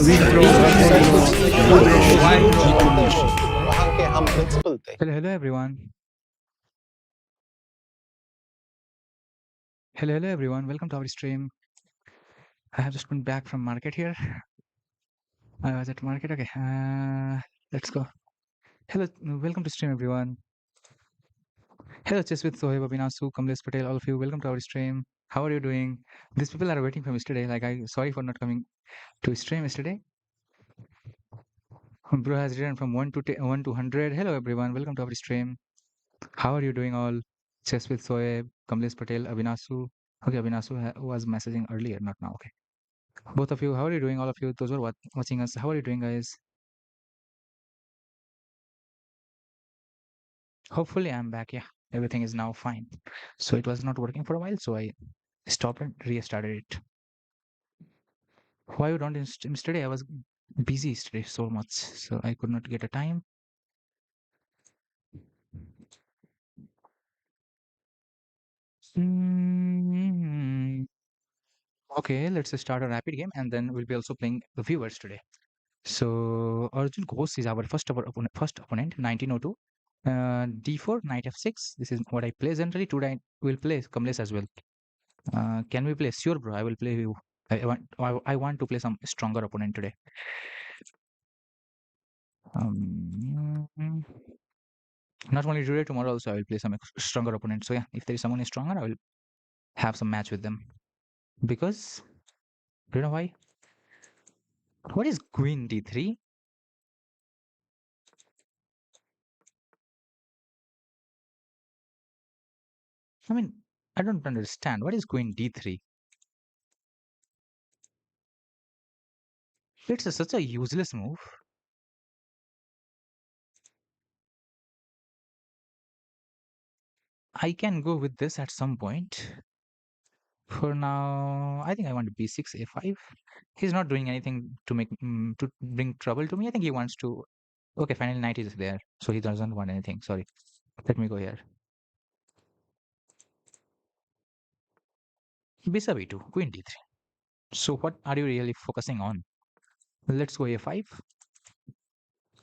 Hello everyone. Hello everyone. Welcome to our stream. I have just been back from market here. I was at market. Okay, let's go. Hello, welcome to stream everyone. Hello, Chess with Soheb, Abhinasu, Kamlesh Patel, all of you. Welcome to our stream. How are you doing? These people are waiting for me yesterday. Like, I sorry for not coming to stream yesterday. Bro has written from 1 to 100. Hello everyone. Welcome to our stream. How are you doing all? Chess with Soheb, Kamlesh Patel, Abhinasu. Okay, Abhinasu was messaging earlier, not now. Okay. Both of you, how are you doing? All of you, those who are watching us, how are you doing, guys? Hopefully, I'm back. Yeah, everything is now fine. So it was not working for a while, so I stopped and restarted it. Why you don't yesterday? I was busy yesterday so much, so I could not get a time. Mm, okay, let's start a rapid game, and then we'll be also playing the viewers today. So Arjun Ghosh is our first opponent, 1902. D4, knight f6. This is what I play generally. Today we'll play Kamlesh as well. Can we play? Sure, bro. I will play you. I want to play some stronger opponent today. Um, Not only today, tomorrow also I will play some stronger opponent. So yeah, if there is someone stronger, I will have some match with them. Because do you know why? What is Queen D3? I mean, I don't understand. What is Queen D3? It's such a useless move. I can go with this at some point. For now, I think I want B6, A5. He's not doing anything to make to bring trouble to me. I think he wants to. Okay, finally knight is there, so he doesn't want anything. Sorry. Let me go here. Bishop E2, Queen D3. So what are you really focusing on? Let's go A5.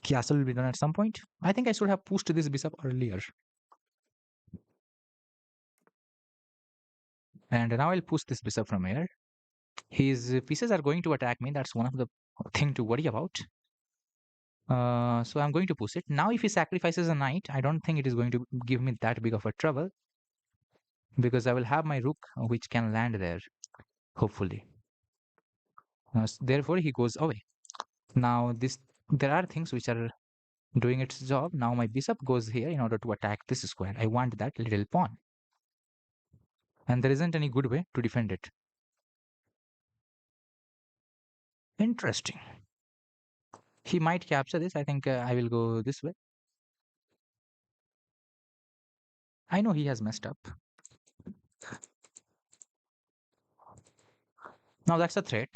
Castle will be done at some point. I think I should have pushed this bishop earlier. And now I'll push this bishop from here. His pieces are going to attack me. That's one of the thing to worry about. So I'm going to push it. Now if he sacrifices a knight, I don't think it is going to give me that big of a trouble because I will have my rook which can land there, hopefully. Therefore he goes away. Now there are things which are doing its job. Now my bishop goes here in order to attack this square. I want that little pawn. And there isn't any good way to defend it. Interesting. He might capture this. I think I will go this way. I know he has messed up. Now that's a threat.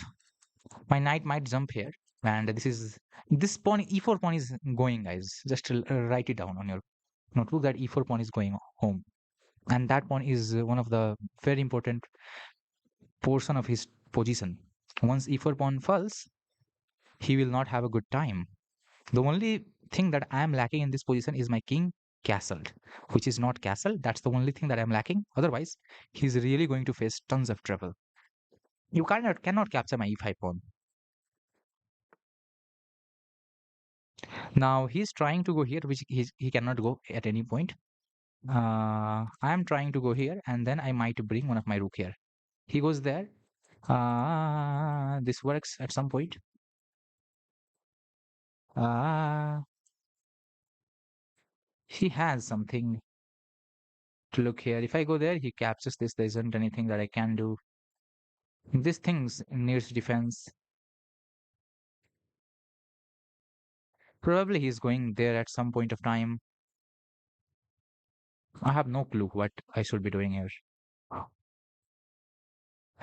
My knight might jump here. And this pawn, e4 pawn is going, guys. Just write it down on your notebook that e4 pawn is going home. And that pawn is one of the very important portion of his position. Once e4 pawn falls, he will not have a good time. The only thing that I am lacking in this position is my king castled, which is not castle. That's the only thing that I'm lacking. Otherwise, he's really going to face tons of trouble. You cannot capture my e5 pawn. Now he's trying to go here, which he cannot go at any point. I am trying to go here, and then I might bring one of my rook here. He goes there. This works at some point. He has something to look here. If I go there, he captures this. There isn't anything that I can do. These things needs defense. Probably he's going there at some point of time. I have no clue what I should be doing here.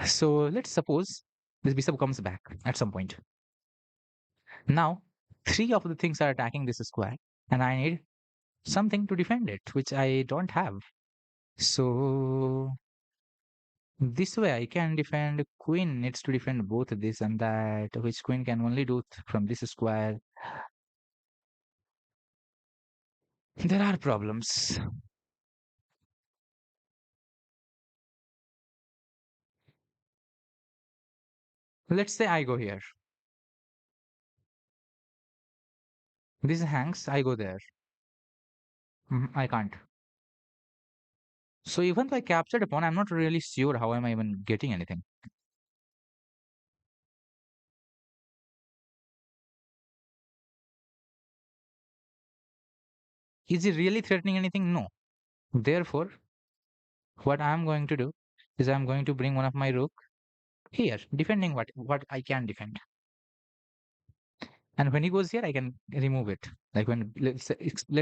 So let's suppose this bishop comes back at some point. Now, three of the things are attacking this square, and I need something to defend it, which I don't have. So This way I can defend. Queen needs to defend both this and that, which queen can only do from this square. There are problems. Let's say I go here. This hangs, I go there. I can't. So even if I captured a pawn, I'm not really sure how am I even getting anything. Is he really threatening anything? No. Therefore, what I'm going to do is I'm going to bring one of my rook here, defending what I can defend. And when he goes here, I can remove it. Like when let's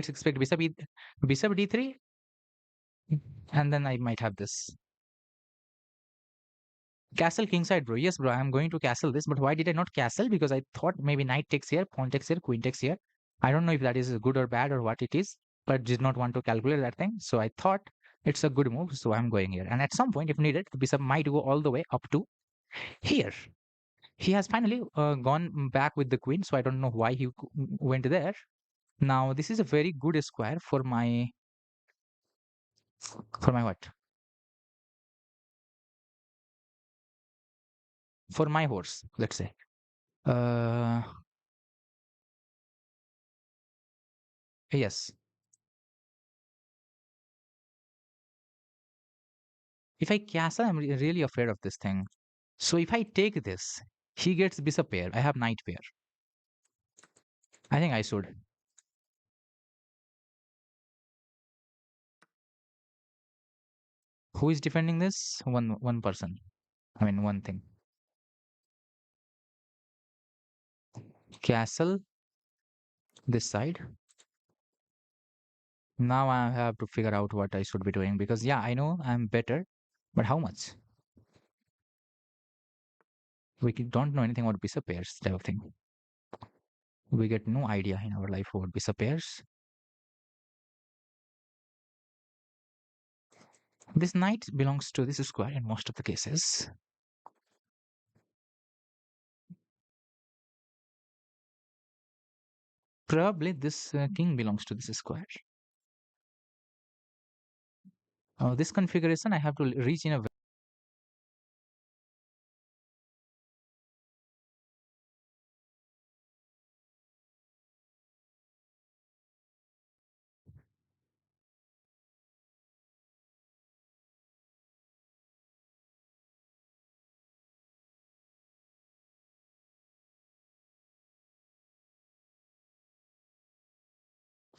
expect bishop d3, and then I might have this castle kingside, bro. Yes, bro. I'm going to castle this, but why did I not castle? Because I thought maybe knight takes here, pawn takes here, queen takes here. I don't know if that is good or bad or what it is, but did not want to calculate that thing. So I thought it's a good move, so I'm going here. And at some point, if needed, the bishop might go all the way up to here. He has finally gone back with the queen, so I don't know why he went there. Now this is a very good square for my what? For my horse, let's say. Uh, yes. If I castle, I'm really afraid of this thing. So if I take this, he gets bishop pair. I have knight pair. I think I should. Who is defending this? One person. I mean one thing. Castle this side. Now I have to figure out what I should be doing because yeah, I know I'm better, but how much? Don't know anything about bishop pairs type of thing. We get no idea in our life about bishop pairs. This knight belongs to this square in most of the cases. Probably this king belongs to this square. This configuration I have to reach in a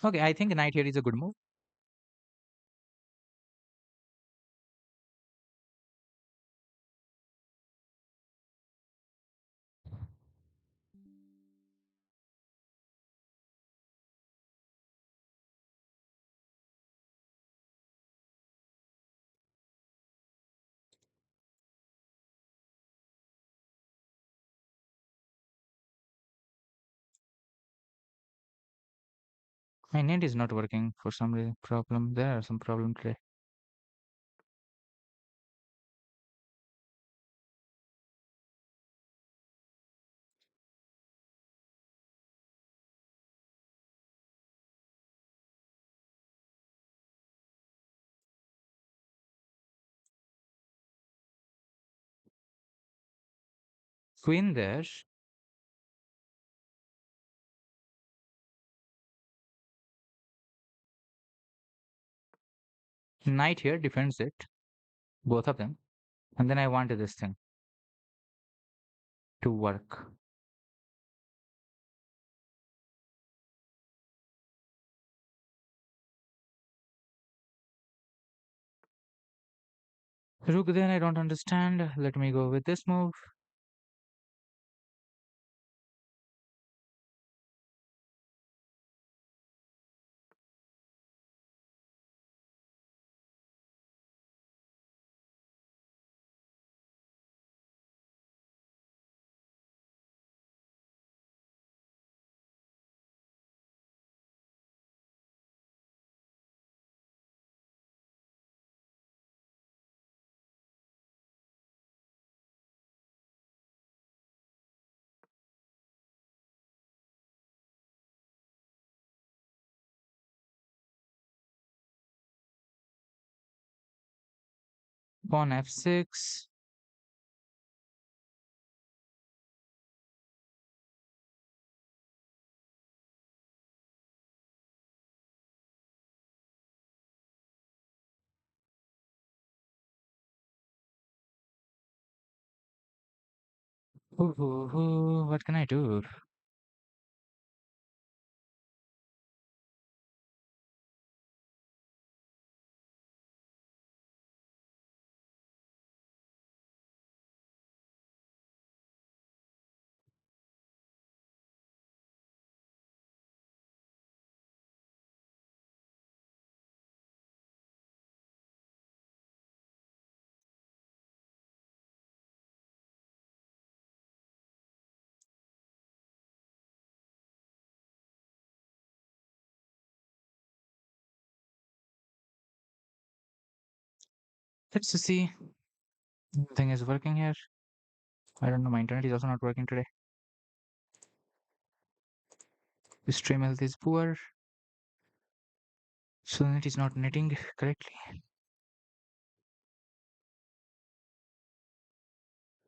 Okay, I think knight here is a good move. My net is not working for some reason. Problem. There are some problem today. Queen there. Knight here defends it. Both of them. And then I want this thing to work. Rook then I don't understand. Let me go with this move. Pawn f6. What can I do? Let's see. Thing is working here. I don't know. My internet is also not working today. The stream health is poor. So it is not netting correctly.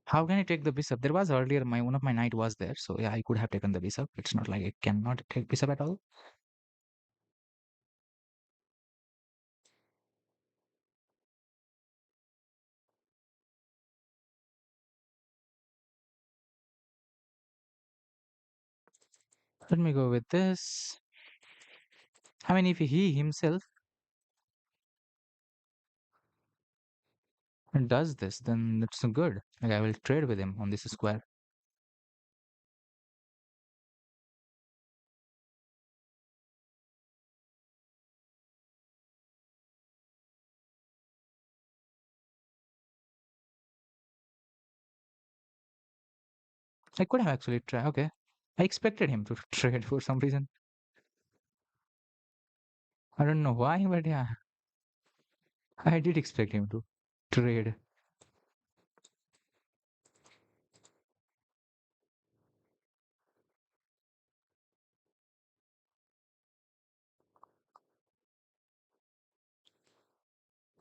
How can I take the bishop? There was earlier my one of my knight was there, so yeah, I could have taken the bishop. It's not like I cannot take bishop at all. Let me go with this. I mean, if he himself does this, then it's good. Like I will trade with him on this square. I could have actually tried. Okay, I expected him to trade for some reason. I don't know why, but yeah, I did expect him to trade.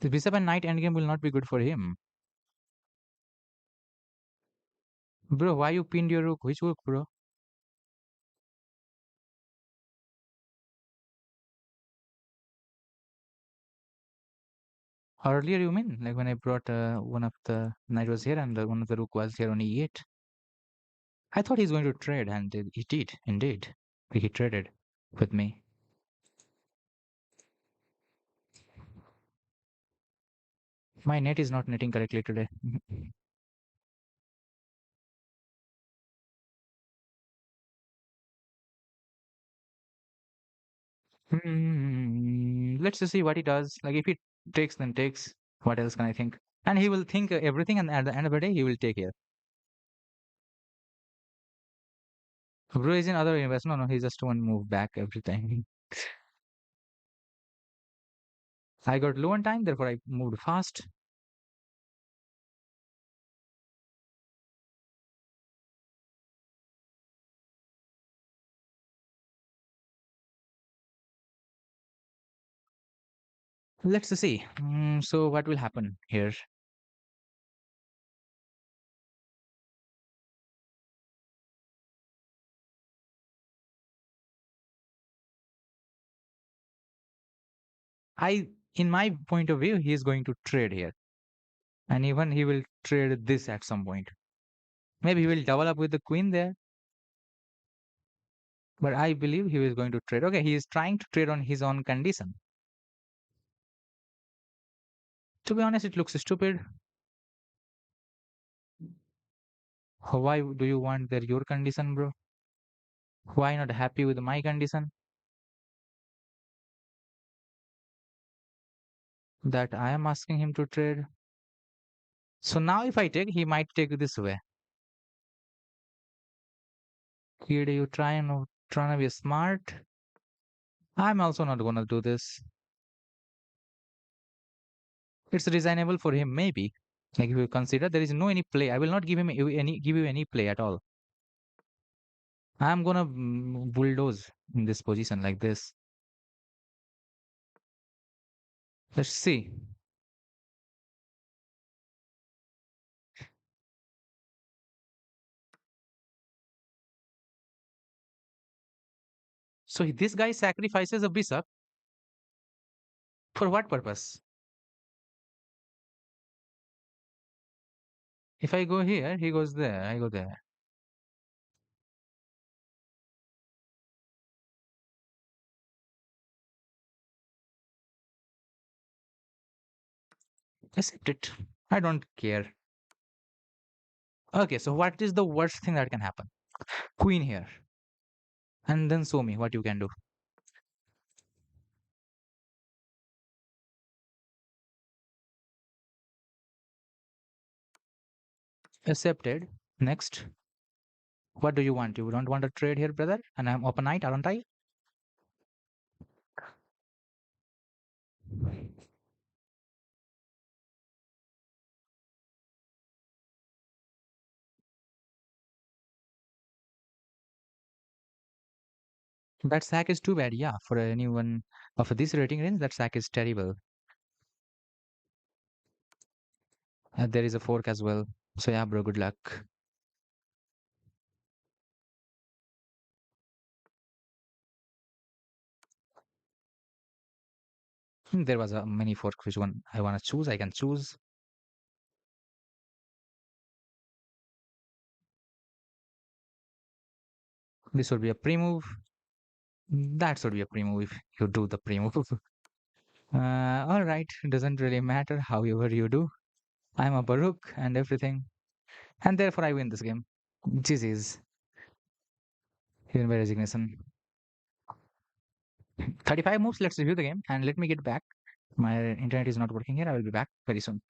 The bishop and knight endgame will not be good for him. Bro, why you pinned your rook? Which rook, bro? Earlier, you mean? Like when I brought one of the knight was here and one of the rook was here on e8. I thought he's going to trade, and he did, indeed. He traded with me. My net is not netting correctly today. Let's just see what he does. Like if he takes, then takes. What else can I think? And he will think everything, and at the end of the day, he will take here. Bro is in other universe. No, no, he's just one move back every time. I got low on time, therefore I moved fast. Let's see. So what will happen here? In my point of view, he is going to trade here, and even he will trade this at some point. Maybe he will double up with the queen there, but I believe he is going to trade. Okay, he is trying to trade on his own condition. To be honest, it looks stupid. Why do you want their your condition, bro? Why not happy with my condition that I am asking him to trade? So now if I take, he might take this way. Kid, you trying to be smart. I'm also not gonna do this. It's reasonable for him, maybe. Like if you consider there is no any play, I will not give you any play at all. I'm gonna bulldoze in this position like this. Let's see. So this guy sacrifices a bishop. For what purpose? If I go here, he goes there, I go there. Accept it. I don't care. Okay, so what is the worst thing that can happen? Queen here. And then show me what you can do. Accepted. Next. What do you want? You don't want to trade here, brother? And I'm open knight, aren't I? That sack is too bad, yeah. For anyone of this rating range, that sack is terrible. There is a fork as well. So yeah, bro, good luck. There was a mini fork. Which one I want to choose? I can choose. This would be a pre-move. That should be a pre-move if you do the pre-move. All right, doesn't really matter however you do. I'm a Baruch and everything, and therefore I win this game. GG's, even by resignation. 35 moves. Let's review the game and let me get back. My internet is not working here. I will be back very soon.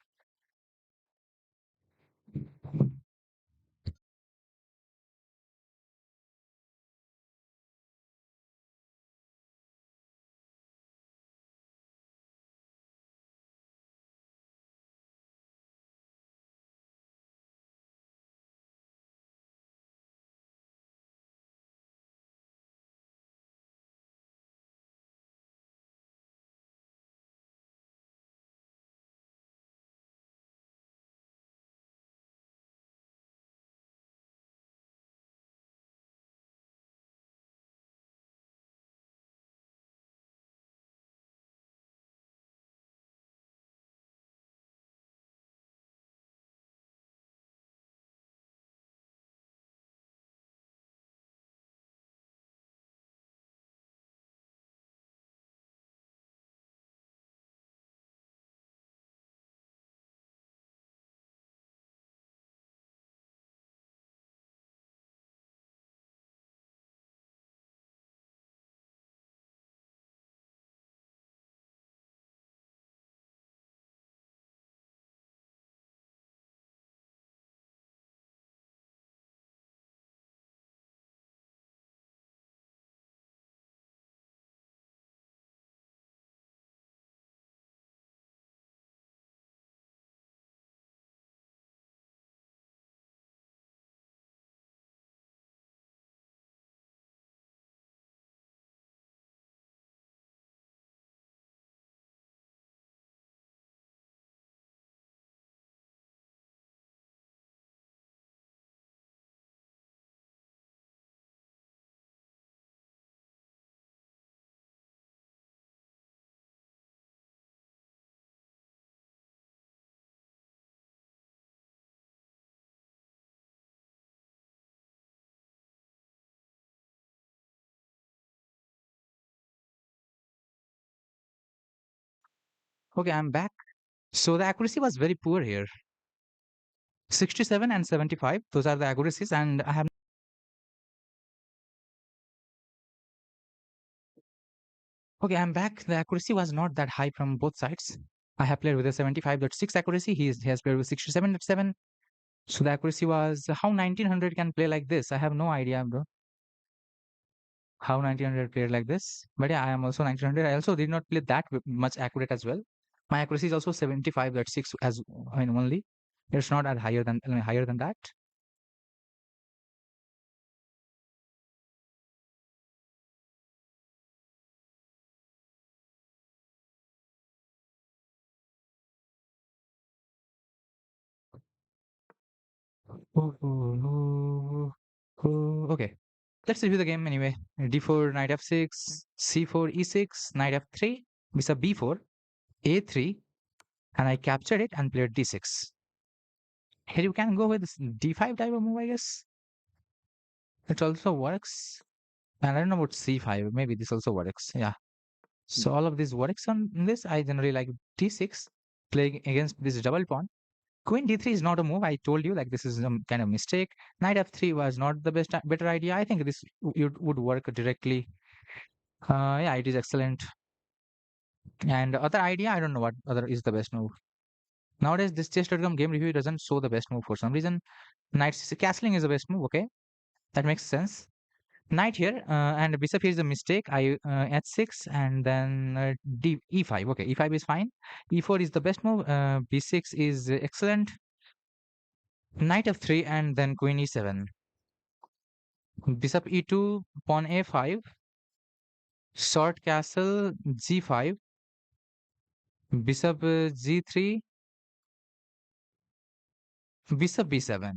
Okay, I'm back. So the accuracy was very poor here. 67 and 75. Those are the accuracies, and I have. Okay, I'm back. The accuracy was not that high from both sides. I have played with a 75.6 accuracy. He has played with 67.7. So the accuracy was how 1900 can play like this. I have no idea, bro. How 1900 played like this. But yeah, I am also 1900. I also did not play that much accurate as well. My accuracy is also 75.6 as I mean only. It's not at higher than that. Oh, oh, oh, oh, okay. Let's review the game anyway. D4, knight f6, c4, e6, knight f3, bishop b4, a3, and I captured it and played d6. Here you can go with d5 type of move, I guess. It also works. And I don't know about c5. Maybe this also works. Yeah. So all of this works on this. I generally like d6, playing against this double pawn. Queen d3 is not a move. I told you like this is a kind of mistake. Knight f3 was not the better idea. I think this would work directly. Yeah, it is excellent. And other idea, I don't know what other is the best move. Nowadays, this chess.com game review doesn't show the best move for some reason. Castling is the best move. Okay, that makes sense. Knight here and bishop here is a mistake. I h6 and then e5. Okay, e5 is fine. E4 is the best move. B6 is excellent. Knight f3 and then queen e7. Bishop e2, pawn a5, short castle g5, bishop g3, bishop b7.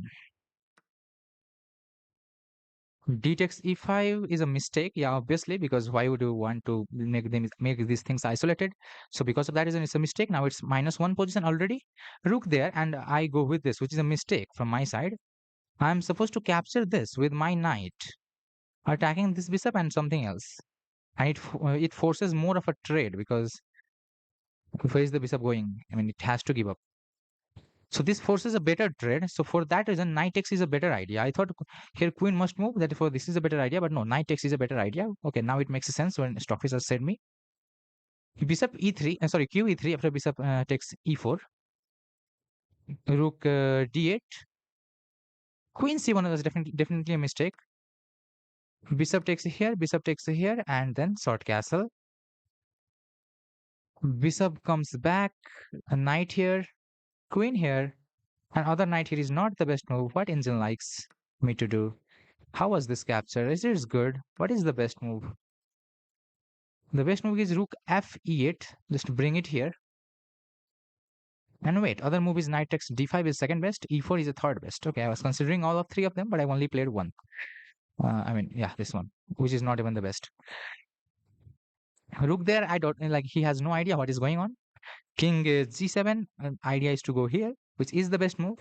D takes e5 is a mistake, yeah, obviously, because why would you want to make these things isolated? So because of that reason, it's a mistake. Now it's -1 position already. Rook there, and I go with this, which is a mistake from my side. I'm supposed to capture this with my knight, attacking this bishop and something else, and it forces more of a trade because where is the bishop going? I mean, it has to give up. So this forces a better trade. So for that reason, knight takes is a better idea. I thought here queen must move. Therefore, this is a better idea. But no, knight takes is a better idea. Okay, now it makes sense when Stockfish has said me. Bishop e3, sorry, q e3 after bishop takes e4. Rook d8. Queen c1 was definitely a mistake. Bishop takes here, bishop takes here, and then short castle. Bishop comes back. A knight here, queen here, and other knight here is not the best move. What engine likes me to do? How was this capture? Is it good? What is the best move? The best move is rook f e8. Just bring it here. And wait, other move is knight takes d5 is second best. E4 is the third best. Okay, I was considering all of three of them, but I've only played one. I mean, yeah, this one, which is not even the best. Rook there, I don't like. He has no idea what is going on. King g7. Idea is to go here, which is the best move.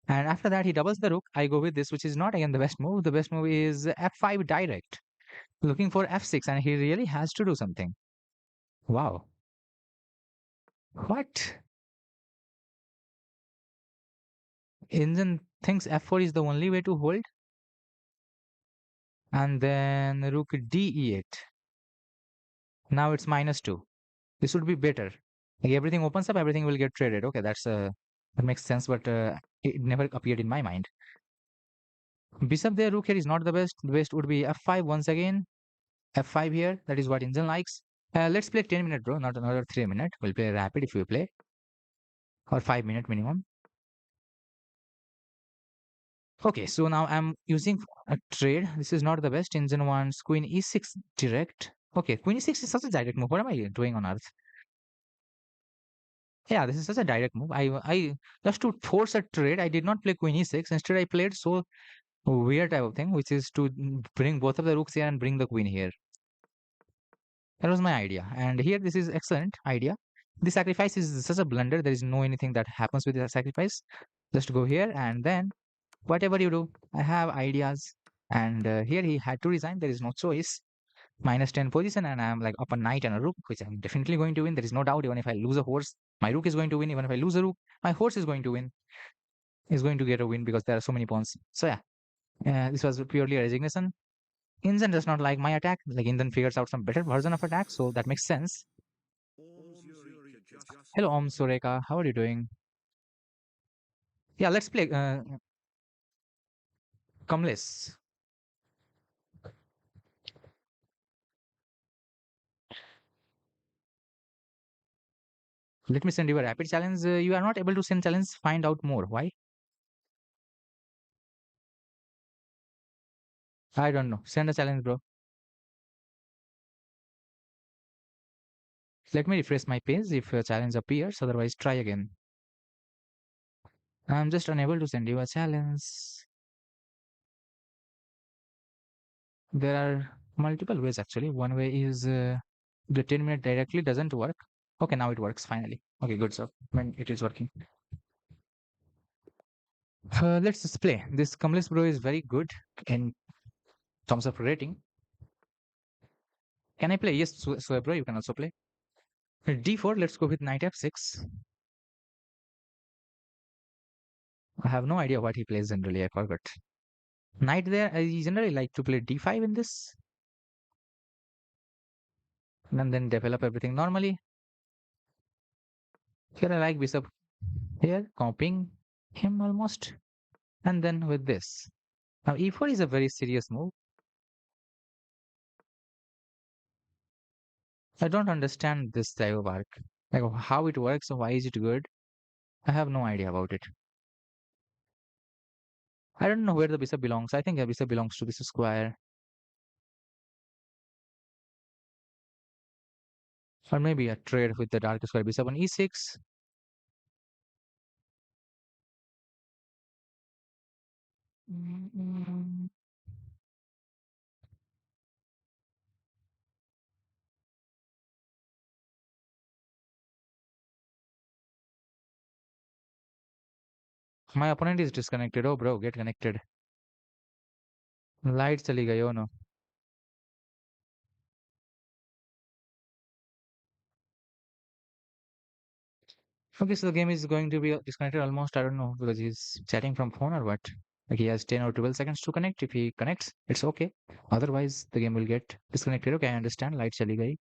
And after that, he doubles the rook. I go with this, which is not again the best move. The best move is f5 direct, looking for f6, and he really has to do something. Wow. What? Engine thinks f4 is the only way to hold, and then rook d e8. Now it's -2. This would be better. Like everything opens up, everything will get traded. Okay, that makes sense, but it never appeared in my mind. Bishop there, rook here is not the best. The best would be f5 once again. F5 here. That is what engine likes. Let's play 10-minute, bro, not another 3 minute. We'll play rapid if we play, or 5 minute minimum. Okay, so now I'm using a trade. This is not the best. Engine wants queen e6 direct. Okay, queen e6 is such a direct move. What am I doing on earth? Yeah, this is such a direct move. I just to force a trade, I did not play queen e6. Instead, I played so weird type of thing, which is to bring both of the rooks here and bring the queen here. That was my idea. And here, this is excellent idea. The sacrifice is such a blunder. There is no anything that happens with the sacrifice. Just go here and then whatever you do, I have ideas. And here he had to resign. There is no choice. -10 position, and I'm like up a knight and a rook, which I'm definitely going to win. There is no doubt. Even if I lose a horse, my rook is going to win. Even if I lose a rook, my horse is going to win. Is going to get a win because there are so many pawns. So yeah, this was purely a resignation. Inzen does not like my attack. Like Inzen figures out some better version of attack, so that makes sense. Hello, Om Sureka. How are you doing? Yeah, let's play Kamlesh. Let me send you a rapid challenge. You are not able to send challenge. Find out more. Why? I don't know. Send a challenge, bro. Let me refresh my page if a challenge appears. Otherwise, try again. I'm just unable to send you a challenge. There are multiple ways actually. One way is the 10-minute directly doesn't work. Okay, now it works finally. Okay, good stuff. When it is working. Let's just play. This Kamlesh Bro is very good in terms of rating. Can I play? Yes, so Bro, you can also play. D4, let's go with knight f6. I have no idea what he plays generally, I forgot. Knight there, I generally like to play d5 in this, and then develop everything normally. Here I like bishop here, copying him almost. And then with this. Now e4 is a very serious move. I don't understand this type of arc. Like how it works and why is it good? I have no idea about it. I don't know where the bishop belongs. I think the bishop belongs to this square. Or maybe a trade with the dark square bishop on e6. Mm, My opponent is disconnected. Oh bro, get connected. Light चली गई. Oh no. Okay, so the game is going to be disconnected almost. I don't know because he's chatting from phone or what. Like he has 10 or 12 seconds to connect. If he connects, it's okay. Otherwise, the game will get disconnected. Okay, I understand. Light चली गई.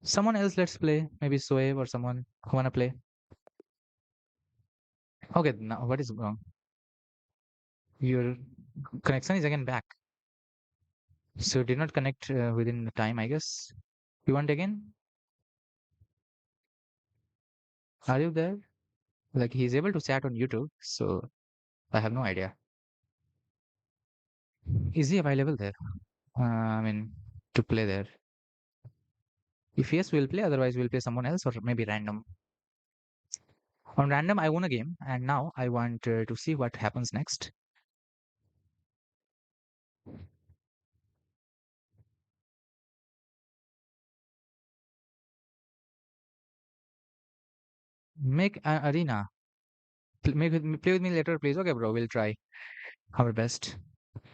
Someone else, let's play. Maybe Soeb or someone who wanna play. Okay, now what is wrong? Your connection is again back. So it did not connect within the time, I guess. You want again? Are you there? Like he's able to chat on YouTube, so I have no idea. Is he available there? I mean, to play there. If yes, we'll play. Otherwise, we'll play someone else or maybe random. On random, I won a game, and now I want to see what happens next. Make an arena. Play with me later, please. Okay, bro. We'll try our best.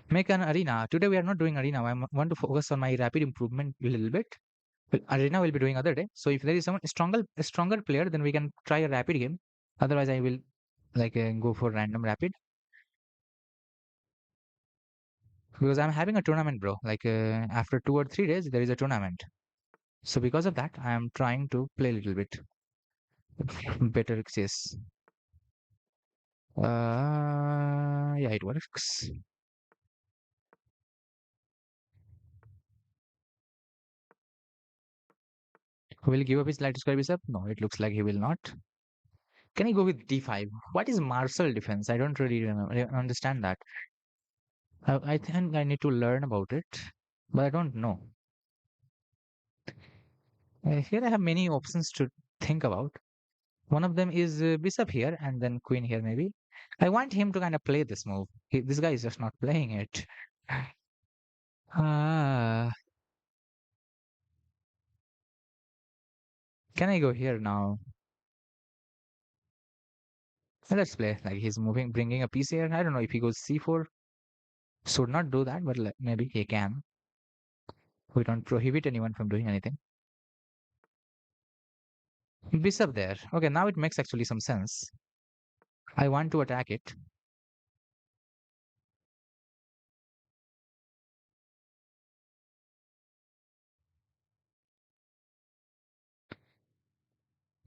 Make an arena. Today we are not doing arena. Want to focus on my rapid improvement a little bit. But arena will be doing other day. So if there is someone stronger player, then we can try a rapid game. Otherwise, I will like go for random rapid because I'm having a tournament, bro. Like after 2 or 3 days, there is a tournament. So because of that, I am trying to play a little bit better chess. Yeah, it works. Will he give up his light square bishop? No, it looks like he will not. Can he go with d5? What is Marshall defense? I don't really understand that. I think I need to learn about it, but I don't know. Here I have many options to think about. One of them is bishop here and then queen here maybe. I want him to kind of play this move. This guy is just not playing it. Ah, can I go here now? Let's play. Like he's moving, bringing a piece here. I don't know if he goes c4. Should not do that, but maybe he can. We don't prohibit anyone from doing anything. Bishop there. Okay, now it makes actually some sense. I want to attack it.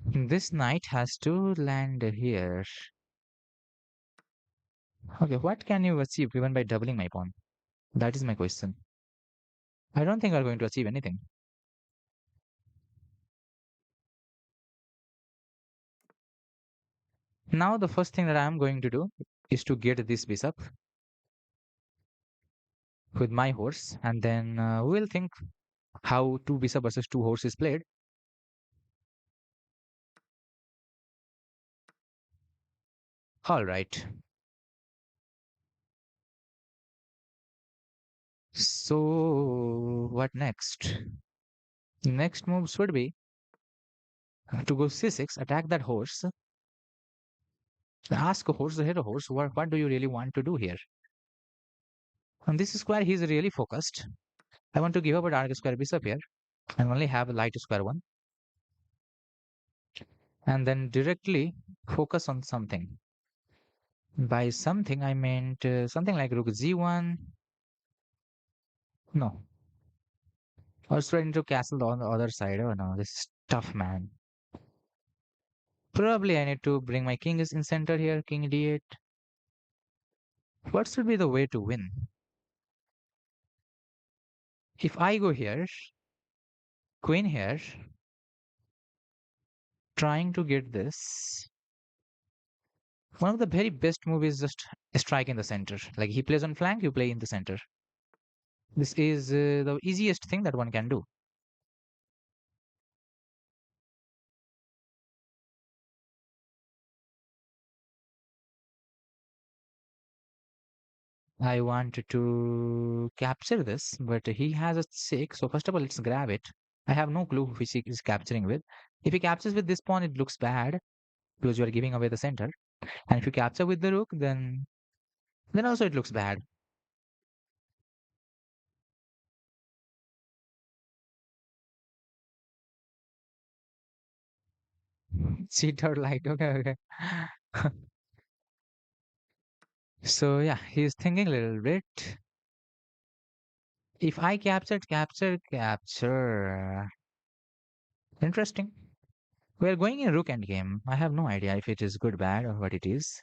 This knight has to land here. Okay, what can you achieve even by doubling my pawn? That is my question. I don't think we're going to achieve anything. Now the first thing that I am going to do is to get this bishop with my horse, and then we'll think how two bishop versus two horse is played. All right. So, what next? Next moves would be to go c6, attack that horse, ask a horse, the hero horse, what do you really want to do here? On this square, he's really focused. I want to give up a dark square bishop here and only have a light square one, and then directly focus on something. By something, I meant something like rook g1. No, or straight into castle on the other side. Oh no, this is tough, man. Probably I need to bring my king is in center here, king d8. What should be the way to win? If I go here, queen here, trying to get this. One of the very best moves is just strike in the center. Like he plays on flank, you play in the center. This is the easiest thing that one can do. I wanted to capture this, but he has a 6. So first of all, let's grab it. I have no clue which he is capturing with. If he captures with this pawn, it looks bad because you are giving away the center. And if you capture with the rook, then also it looks bad. Cheat or light. Okay, okay. So yeah, he's thinking a little bit. If I capture. Interesting. We are going in rook endgame. I have no idea if it is good, bad, or what it is.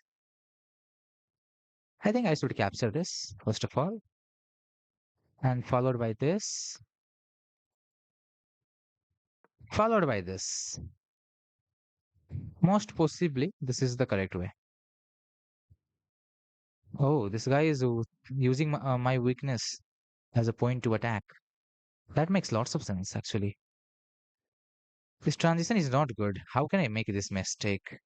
I think I should capture this, first of all, and followed by this. Most possibly, this is the correct way. Oh, this guy is using my weakness as a point to attack. That makes lots of sense, actually. This transition is not good. How can I make this mistake?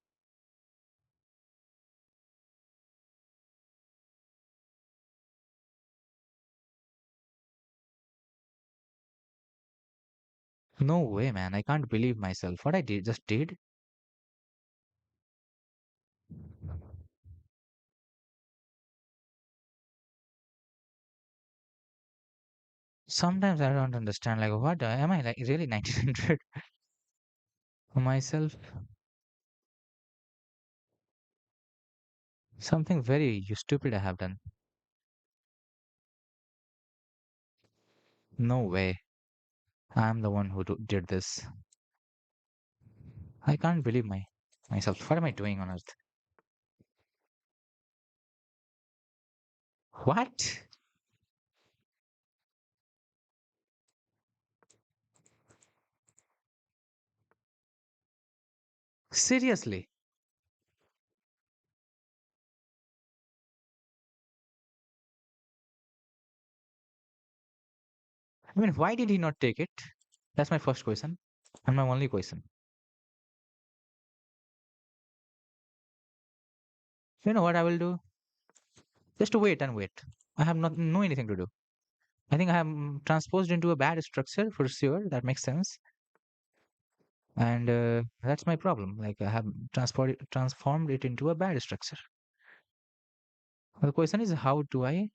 No way, man. I can't believe myself. What I did just did. Sometimes I don't understand. Like, what am I like really 1900 myself? Something very stupid I have done. No way. I'm the one who did this. I can't believe myself. What am I doing on earth? What? Seriously? I mean, why did he not take it? That's my first question, and my only question. You know what I will do? Just to wait and wait. I have not no anything to do. I think I have transposed into a bad structure for sure. That makes sense, and that's my problem. Like I have transformed it into a bad structure. The question is, how do I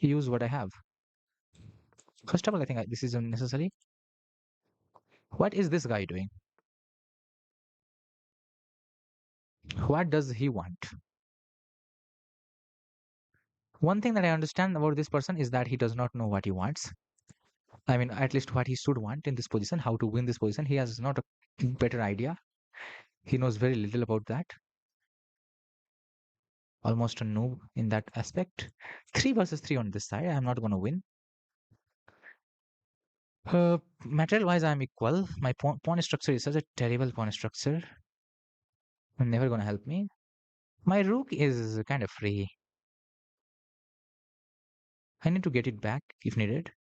use what I have? First of all, I think this is unnecessary. What is this guy doing? What does he want? One thing that I understand about this person is that he does not know what he wants. I mean, at least what he should want in this position, how to win this position. He has not a better idea. He knows very little about that. Almost a noob in that aspect. 3 versus 3 on this side. I'm not going to win. Material wise, I'm equal. My pawn structure is such a terrible pawn structure. Never going to help me. My rook is kind of free. I need to get it back if needed.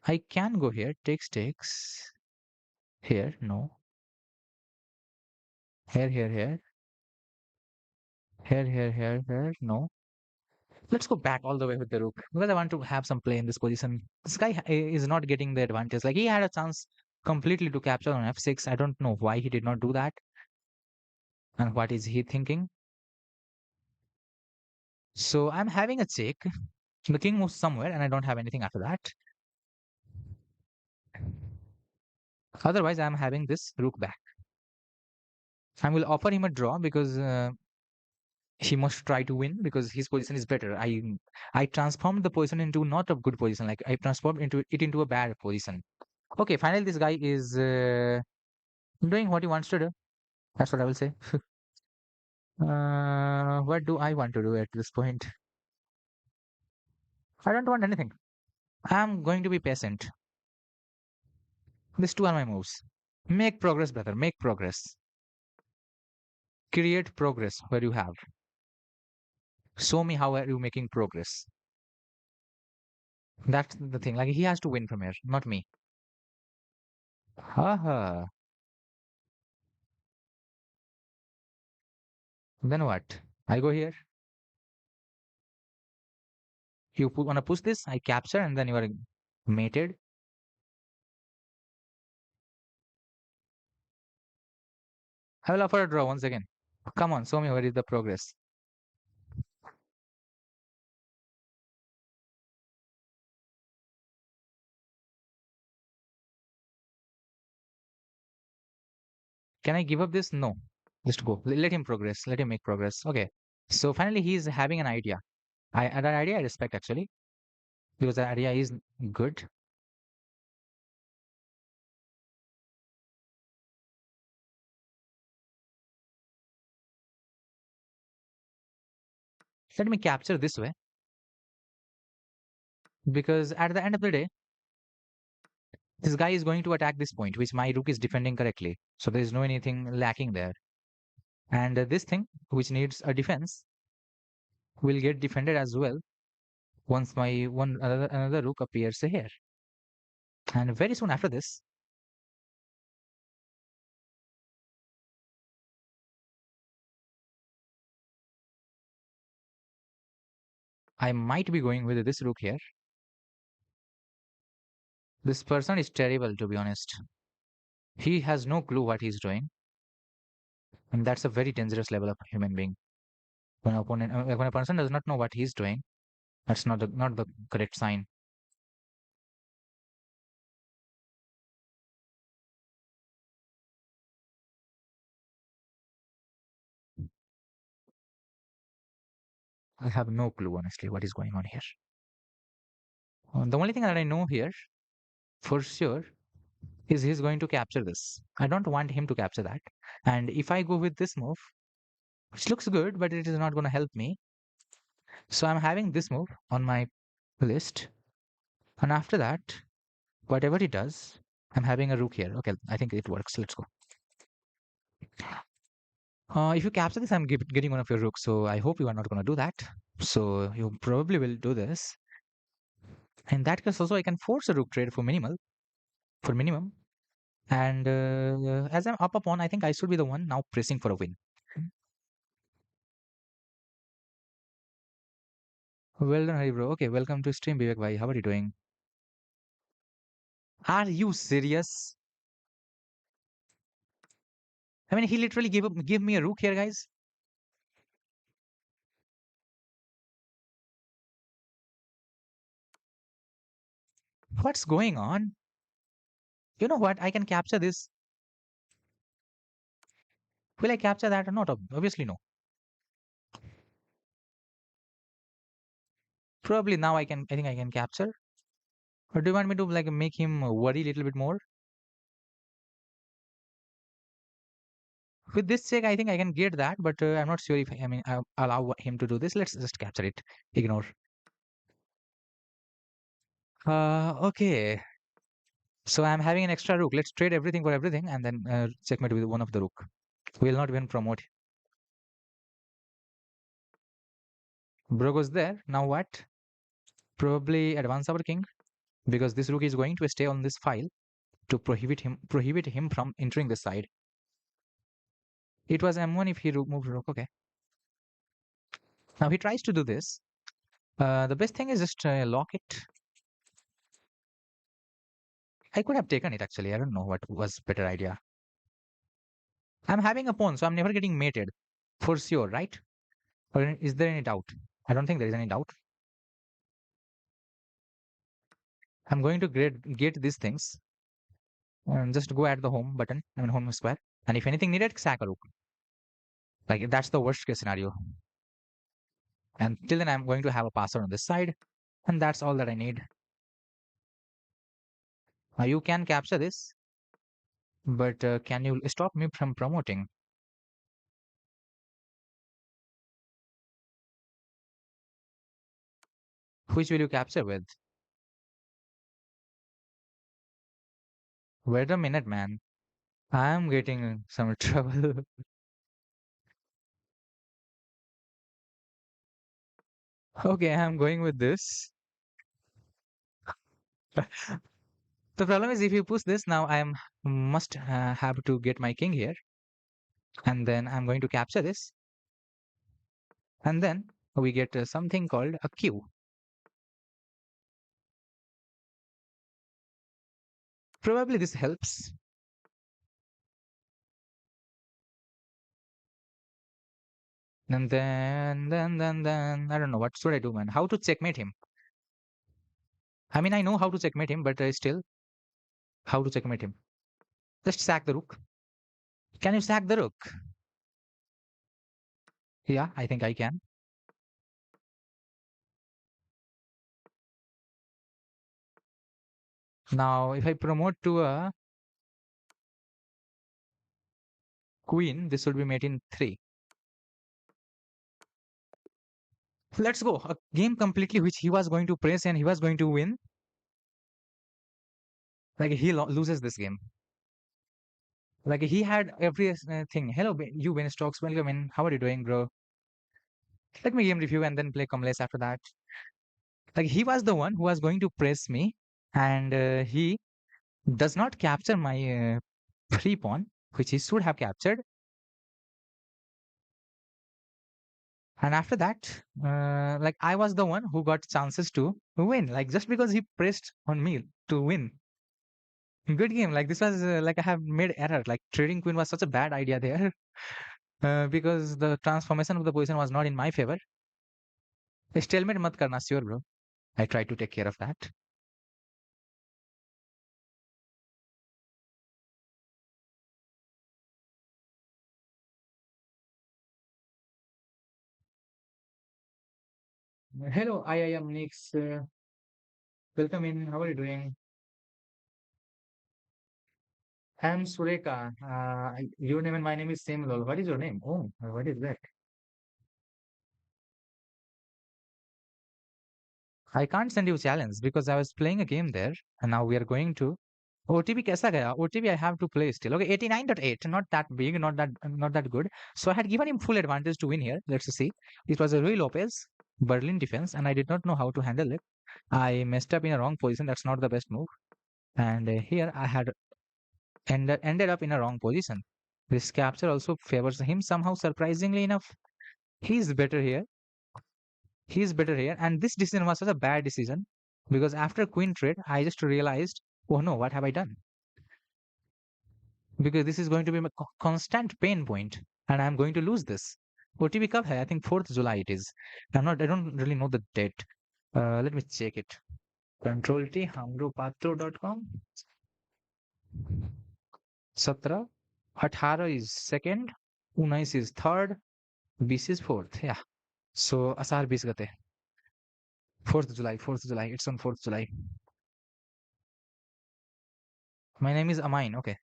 I can go here. Takes. Here, no. Here. Here. No. Let's go back all the way with the rook because I want to have some play in this position. This guy is not getting the advantage. Like he had a chance completely to capture on f6. I don't know why he did not do that and what is he thinking. So I'm having a check. The king moves somewhere and I don't have anything after that. Otherwise, I'm having this rook back. I will offer him a draw because he must try to win because his position is better. I transformed the position into not a good position. Like I transformed into a bad position. Okay, finally this guy is doing what he wants to do. That's what I will say. What do I want to do at this point? I don't want anything. I'm going to be patient. These two are my moves. Make progress, brother. Make progress. Create progress where you have. Show me how are you making progress. That's the thing. Like he has to win from here, not me. Haha. Then what? I go here. You wanna push this? I capture, and then you are mated. I will offer a draw once again. Come on, show me where is the progress. Can I give up this? No. Just go. Let him progress. Let him make progress. Okay. So finally, he's having an idea. That idea I respect actually because the idea is good. Let me capture this way because at the end of the day, this guy is going to attack this point, which my rook is defending correctly. So there is no anything lacking there. And this thing, which needs a defense, will get defended as well once my one another rook appears here. And very soon after this, I might be going with this rook here. This person is terrible, to be honest. He has no clue what he's doing, and that's a very dangerous level of human being. When a person does not know what he's doing, that's not the correct sign. I have no clue, honestly, what is going on here. The only thing that I know here, for sure, is he's going to capture this. I don't want him to capture that. And if I go with this move, which looks good, but it is not going to help me. So I'm having this move on my list. And after that, whatever he does, I'm having a rook here. Okay, I think it works. Let's go. If you capture this, I'm getting one of your rooks. So I hope you are not going to do that. So you probably will do this. In that case, also I can force a rook trade for minimum. And as I'm up upon, I think I should be the one now pressing for a win. Well done, Hari bro. Okay, welcome to stream, Vivek bhai. How are you doing? Are you serious? I mean, he literally gave me a rook here, guys. What's going on? You know what? I can capture this. Will I capture that or not? Obviously, no. Probably now I can. I think I can capture. Or do you want me to like make him worry a little bit more? With this check, I think I can get that, but I'm not sure if I mean I allow him to do this. Let's just capture it. Ignore. Okay. So I'm having an extra rook. Let's trade everything for everything and then checkmate with one of the rook. We'll not even promote. Bro goes there. Now what? Probably advance our king because this rook is going to stay on this file to prohibit him from entering the side. It was m1 if he moved rook. Okay. Now he tries to do this. The best thing is just lock it. I could have taken it actually. I don't know what was better idea. I'm having a pawn, so I'm never getting mated. For sure, right? Or is there any doubt? I don't think there is any doubt. I'm going to get these things and just go at the home button, I mean home square. And if anything needed, sack a rook. Like that's the worst case scenario. And till then, I'm going to have a passer on this side, and that's all that I need. You can capture this, but can you stop me from promoting? Which will you capture with? Wait a minute, man. I'm getting some trouble. Okay, I'm going with this. The problem is if you push this now, I am must have to get my king here, and then I'm going to capture this, and then we get something called a Q. Probably this helps. And then I don't know what should I do, man. How to checkmate him? I mean, I know how to checkmate him, but still, how to checkmate him? Just sack the rook. Can you sack the rook? Yeah, I think I can. Now, if I promote to a queen, this would be mate in three. Let's go. A game completely which he was going to press and he was going to win. Like he loses this game. Like he had every thing. Hello, you Ben Stokes. Welcome in. How are you doing, bro? Let me game review and then play Kamlesh after that. Like he was the one who was going to press me, and he does not capture my free pawn, which he should have captured. And after that, like I was the one who got chances to win. Like just because he pressed on me to win. Good game. Like this was like I have made error. Like trading queen was such a bad idea there because the transformation of the position was not in my favor. Stalemate mat karna, sure, bro. I try to take care of that. Hello, I am Nix. Welcome in. How are you doing? I'm Sureka. Your name and my name is same. Lol. What is your name? Oh, what is that? I can't send you challenge because I was playing a game there, and now we are going to. OTP कैसा गया? OTP I have to play still. Okay, 89.8, not that big, not that good. So I had given him full advantage to win here. Let's see. It was a Rui Lopez Berlin defense, and I did not know how to handle it. I messed up in a wrong position. That's not the best move. And here I had ended up in a wrong position. This capture also favors him somehow, surprisingly enough. He's better here. He's better here. And this decision was such a bad decision because after queen trade, I just realized, oh no, what have I done? Because this is going to be my constant pain point, and I'm going to lose this. OTP कब है? I think 4th July it is. I don't really know the date. Let me check it. Control T hamropatro.com. 17, 18 is second, 19 is third, 20 is fourth. Yeah. So Asar 20 gate. 4th July, 4th July. It's on 4th July. My name is Amain. Okay.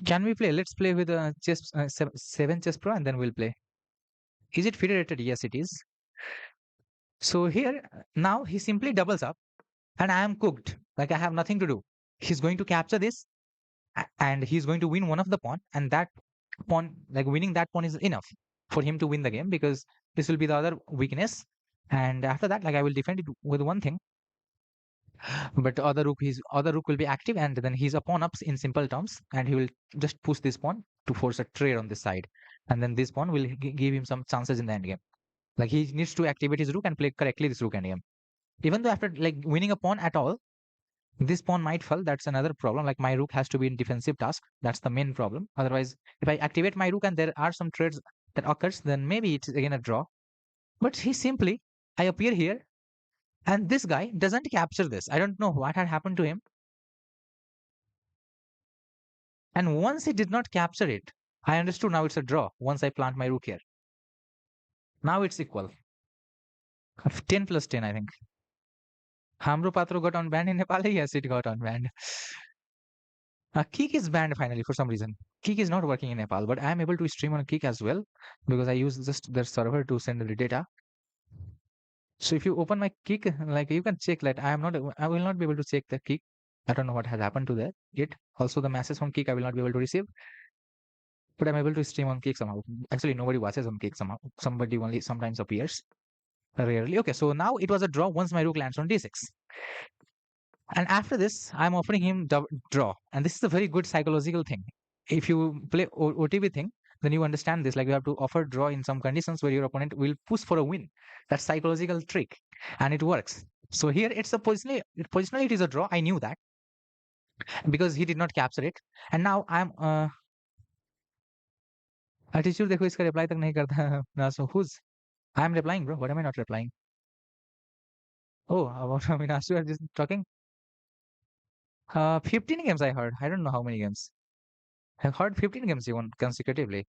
Can we play? Let's play with a chess 7 chess pro and then we'll play. Is it federated? Yes, it is. So here now he simply doubles up and I am cooked. Like I have nothing to do. He's going to capture this and he's going to win one of the pawn, and that pawn, like winning that pawn is enough for him to win the game because this will be the other weakness. And after that, like I will defend it with one thing, but the other rook will be active, and then he's a pawn up in simple terms, and he will just push this pawn to force a trade on this side. and then this pawn will give him some chances in the endgame. Like he needs to activate his rook and play correctly this rook endgame. Even though after like winning a pawn at all, this pawn might fall. That's another problem. Like my rook has to be in defensive task. That's the main problem. Otherwise, if I activate my rook and there are some trades that occurs, then maybe it's again a draw. But he simply, I appear here, and this guy doesn't capture this. I don't know what had happened to him. And once he did not capture it, I understood now it's a draw. Once I plant my rook here, now it's equal. 10 plus 10, I think. Hamro Patro got on banned in Nepal. Yes, it got on banned. Kik is banned finally for some reason. Kik is not working in Nepal, but I am able to stream on Kik as well because I use just their server to send the data. So if you open my Kik, like you can check that I will not be able to check the Kik. I don't know what has happened to that yet. Also, the message from Kik I will not be able to receive, but I'm able to stream on Kik somehow. Actually, nobody watches on Kik somehow. Somebody only sometimes appears, rarely. Okay, so now it was a draw once my rook lands on d6. And after this, I'm offering him draw. And this is a very good psychological thing. If you play OTB thing, then you understand this. Like you have to offer draw in some conditions where your opponent will push for a win. That's psychological trick, and it works. So here it's a positionally it is a draw. I knew that because he did not capture it. And now I'm attitude देखो इसका reply तक नहीं करता ना so who's I'm replying bro. What am I not replying? Oh, about Avinash, you are just talking. 15 games I heard. I don't know how many games. I've heard 15 games he won consecutively.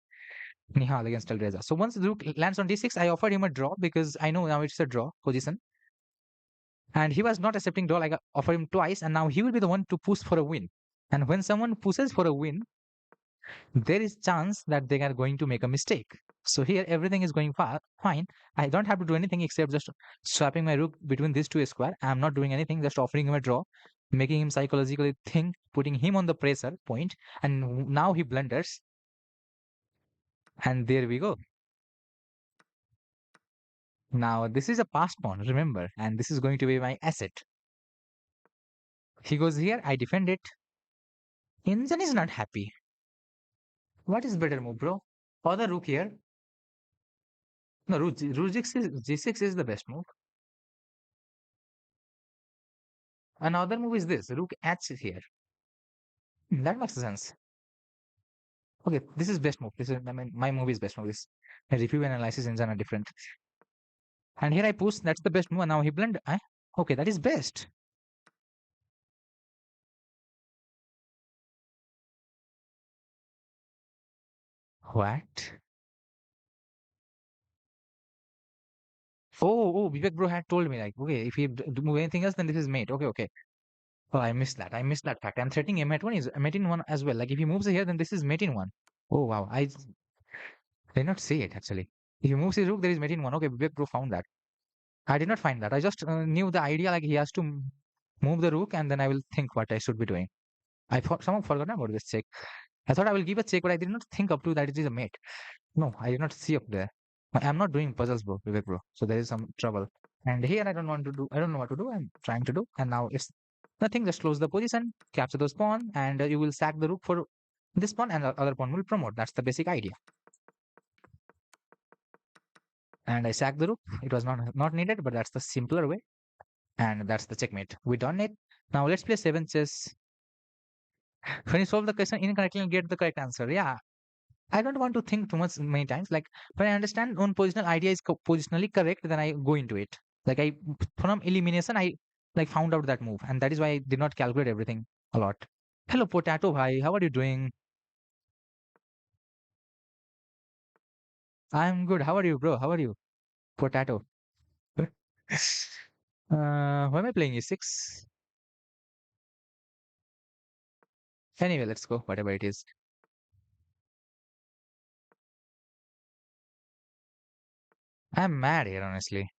Nihal against Alreza. So once the rook lands on d6, I offered him a draw because I know now it's a draw position. And he was not accepting draw. Like I offered him twice, and now he will be the one to push for a win. And when someone pushes for a win, there is chance that they are going to make a mistake. So here everything is going fine. I don't have to do anything except just swapping my rook between these two square. I'm not doing anything, just offering him a draw, making him psychologically think, putting him on the pressure point, and now he blunders. And there we go. Now, this is a pass pawn, remember, and this is going to be my asset. He goes here, I defend it. Injan is not happy. What is better move, bro? Or the rook here? No, rook G6 is the best move. Another move is this, rook H here. That makes sense. Okay, this is best move. This is, I mean, my move is best move. This review analysis engine are different. And here I push, that's the best move, and now he blend. Okay, that is best. What? Oh, Vivek bro had told me like, okay, if he move anything else, then this is mate. Okay. Oh, I missed that. I missed that fact. I'm threatening m at one is mate in one as well. Like if he moves here, then this is mate in one. Oh wow, I did not see it actually. If he moves his rook, there is mate in one. Okay, Vivek bro found that. I did not find that. I just knew the idea like he has to move the rook, and then I will think what I should be doing. Somehow forgot about this check. I thought I will give a check, but I did not think up to that it is a mate. No, I did not see up there. I'm not doing puzzles, bro, Vivek bro. So there is some trouble. And here I don't want to do. I don't know what to do. I'm trying to do, and now it's nothing. Just close the position, capture those pawn, and you will sack the rook for this pawn, and the other pawn will promote. That's the basic idea. And I sack the rook. It was not needed, but that's the simpler way, and that's the checkmate. We done it. Now let's play 7 chess. When you solve the question incorrectly and get the correct answer, yeah. I don't want to think too much many times. Like when I understand one positional idea is positionally correct, then I go into it. Like I from elimination, I like found out that move, and that is why I did not calculate everything a lot. Hello, potato bhai. How are you doing? I'm good. How are you, bro? How are you, potato? Why am I playing E6? Anyway, let's go. Whatever it is. I'm mad here, honestly.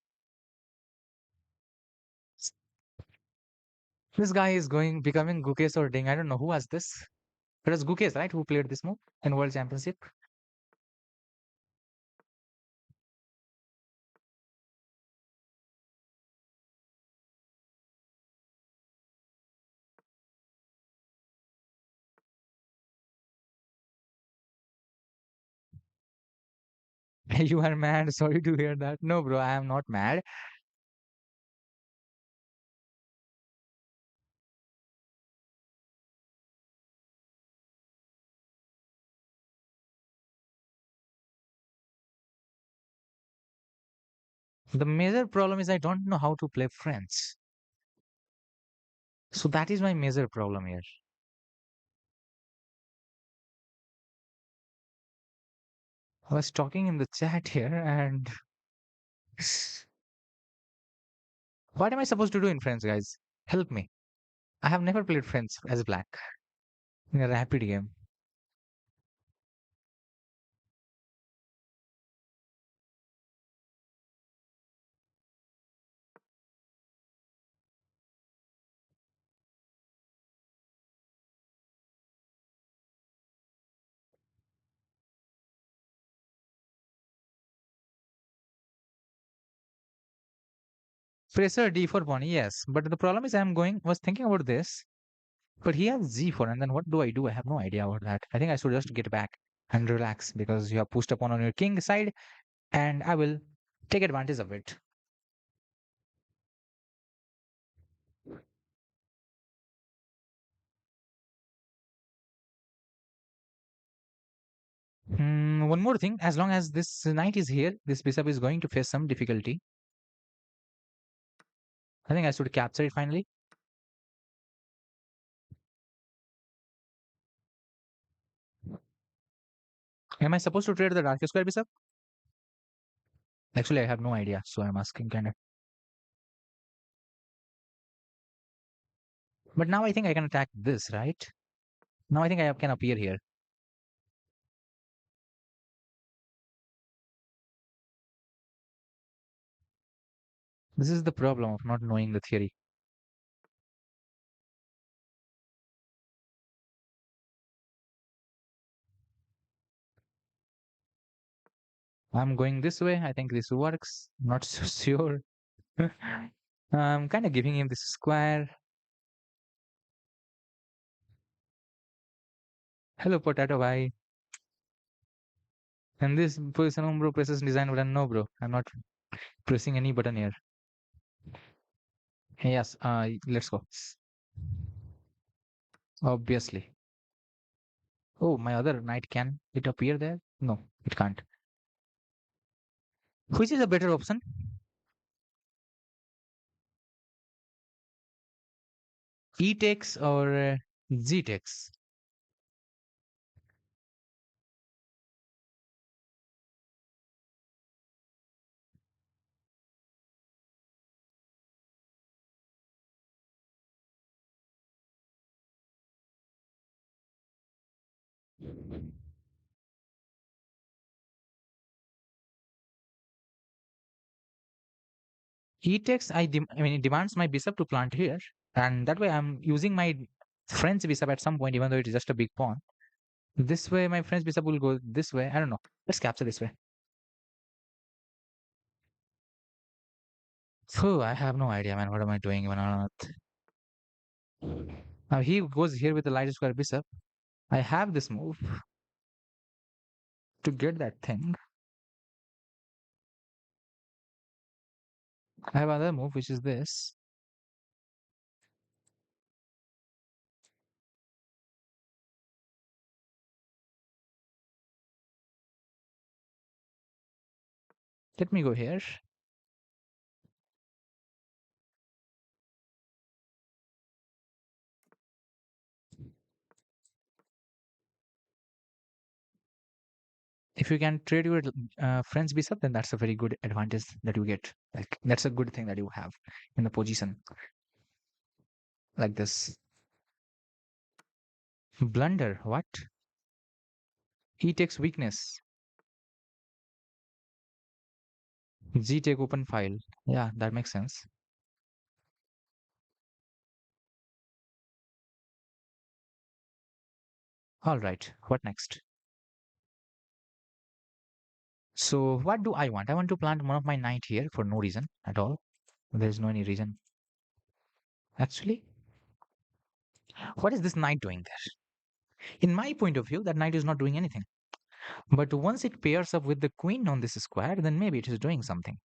This guy is becoming Gukesh or Ding. I don't know who was this. It was Gukesh, right? Who played this move in World Championship? You are mad. Sorry to hear that. No, bro, I am not mad. The major problem is I don't know how to play French. So that is my major problem here. I was talking in the chat here, and what am I supposed to do in French, guys? Help me. I have never played French as black in a rapid game. Pressure D4 pawn, yes. But the problem is was thinking about this, but he has G4, and then what do I do? I have no idea about that. I think I should just get back and relax because you have pushed upon on your king side, and I will take advantage of it. One more thing, as long as this knight is here, this bishop is going to face some difficulty. I think I should capture it finally. Am I supposed to trade the dark square bishop? Actually, I have no idea, so I'm asking kind of. But now I think I can attack this, right? Now I think I can appear here. This is the problem of not knowing the theory. I'm going this way. I think this works. Not so sure. I'm kind of giving him this square. Hello, potato guy. And this person, bro, presses design button. No, bro. I'm not pressing any button here. Yes, let's go. Obviously. Oh, my other knight, can it appear there? No, it can't. Which is a better option? E takes or G takes? E takes, I mean, it demands my bishop to plant here. And that way I'm using my French bishop at some point, even though it is just a big pawn. This way, my French bishop will go this way. I don't know. Let's capture this way. Phew, I have no idea, man. What am I doing even on earth? Now he goes here with the light square bishop. I have this move to get that thing. I have another move, which is this. Let me go here. If you can trade your French bishop, then that's a very good advantage that you get. Like that's a good thing that you have in the position like this. Blunder. What? He takes weakness. G take open file. Yeah, that makes sense. All right. What next? So what do I want? I want to plant one of my knight here for no reason at all. There is no any reason. Actually, what is this knight doing there? In my point of view, that knight is not doing anything. But once it pairs up with the queen on this square, then maybe it is doing something.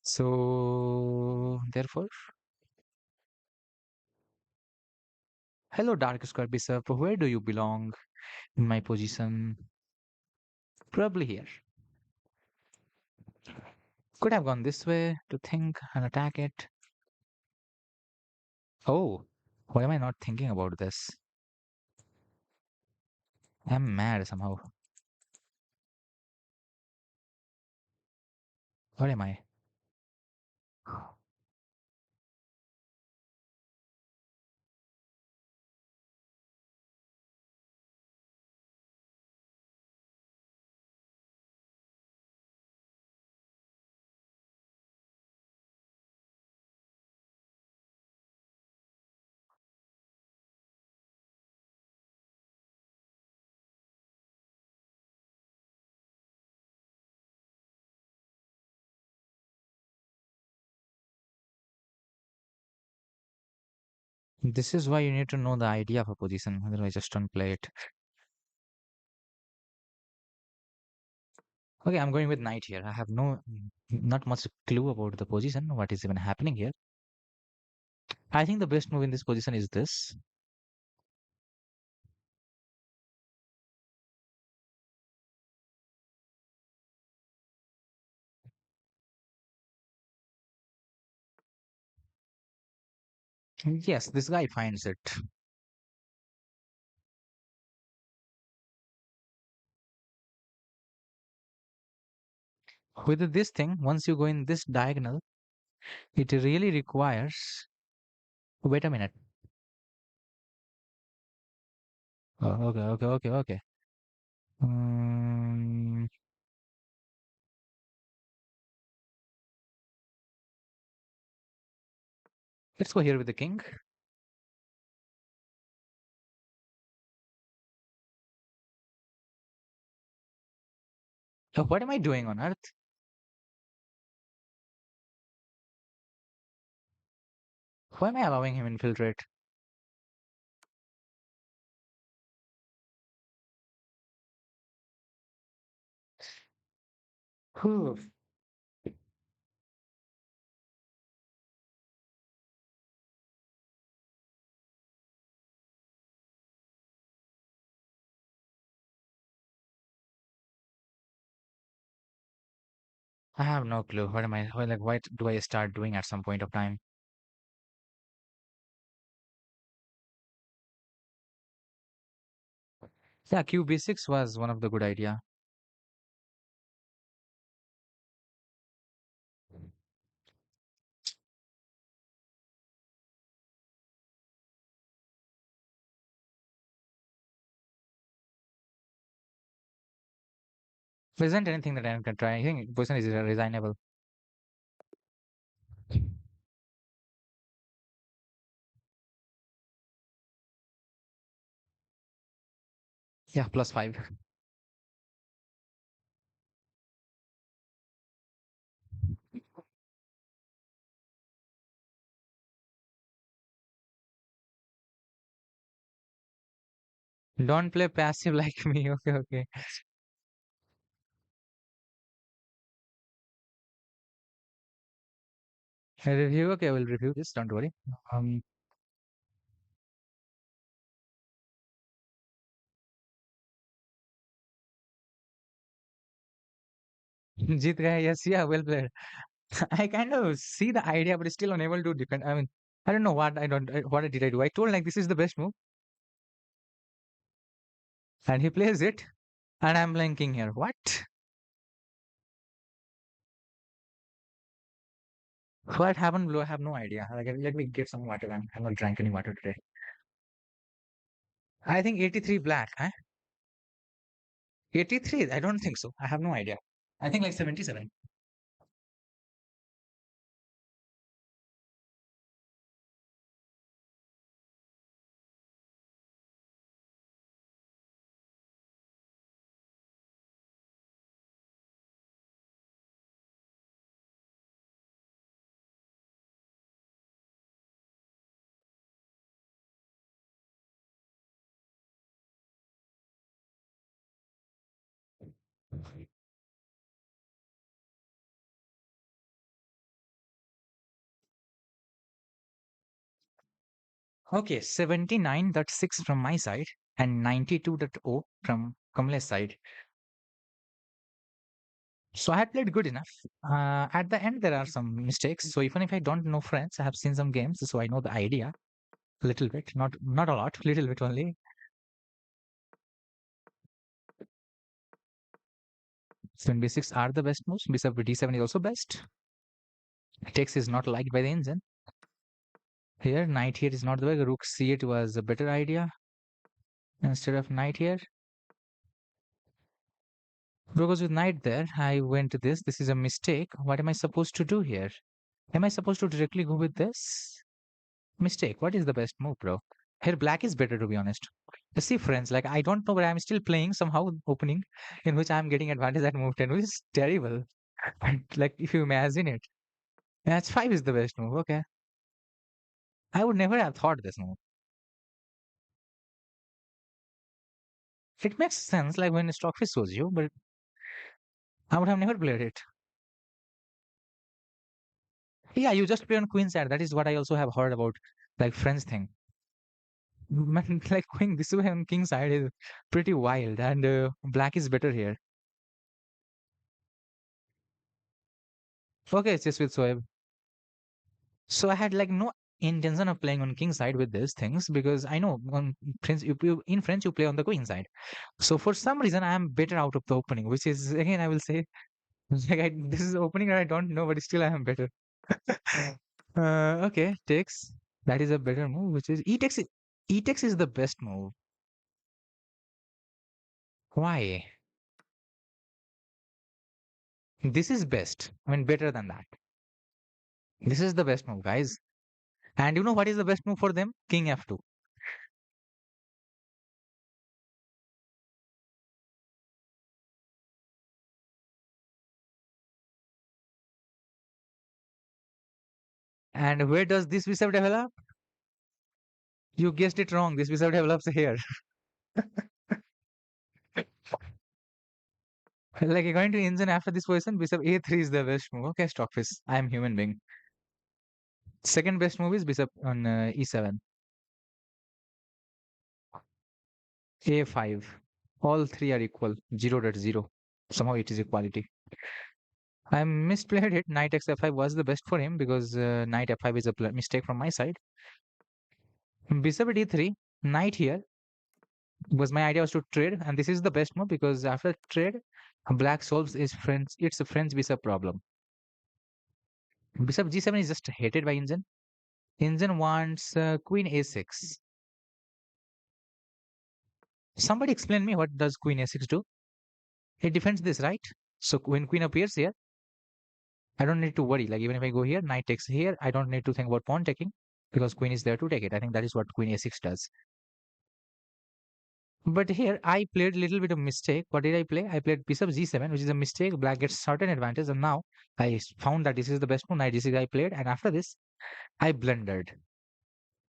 So, therefore, hello, dark square bishop. Where do you belong in my position? Probably here. Could have gone this way to think and attack it. Oh, why am I not thinking about this? I'm mad somehow. What am I? This is why you need to know the idea of a position, otherwise just don't play it. Okay, I'm going with knight here. I have not much clue about the position, what is even happening here. I think the best move in this position is this. Yes, this guy finds it. With this thing, once you go in this diagonal, it really requires. Wait a minute. Oh, okay, okay, okay, okay. Um, let's go here with the king. What am I doing on earth? Why am I allowing him infiltrate? Whew. I have no clue. What am I? Like, what do I start doing at some point of time? Yeah, QB6 was one of the good idea. There isn't anything that I can try. I think position is resignable. Yeah, +5. Don't play passive like me. Okay, okay. Review. Okay, I will review this. Don't worry. Um, Jeet gaya. Yes, yeah, well played. I kind of see the idea, but still unable to defend. I mean, I don't know what I don't. What did I do? I told like this is the best move, and he plays it, and I'm blanking here. What? What happened, Blue? I have no idea. Like, let me get some water. I'm not drank any water today. I think 83 black. Huh? 83? I don't think so. I have no idea. I think like 77. Okay, 79.6 from my side and 92.0 from Kamle's side. So I had played good enough. At the end, there are some mistakes. So even if I don't know French, I have seen some games, so I know the idea a little bit, not a lot, little bit only. So b6 are the best moves. Bishop d7 is also best. Takes is not liked by the engine. Here, knight here is not the way. Rook c8 was a better idea instead of knight here. Because with knight there, I went to this. This is a mistake. What am I supposed to do here? Am I supposed to directly go with this? Mistake. What is the best move, bro? Here, black is better, to be honest. You see, friends, like I don't know, but I'm still playing somehow opening in which I'm getting advantage at move 10, which is terrible. Like, if you imagine it, match 5 is the best move. Okay. I would never have thought this move. It makes sense, like when Stockfish shows you, but I would have never played it. Yeah, you just play on queen side. That is what I also have heard about, like French thing. Man, like going this way on king side is pretty wild, and black is better here. Okay, it's just with Soeb. So I had like no intention of playing on king side with these things because I know on French in French you play on the queen side. So for some reason I am better out of the opening, which is again I will say like this is opening that I don't know, but still I am better. Okay, takes. That is a better move, which is e takes. E takes is the best move. Why? This is best. I mean, better than that. This is the best move, guys. And you know what is the best move for them? King f2. And where does this bishop develop? You guessed it wrong. This bishop develops here. Like according to engine after this position, bishop a3 is the best move. Okay, Stockfish. I am human being. Second best move is bishop on e7. a5. All three are equal. 0.0. Somehow it is equality. I misplayed it. Knight x f5 was the best for him because knight f5 is a mistake from my side. Bishop at e3. Knight here was my idea was to trade, and this is the best move because after trade, black solves its French. It's a French bishop problem. Bishop g7 is just hated by engine. Engine wants queen a6. Somebody explain me what does queen a6 do? It defends this, right? So when queen appears here, I don't need to worry. Like even if I go here, knight takes here, I don't need to think about pawn taking because queen is there to take it. I think that is what queen a6 does. But here I played a little bit of mistake. What did I play? I played bishop g7, which is a mistake. Black gets certain advantage, and now found that this is the best move. Knight g6 I played, and after this I blundered.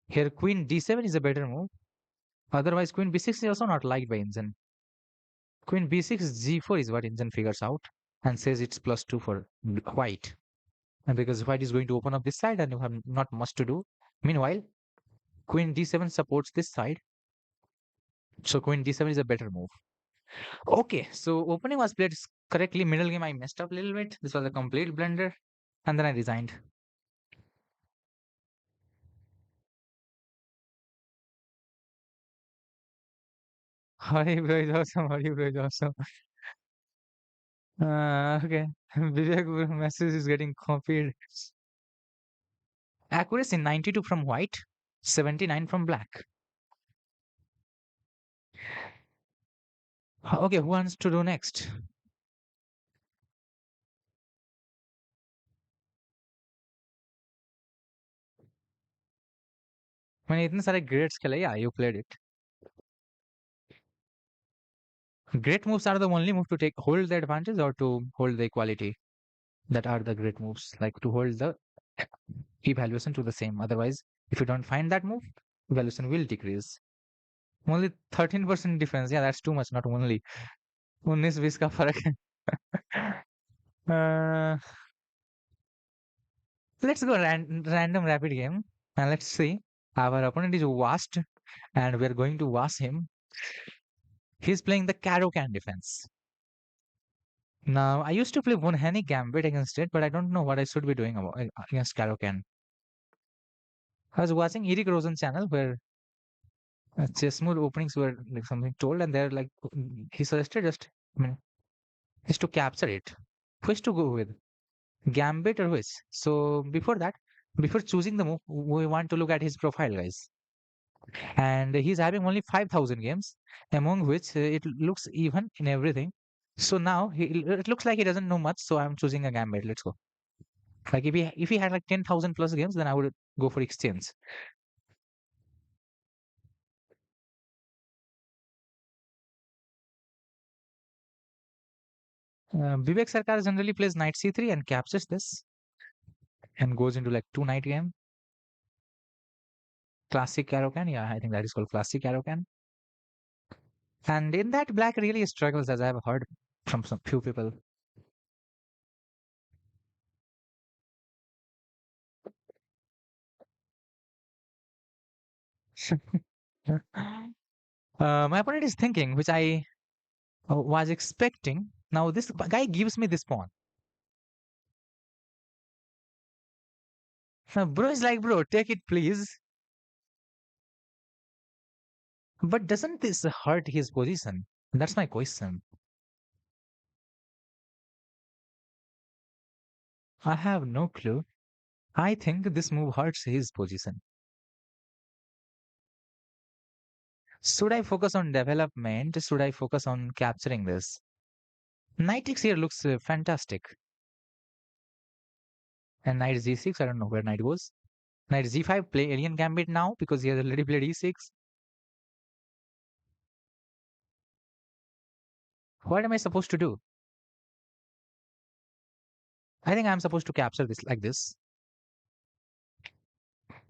Here queen d7 is a better move. Otherwise, queen b6 is also not liked by engine. Queen b6 g4 is what engine figures out and says it's +2 for white. And because white is going to open up this side and you have not much to do. Meanwhile, queen d7 supports this side. So queen d7 is a better move. Okay, so opening was played correctly. Middle game I messed up a little bit. This was a complete blunder. And then I resigned. Hari bro is awesome. Hari bro is awesome. Okay. Vivek bro message is getting copied. Accuracy 92 from white, 79 from black. Okay, who wants to do next? मैंने इतने सारे greats खेले. Yeah, you played it. Great moves are the only move to take hold the advantage or to hold the equality. That are the great moves, like to hold the evaluation to the same. Otherwise, if you don't find that move, evaluation will decrease. Only 13% difference. Yeah, that's too much. Not only. 19-20 का फर्क है। uh, let's go random rapid game and let's see. Our opponent is Vast and we're going to Vast him. He's playing the Caro-Can defense. Now, I used to play one Henny Gambit against it, but I don't know what I should be doing against Caro-Can. I was watching Eric Rosen channel where chess mode openings were like something told, and they're like he suggested just I mean is to capture it. Which to go with, Gambit or which? So before that, before choosing the move, we want to look at his profile, guys. And he's having only 5,000 games, among which it looks even in everything. So now it looks like he doesn't know much. So I'm choosing a Gambit. Let's go. Like if he had like 10,000 plus games, then I would go for exchange. Vivek Sarkar generally plays knight c3 and captures this and goes into like two knight game. Classic Caro-Can. Yeah, I think that is called classic Caro-Can. And in that, black really struggles, as I have heard from some few people. My opponent is thinking, which I was expecting. Now this guy gives me this pawn. Bro is like, bro, take it, please. But doesn't this hurt his position? That's my question. I have no clue. I think this move hurts his position. Should I focus on development? Should I focus on capturing this? Knight x here looks fantastic. And knight g6, I don't know where knight goes. Knight g5, play alien gambit now because he has already played e6. What am I supposed to do? I think I'm supposed to capture this like this.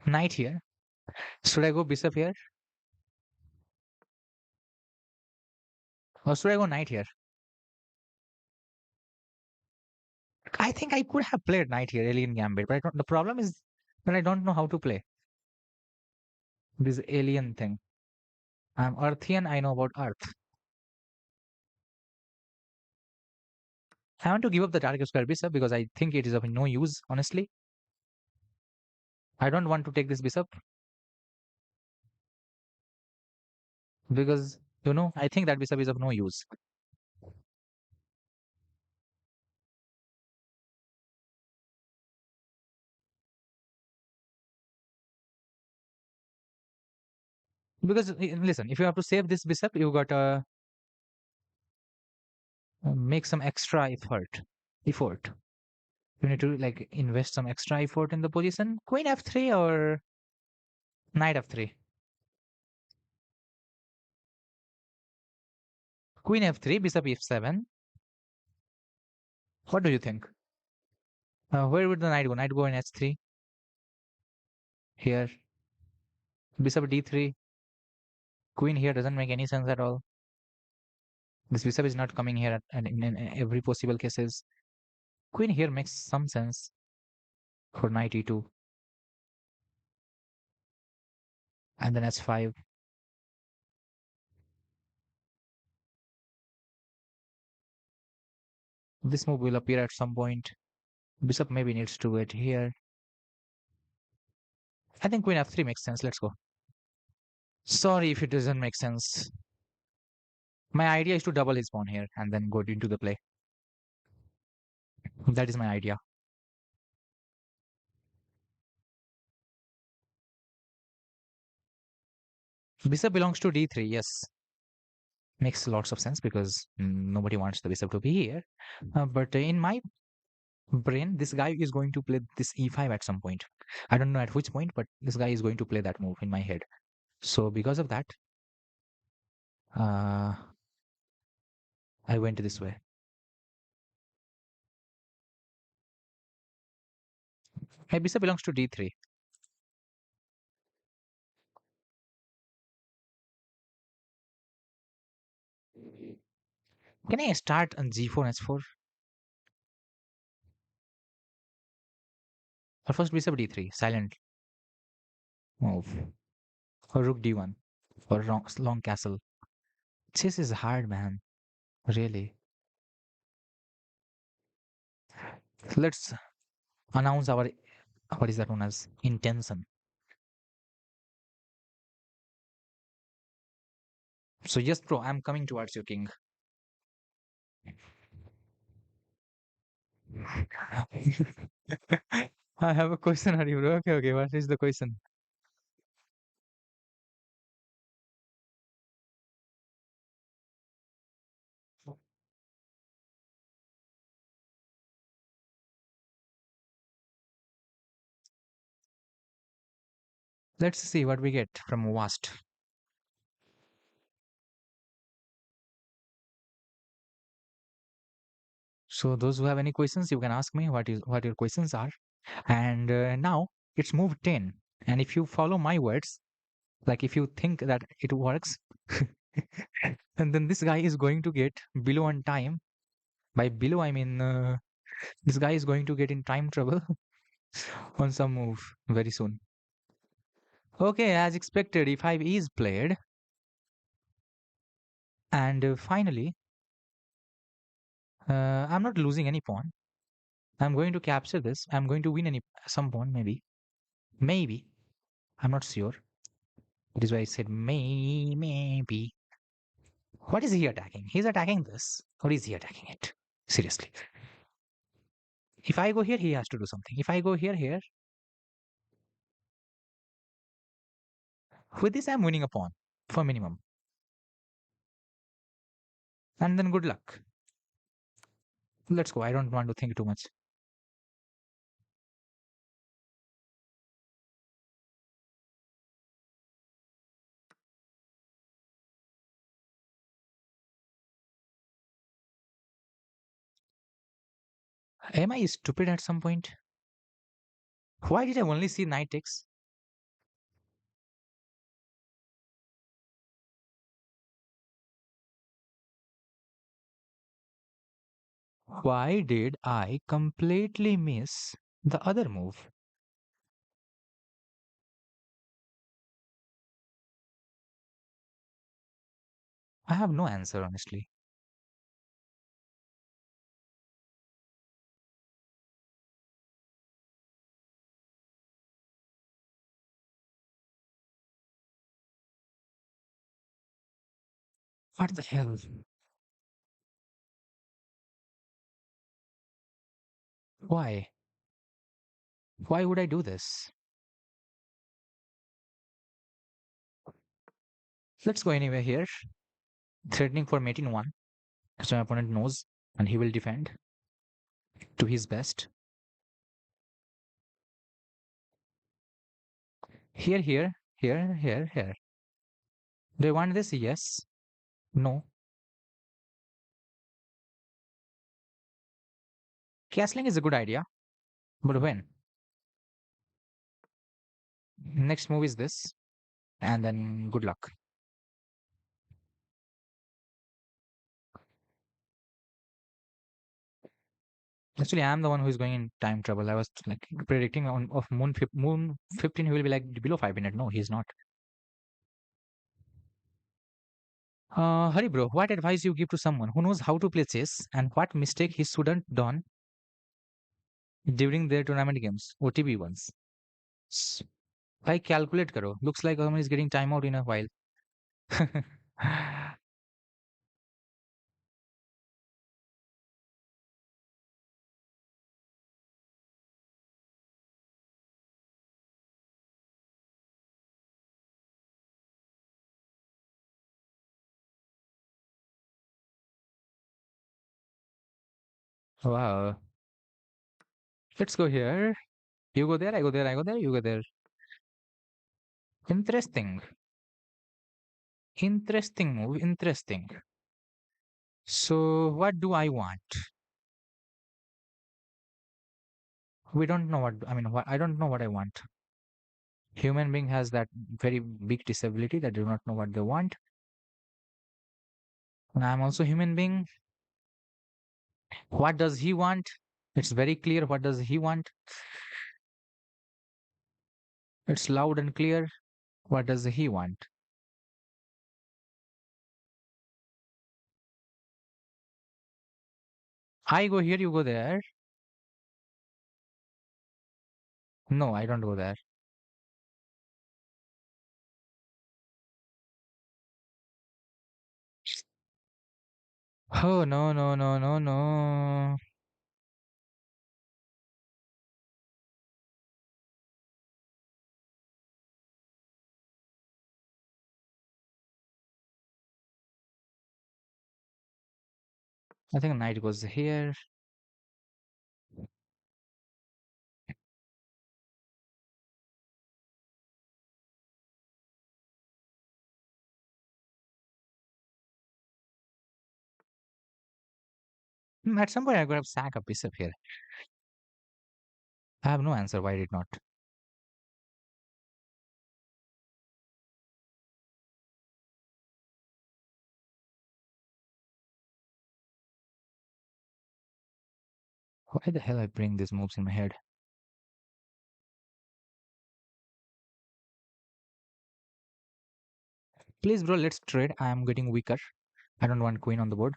Knight here. Should I go bishop here? Or should I go knight here? I think I could have played knight here, alien gambit, but the problem is that I don't know how to play this alien thing. I'm Earthian, I know about Earth. I want to give up the target square bishop because I think it is of no use, honestly. I don't want to take this bishop because, I think that bishop is of no use. Because, listen, if you have to save this bishop, you got to make some extra effort. You need to like invest some extra effort in the position. Queen f3 or knight f3. Queen f3, bishop f7. What do you think? Where would the knight go? Knight go in h3 here. Bishop d3. Queen here doesn't make any sense at all. This bishop is not coming here and in every possible cases. Queen here makes some sense for knight e2 and then h5. This move will appear at some point. Bishop maybe needs to wait here. I think queen f3 makes sense. Let's go. Sorry if it doesn't make sense. My idea is to double his pawn here and then go into the play. That is my idea. Bishop belongs to d3. Yes, makes lots of sense because nobody wants the bishop to be here. But in my brain, this guy is going to play this e5 at some point. I don't know at which point, but this guy is going to play that move in my head. So because of that, uh, I went this way. My bishop belongs to d3. Can I start on g4 h4? Or first bishop d3, silent move. Or rook d1. Or long castle. Chess is hard, man. Really. Let's announce our, what is that known as, intention. So yes, bro, I'm coming towards you, king. I have a question on you, bro. Okay, okay. What is the question? Let's see what we get from Wast. So those who have any questions, you can ask me what your questions are. And now it's move 10. And if you follow my words, like if you think that it works, and then this guy is going to get below on time. By below, I mean this guy is going to get in time trouble on some move very soon. Okay, as expected, e5 is played. And finally, I'm not losing any pawn. I'm going to capture this. I'm going to win some pawn, maybe. Maybe. I'm not sure. That is why I said maybe. What is he attacking? He's attacking this. Or is he attacking it? Seriously. If I go here, he has to do something. If I go here, with this, I'm winning a pawn for minimum. And then good luck. Let's go. I don't want to think too much. Am I stupid at some point? Why did I only see knight takes? Why did I completely miss the other move? I have no answer, honestly. What the hell? Why? Why would I do this? Let's go anywhere here. Threatening for mate in one. So my opponent knows and he will defend to his best. Here. Do you want this? Yes. No. Castling is a good idea. But when? Next move is this. And then good luck. Actually, I'm the one who is going in time trouble. I was like predicting on of moon 15 he will be like below 5 minutes. No, he's not. Hari bro, what advice you give to someone who knows how to play chess and what mistake he shouldn't done during their tournament games, OTB ones? S- भाई calculate करो. Looks like Oman is getting time out in a while. Wow. Let's go here. You go there, I go there, I go there, you go there. Interesting. Interesting move. Interesting. So, what do I want? We don't know what, I mean, what, I don't know what I want. Human being has that very big disability that do not know what they want. And I'm also human being. What does he want? It's very clear. What does he want? It's loud and clear. What does he want? I go here, you go there. No, I don't go there. Oh, no, no, no, no, no. I think knight goes here. At some point, I could have sack a bishop here. I have no answer why did not. Why the hell I bring these moves in my head? Please, bro, let's trade. I am getting weaker. I don't want queen on the board.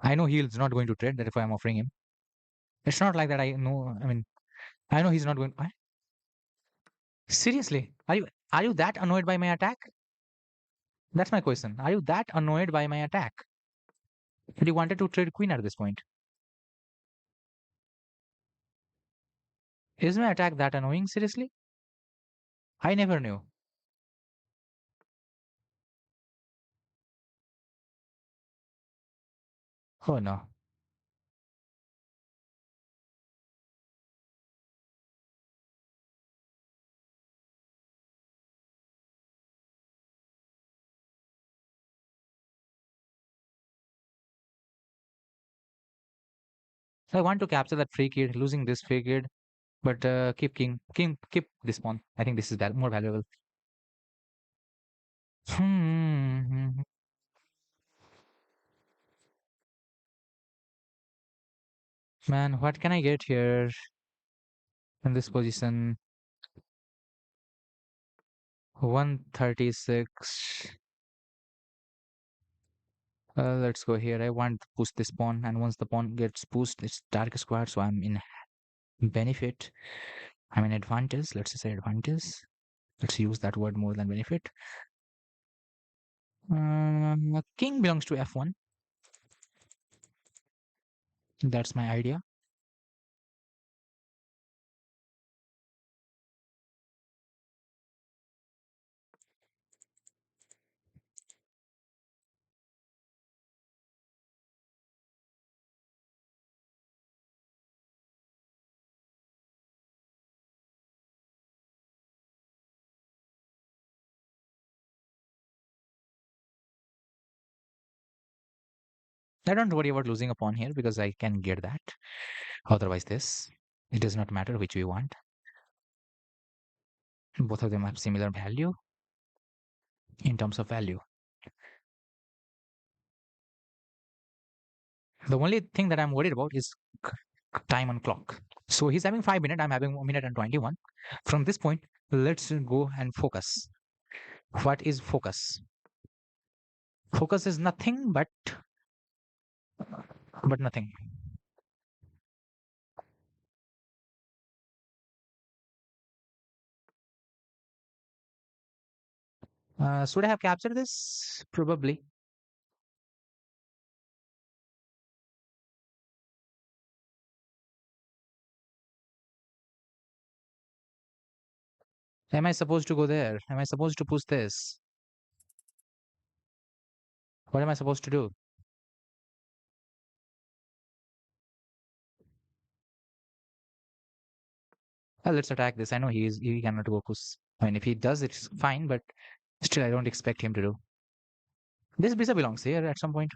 I know he's not going to trade. That is why I'm offering him. It's not like that. I know. I mean, I know he's not going. What? Seriously, are you that annoyed by my attack? That's my question. Are you that annoyed by my attack that you wanted to trade queen at this point? Is my attack that annoying? Seriously? I never knew. Oh no. So I want to capture that free kid, losing this free kid, but keep keep this pawn. I think this is more valuable. Hmm. Man, what can I get here in this position? 136. Let's go here. I want to push this pawn, and once the pawn gets pushed, it's dark square, so I'm in benefit. I'm in advantage. Let's say advantage. Let's use that word more than benefit. King belongs to f1. That's my idea. I don't worry about losing a pawn here because I can get that. Otherwise, this. It does not matter which we want. Both of them have similar value in terms of value. The only thing that I'm worried about is time on clock. So he's having 5 minutes. I'm having 1 minute and 21. From this point, let's go and focus. What is focus? Focus is nothing but nothing. Should I have captured this? Probably. Am I supposed to go there? Am I supposed to push this? What am I supposed to do? Let's attack this. I know he cannot go push. I mean, if he does, it's fine, but still, I don't expect him to do. This visa belongs here at some point.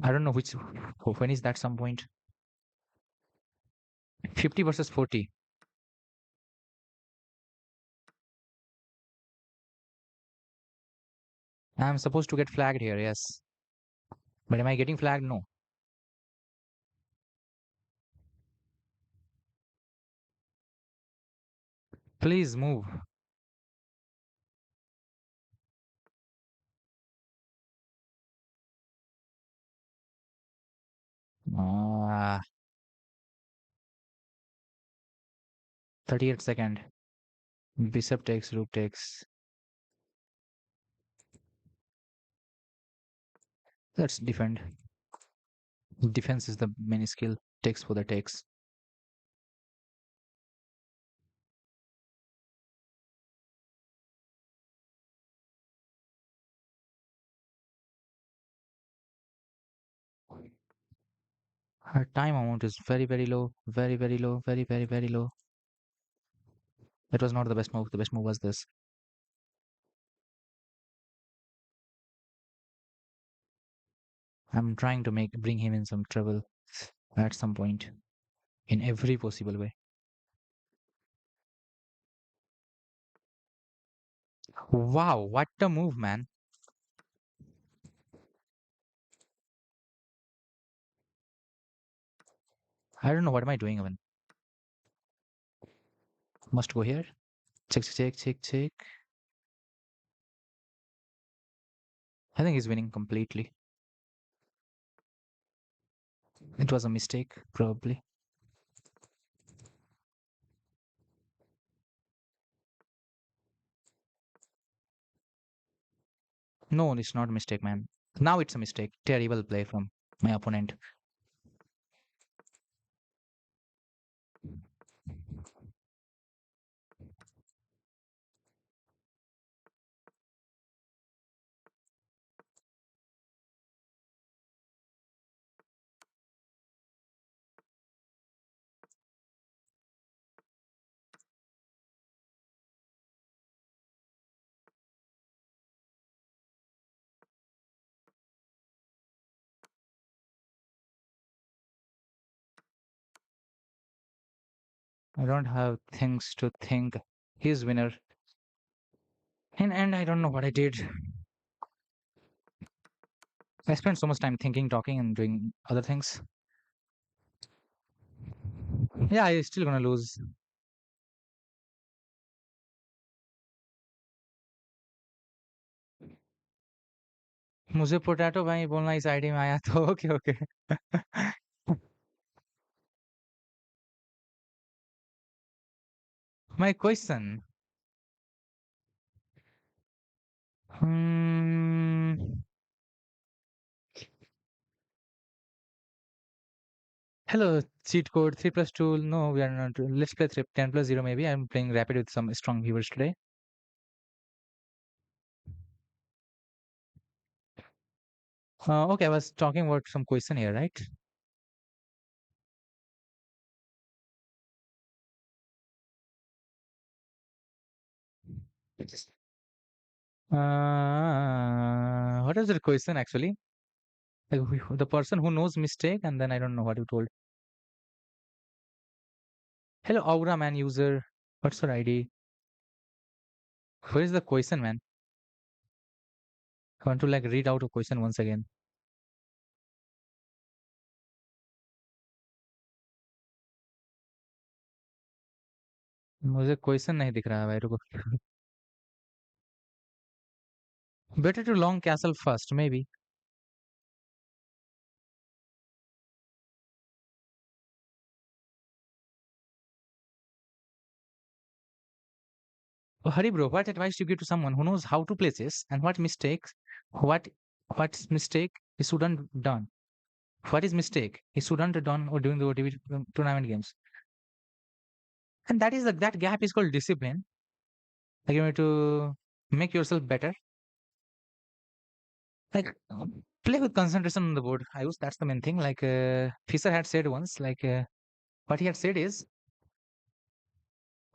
I don't know when is that some point. 50 versus 40. I'm supposed to get flagged here, yes. But am I getting flagged? No. Please move. Ah, 38 second. Bishop takes, rook takes. Let's defend. Defense is the main skill. Takes for the takes. Her time amount is very, very low. Very, very low. Very, very, very low. That was not the best move. The best move was this. I'm trying to bring him in some trouble at some point in every possible way. Wow, what a move, man. I don't know what am I doing even. Must go here. Check, check, check, check. I think he's winning completely. It was a mistake, probably. No, it's not a mistake, man. Now it's a mistake. Terrible play from my opponent. I don't have things to think. He's winner. And I don't know what I did. I spent so much time thinking, talking, and doing other things. Yeah, I'm still gonna lose. मुझे potato भाई बोलना इस ID में आया तो okay okay My question. Hmm. Hello, cheat code 3 plus 2. No, we are not. Let's play 10 plus 0 maybe. I'm playing rapid with some strong viewers today. Okay, I was talking about some question here, right? What is the question actually? Like, the person who knows mistake, and then I don't know what you told. Hello, Aura man user. What's your ID? Where is the question, man? I want to like read out a question once again. मुझे question नहीं दिख रहा है भाई रुको better to long castle first maybe oh, hurry bro what advice you give to someone who knows how to play chess and what what's mistake he shouldn't done what is mistake he shouldn't have done or during the OTV tournament games and that is that gap is called discipline like you need to make yourself better like play with concentration on the board I use that's the main thing like Fisher had said once like what he had said is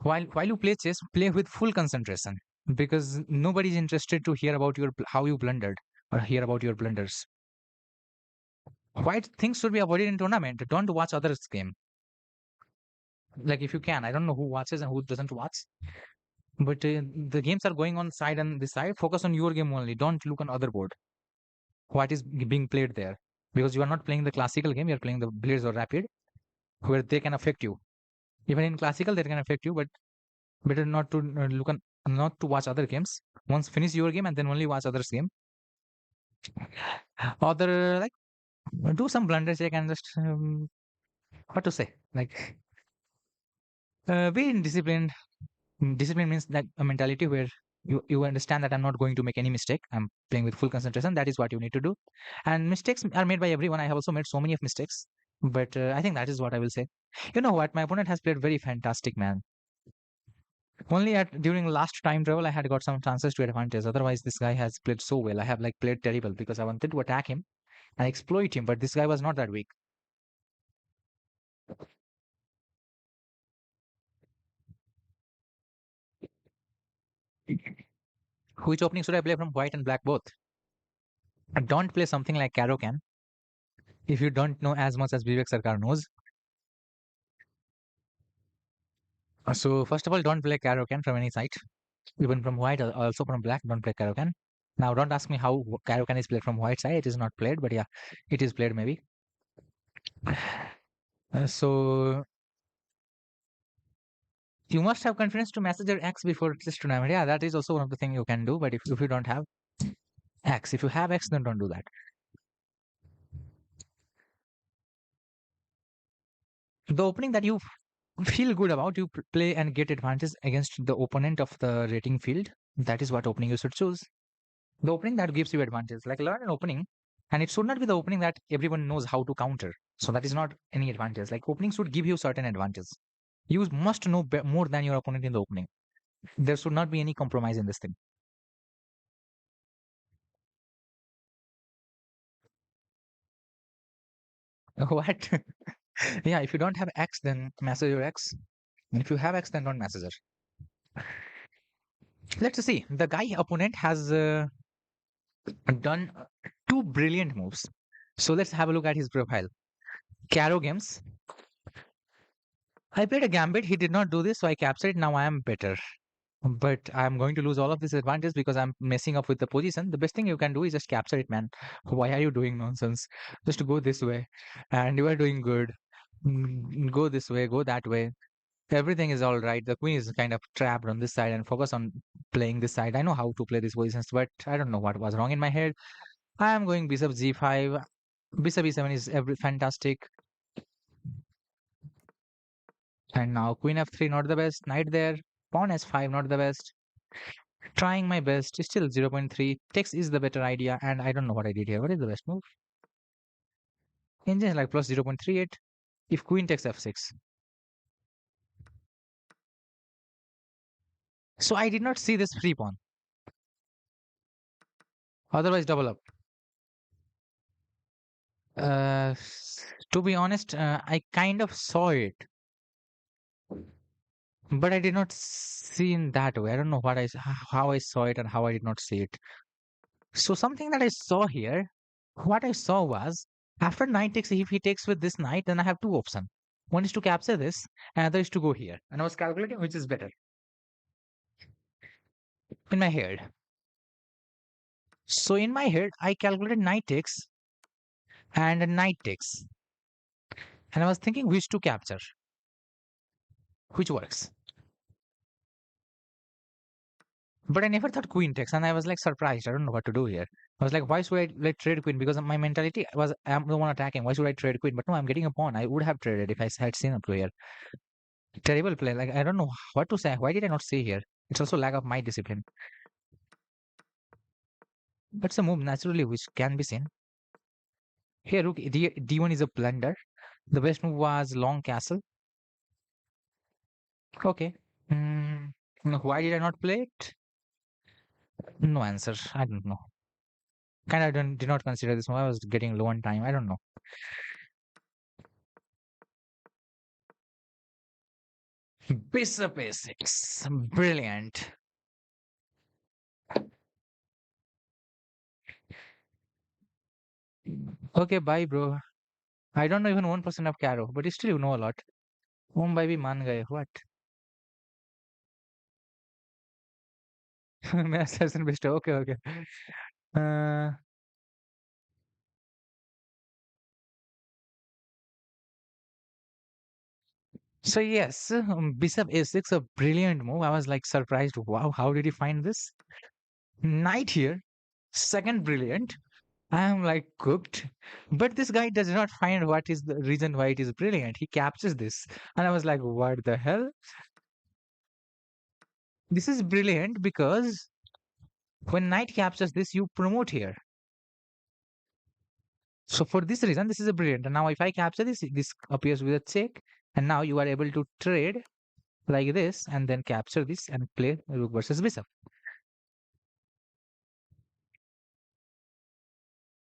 while you play chess play with full concentration because nobody is interested to hear about your how you blundered or hear about your blunders why things should be avoided in tournament don't watch others game like if you can I don't know who watches and who doesn't watch but the games are going on side and this side focus on your game only don't look on other board what is being played there because you are not playing the classical game you're playing the blitz or rapid where they can affect you even in classical they can affect you but Better not to not to watch other games. Once finish your game and then only watch others' game. Other like do some blunder check and just what to say like be in discipline. Discipline means that a mentality where you understand that I'm not going to make any mistake. I'm playing with full concentration. That is what you need to do. And mistakes are made by everyone. I have also made so many of mistakes, but I think that is what I will say. You know what? My opponent has played very fantastic, man. Only at during last time travel I had got some chances to advantage. Otherwise, this guy has played so well. I have like played terrible because I wanted to attack him and exploit him, but this guy was not that weak. Which opening should I play from white and black both? Don't play something like Caro can if you don't know as much as Vivek Sarkar knows. So first of all, don't play Caro can from any side, even from white or also from black. Don't play Caro can. Now, don't ask me how Caro can is played from white side. It is not played, but yeah, it is played maybe. So you must have confidence to message your ex before this tournament. Yeah, that is also one of the things you can do. But if you don't have X, if you have X, then don't do that. The opening that you feel good about, you play and get advantage against the opponent of the rating field. That is what opening you should choose. The opening that gives you advantage. Like learn an opening, and it should not be the opening that everyone knows how to counter. So that is not any advantage. Like opening should give you certain advantage. You must know more than your opponent in the opening. There should not be any compromise in this thing. What? Yeah, if you don't have X, then message your X. And if you have X, then don't message her. Let's see. The guy opponent has done two brilliant moves. So let's have a look at his profile. Caro games. I played a gambit. He did not do this, so I captured it. Now I am better. But I'm going to lose all of this advantage because I'm messing up with the position. The best thing you can do is just capture it, man. Why are you doing nonsense? Just go this way, and you are doing good. Go this way, go that way. Everything is all right. The queen is kind of trapped on this side and focus on playing this side. I know how to play these positions, but I don't know what was wrong in my head. I am going bishop g5. Bishop e7 is every fantastic. And now queen f3 not the best. Knight there. Pawn s5 not the best. Trying my best. Still 0.3. Takes is the better idea. And I don't know what I did here. What is the best move? Engine like plus 0.38. If queen takes f6. So I did not see this free pawn. Otherwise double up. Uh, to be honest, I kind of saw it, but I did not see in that way. I don't know how I saw it and how I did not see it. So something that I saw here, what I saw was after knight takes, if he takes with this knight, then I have two options. One is to capture this, another is to go here. And I was calculating which is better in my head. So in my head, I calculated knight takes and knight takes, and I was thinking which to capture, which works. But I never thought queen takes, and I was like surprised. I don't know what to do here. I was like, why should I like trade queen? Because my mentality was I'm the one attacking. Why should I trade queen? But no, I'm getting a pawn. I would have traded if I had seen a player. Terrible play. Like I don't know what to say. Why did I not say here? It's also lack of my discipline. But it's a move naturally which can be seen. Here, look, D1 is a blunder. The best move was long castle. Okay. Mm, no, why did I not play it? No answer. I don't know. Kind of did not consider this move. I was getting low on time. I don't know. Bishop a6. Brilliant. Okay, bye, bro. I don't know even 1% of Caro, but still you know a lot. Home by bhi मान गए. What? मेरा session best है. Okay, okay. Uh, So yes, bishop a6, a brilliant move. I was like surprised. Wow, how did he find this? Knight here, second brilliant. I am like cooked. But this guy does not find what is the reason why it is brilliant. He captures this. And I was like, what the hell? This is brilliant because when knight captures this, you promote here. So for this reason, this is a brilliant. And now if I capture this, this appears with a check. And now you are able to trade like this and then capture this and play rook versus bishop.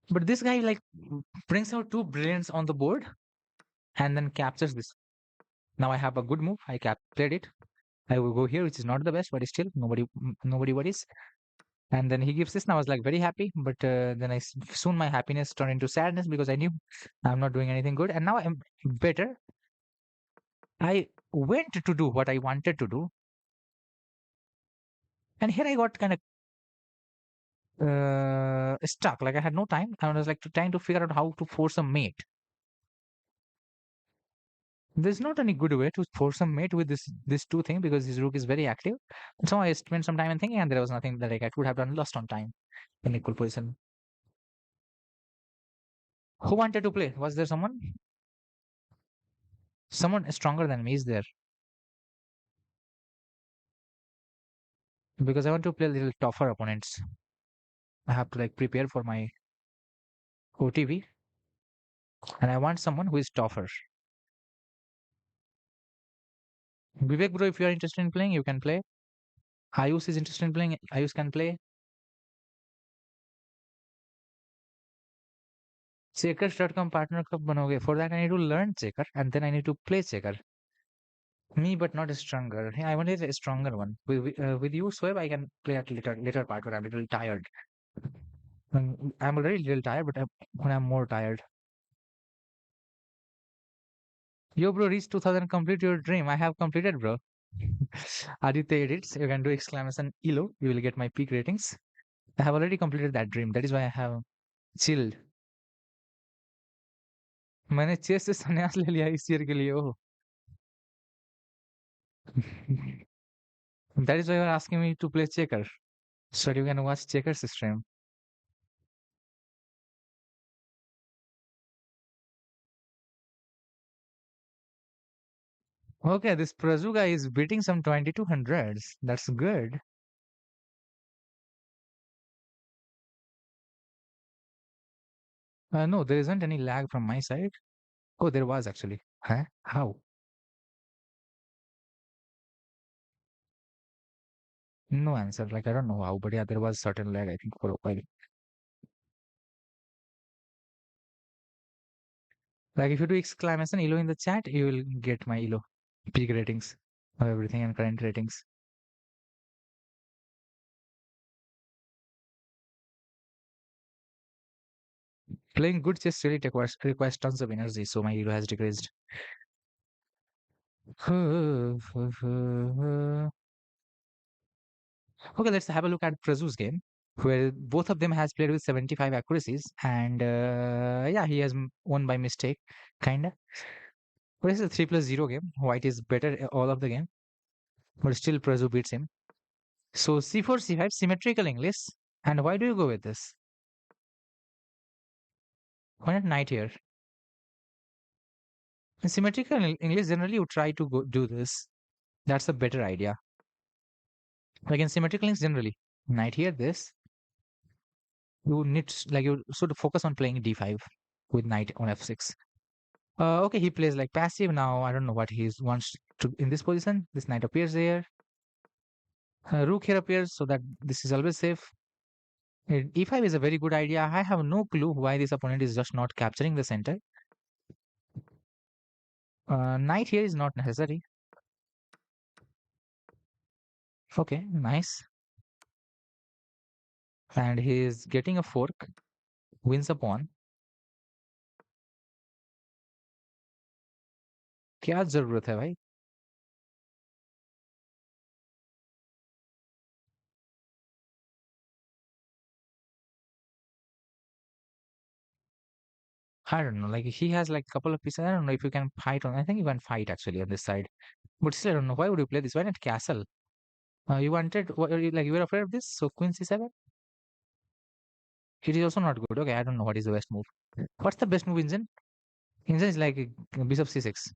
But this guy like brings out two brilliants on the board and then captures this. Now I have a good move. I played it. I will go here, which is not the best, but still nobody worries. And then he gives this, and I was like very happy. But then soon my happiness turned into sadness because I knew I'm not doing anything good. And now I'm better. I went to do what I wanted to do, and here I got kind of stuck. Like I had no time. I was like trying to figure out how to force a mate. There's not any good way to force a mate with this two thing because his rook is very active. So I spent some time in thinking, and there was nothing that like, I could have done lost on time in equal position. Who wanted to play? Was there someone? Someone stronger than me is there because I want to play a little tougher opponents. I have to like prepare for my OTV, and I want someone who is tougher. Vivek, bro, if you are interested in playing, you can play. Ayush is interested in playing. Ayush can play. Checkers.com partner कब बनोगे? For that, I need to learn checker and then I need to play checker. Me, but not stronger. Yeah, I wanted a stronger one. With you, Sweb, I can play at later part when I'm a little tired. I'm already a little tired, but when I'm more tired. Yo, bro, reach 2000, complete your dream. I have completed, bro. Aditya edits. You can do exclamation ELO. You will get my peak ratings. I have already completed that dream. That is why I have chilled. मैंने chess से संन्यास ले लिया इस year के लिए ओ that is why you are asking me to play checker so you can watch checkers stream. Okay, this Prazu guy is beating some 2200s. That's good. No, there isn't any lag from my side. Oh, there was actually. Huh? How? No answer. Like I don't know how, but yeah, there was certain lag. I think for a while. Like if you do exclamation ELO in the chat, you will get my ELO peak ratings of everything and current ratings. Playing good chess really requires tons of energy, so my ELO has decreased. Okay, let's have a look at Prazu's game, where both of them has played with 75 accuracies, and yeah, he has won by mistake, kinda. But it's a 3+0 game. White is better all of the game, but still Prazu beats him. So C4, C5, symmetrical English. And why do you go with this? Why not knight here? In symmetrical English, generally you try to go do this. That's a better idea. Like in symmetrical English, generally, knight here, this. You need like you should focus on playing d5 with knight on f6. Okay, he plays like passive now. I don't know what he wants to in this position. This knight appears there. Rook here appears, so that this is always safe. E5 is a very good idea. I have no clue why this opponent is just not capturing the center. Knight here is not necessary. Okay, nice. And he is getting a fork, wins a pawn. क्या जरूरत है भाई? I don't know. Like he has like a couple of pieces. I don't know if you can fight on. I think you can fight actually on this side. But still, I don't know. Why would you play this? Why not castle? You wanted what are you like? You were afraid of this? So queen c7. It is also not good. Okay, I don't know what is the best move. What's the best move, Injin? Injin is like bishop c6,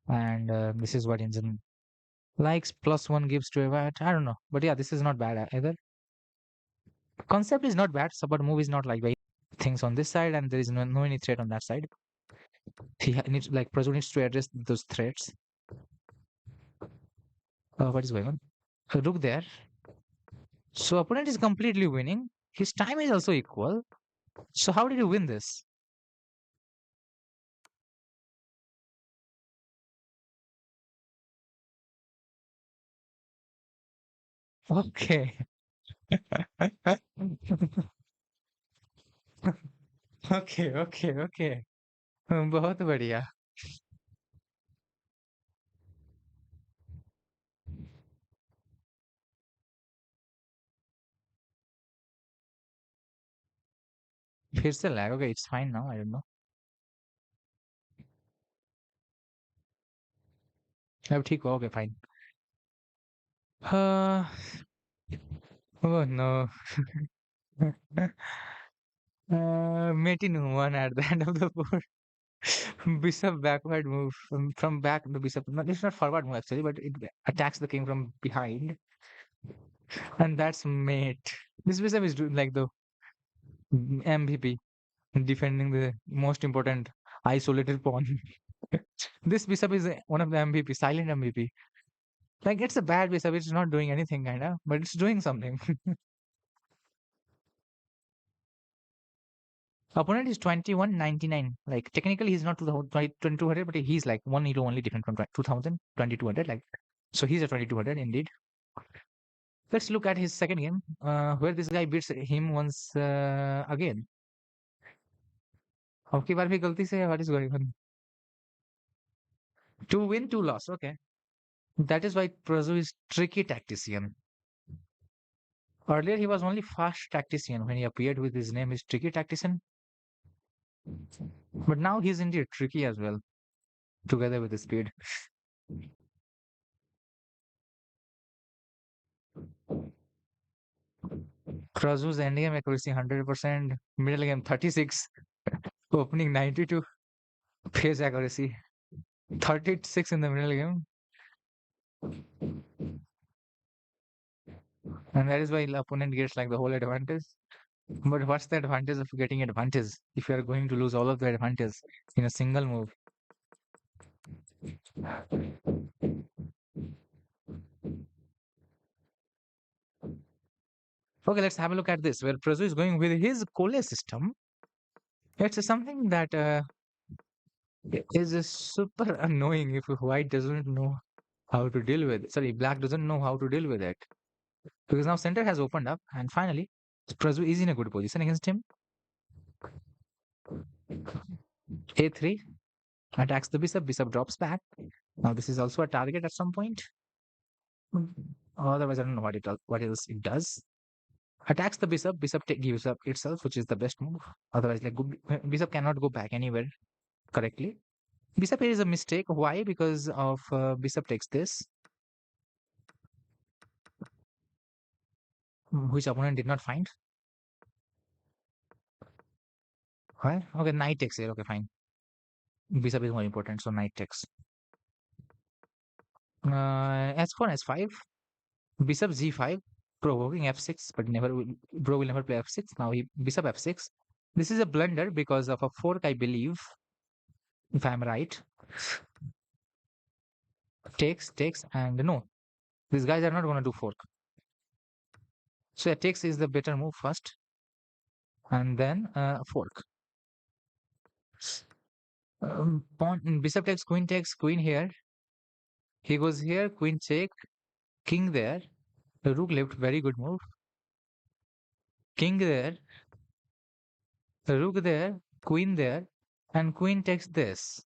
and this is what Injin likes. +1 gives to a white. I don't know, but yeah, this is not bad either. Concept is not bad. So, but move is not like very things on this side, and there is no any threat on that side. Needs like Prasur needs to address those threats. What is going on? Rook there. So opponent is completely winning. His time is also equal. So how did you win this? Okay. Okay okay okay बहुत बढ़िया फिर से lag okay it's fine now I don't know अब ठीक हो okay fine oh no Metin won at the end of the board. Bishop backward move from back the bishop. No, it's not forward move actually, but it attacks the king from behind, and that's mate. This bishop is doing like the MVP, defending the most important isolated pawn. This bishop is one of the MVP, silent MVP. Like it's a bad bishop, it's not doing anything kinda, but it's doing something. Opponent is 2199. Like technically he's not to the 2200, but he's like 1 elo only different from 2000, 2200. Like so he's a 2200 indeed. Let's look at his second game, where this guy beats him once again. अब की बार भी गलती से what is going on? Two win, two loss. Okay. That is why Prazu is tricky tactician. Earlier he was only fast tactician when he appeared with his name is tricky tactician. But now he's indeed tricky as well, together with the speed. Prazu's endgame accuracy 100%, middle game 36, opening 92, phase accuracy 36 in the middle game. And that is why the opponent gets like the whole advantage. But what's the advantage of getting advantage if you are going to lose all of the advantage in a single move? Okay, let's have a look at this. Where Prazu is going with his Cole system. It's something that is super annoying if white doesn't know how to deal with it. Sorry, black doesn't know how to deal with it. Because now center has opened up and finally Prazu is in a good position against him. A3 attacks the bishop, bishop drops back. Now this is also a target at some point. Otherwise, I don't know what else it does. Attacks the bishop, gives up itself, which is the best move. Otherwise, like bishop cannot go back anywhere correctly. Bishop here is a mistake. Why? Because of bishop takes this, which opponent did not find. Why? Okay, knight takes here. Okay, fine. Bishop is more important, so knight takes. S4, S5, bishop G5, provoking F6, but bro will never play F6. Now he bishop F6. This is a blunder because of a fork, I believe, if I'm right. Takes, and no, these guys are not going to do fork. So takes is the better move first, and then fork. Bishop takes, queen here. He goes here, queen check, king there. The rook left, very good move. King there, the rook there, queen there, and queen takes this.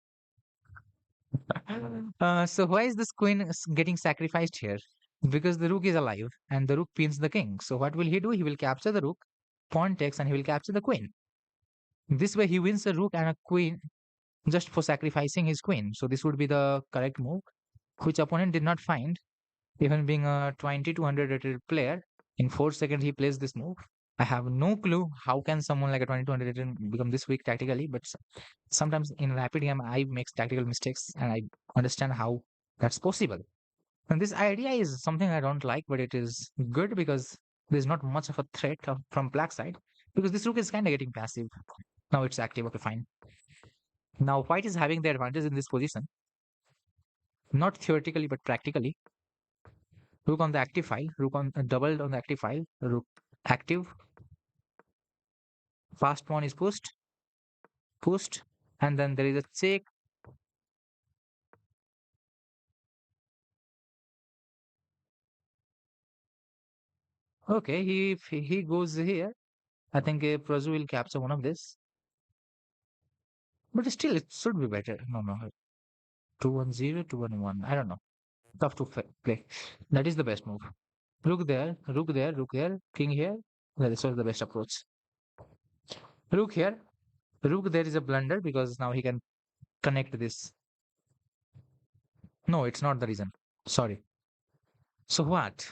So why is this queen getting sacrificed here? Because the rook is alive and the rook pins the king. So what will he do? He will capture the rook pawn takes and he will capture the queen. This way he wins a rook and a queen just for sacrificing his queen. So this would be the correct move, which opponent did not find. Even being a 2200 rated player, in 4 seconds he plays this move. I have no clue how can someone like a 2200 rated become this weak tactically, but sometimes in rapid game I make tactical mistakes and I understand how that's possible. And this idea is something I don't like, but it is good because there's not much of a threat from black side because this rook is kind of getting passive. Now it's active. Okay, fine. Now white is having the advantage in this position, not theoretically but practically. Rook on the active file, rook on doubled on the active file, rook active, fast pawn is pushed, and then there is a check. Okay, if he goes here, I think Prazu will capture one of this, but still it should be better. No, no, 2-1-0, 2-1-1. I don't know. Tough to play. That is the best move. Rook there, rook there, rook there, king here. Well, this was the best approach. Rook here, rook there is a blunder because now he can connect this. No, it's not the reason. Sorry. So what?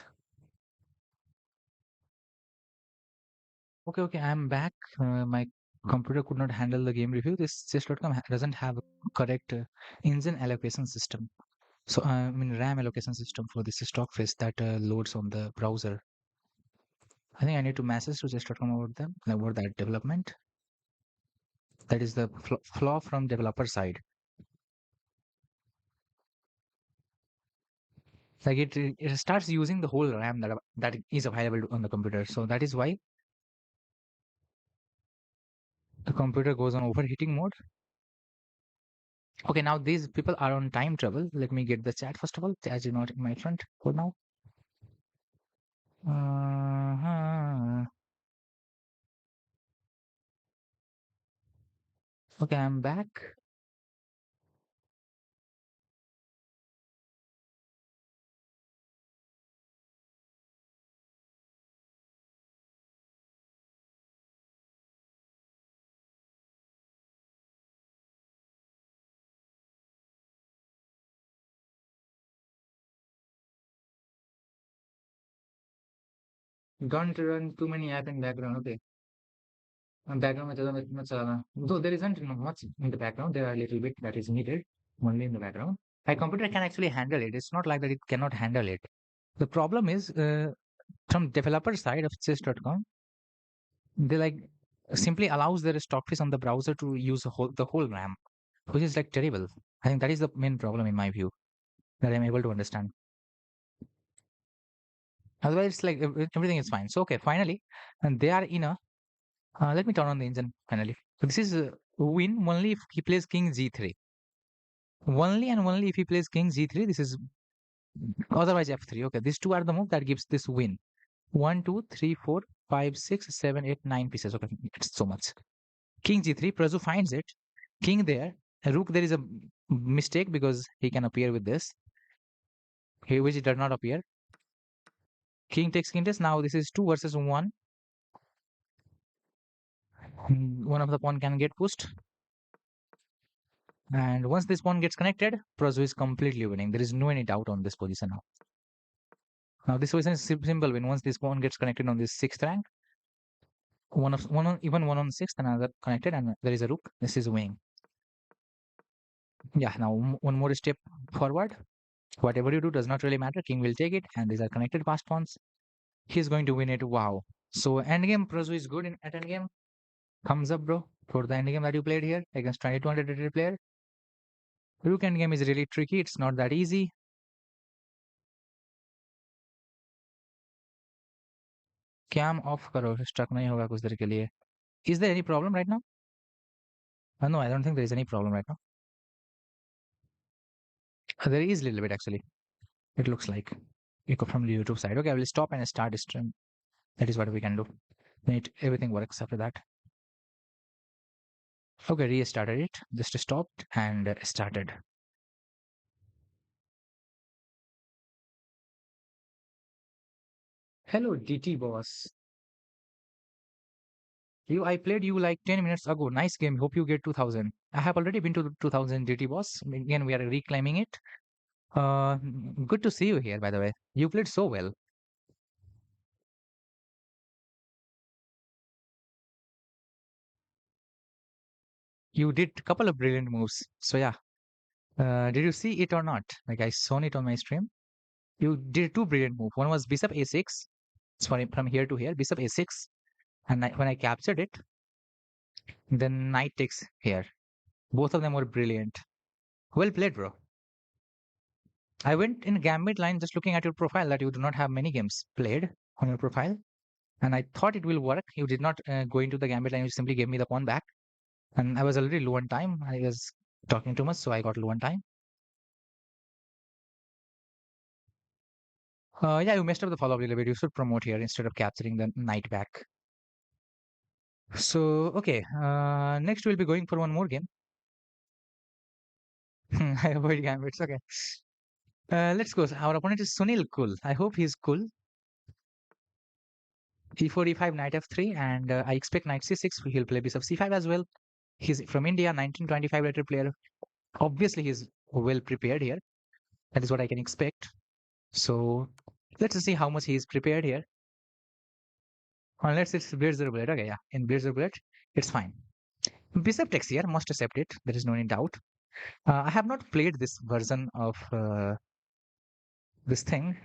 Okay, okay, I'm back. My computer could not handle the game review. This chess.com doesn't have a correct engine allocation system. So, I mean, RAM allocation system for this stock face that loads on the browser. I think I need to message to chess.com about them, like, about that development. That is the flaw from developer side. Like it starts using the whole RAM that is available on the computer. So that is why the computer goes on overheating mode. Okay, now these people are on time travel. Let me get the chat first of all, as you not in my front for now. Uh-huh. Okay, I'm back. Don't run too many app in background. Okay. Background में ज़्यादा मत चलाना. Though there isn't much in the background, there are a little bit that is needed only in the background. My computer can actually handle it. It's not like that it cannot handle it. The problem is from developer side of chess.com, they like simply allows their stockfish on the browser to use the whole RAM, which is like terrible. I think that is the main problem in my view that I'm able to understand. Otherwise, it's like everything is fine. So okay, finally, and they are in a. Let me turn on the engine finally. So this is win only if he plays king g3. Only and only if he plays king g3. This is otherwise f3. Okay, these two are the move that gives this win. 1, 2, 3, 4, 5, 6, 7, 8, 9 pieces. Okay, it's so much. King g3. Prazu finds it. King there. Rook there is a mistake because he can appear with this. Here which does not appear. King takes king takes. Now this is 2 versus 1. One of the pawn can get pushed. And once this pawn gets connected, Prazu is completely winning. There is no any doubt on this position now. Now this position is simple win. Once this pawn gets connected on this sixth rank, even one on sixth, another connected, and there is a rook. This is winning. Yeah. Now one more step forward. Whatever you do does not really matter. King will take it, and these are connected passed pawns. He's going to win it. Wow. So endgame Prazu is good in at endgame. Thumbs up, bro, for the endgame that you played here against 2200 rated player. Rook endgame is really tricky. It's not that easy. Cam off करो stuck नहीं होगा कुछ देर के लिए. Is there any problem right now? No, I don't think there is any problem right now. There is a little bit actually. It looks like echo from the YouTube side. Okay, I will stop and start stream. That is what we can do. Then everything works after that. Okay, restarted it. Just stopped and started. Hello, DT boss. I played you like 10 minutes ago. Nice game. Hope you get 2000. I have already been to the 2000 GT boss. Again, we are reclaiming it. Good to see you here, by the way. You played so well. You did a couple of brilliant moves. So yeah, did you see it or not? Like I saw it on my stream. You did two brilliant moves. One was bishop a6. Sorry, from here to here, bishop a6. And when I captured it, then knight takes here. Both of them were brilliant. Well played, bro. I went in Gambit line just looking at your profile that you do not have many games played on your profile. And I thought it will work. You did not go into the Gambit line. You simply gave me the pawn back. And I was already low on time. I was talking too much, so I got low on time. Yeah, you messed up the follow-up a little bit. You should promote here instead of capturing the knight back. So, okay. Next, we'll be going for one more game. I avoid gambits. Okay. Let's go. Our opponent is Sunil Kul. I hope he's cool. E4, E5, knight F3, and I expect knight C6. He'll play bishop C5 as well. He's from India, 1925 rated player. Obviously, he's well prepared here. That is what I can expect. So, let's see how much he is prepared here. Unless it's Blades the Bullet. Okay, yeah. In Blades the Bullet, it's fine. Bishop takes here, must accept it. There is no any doubt. I have not played this version of this thing.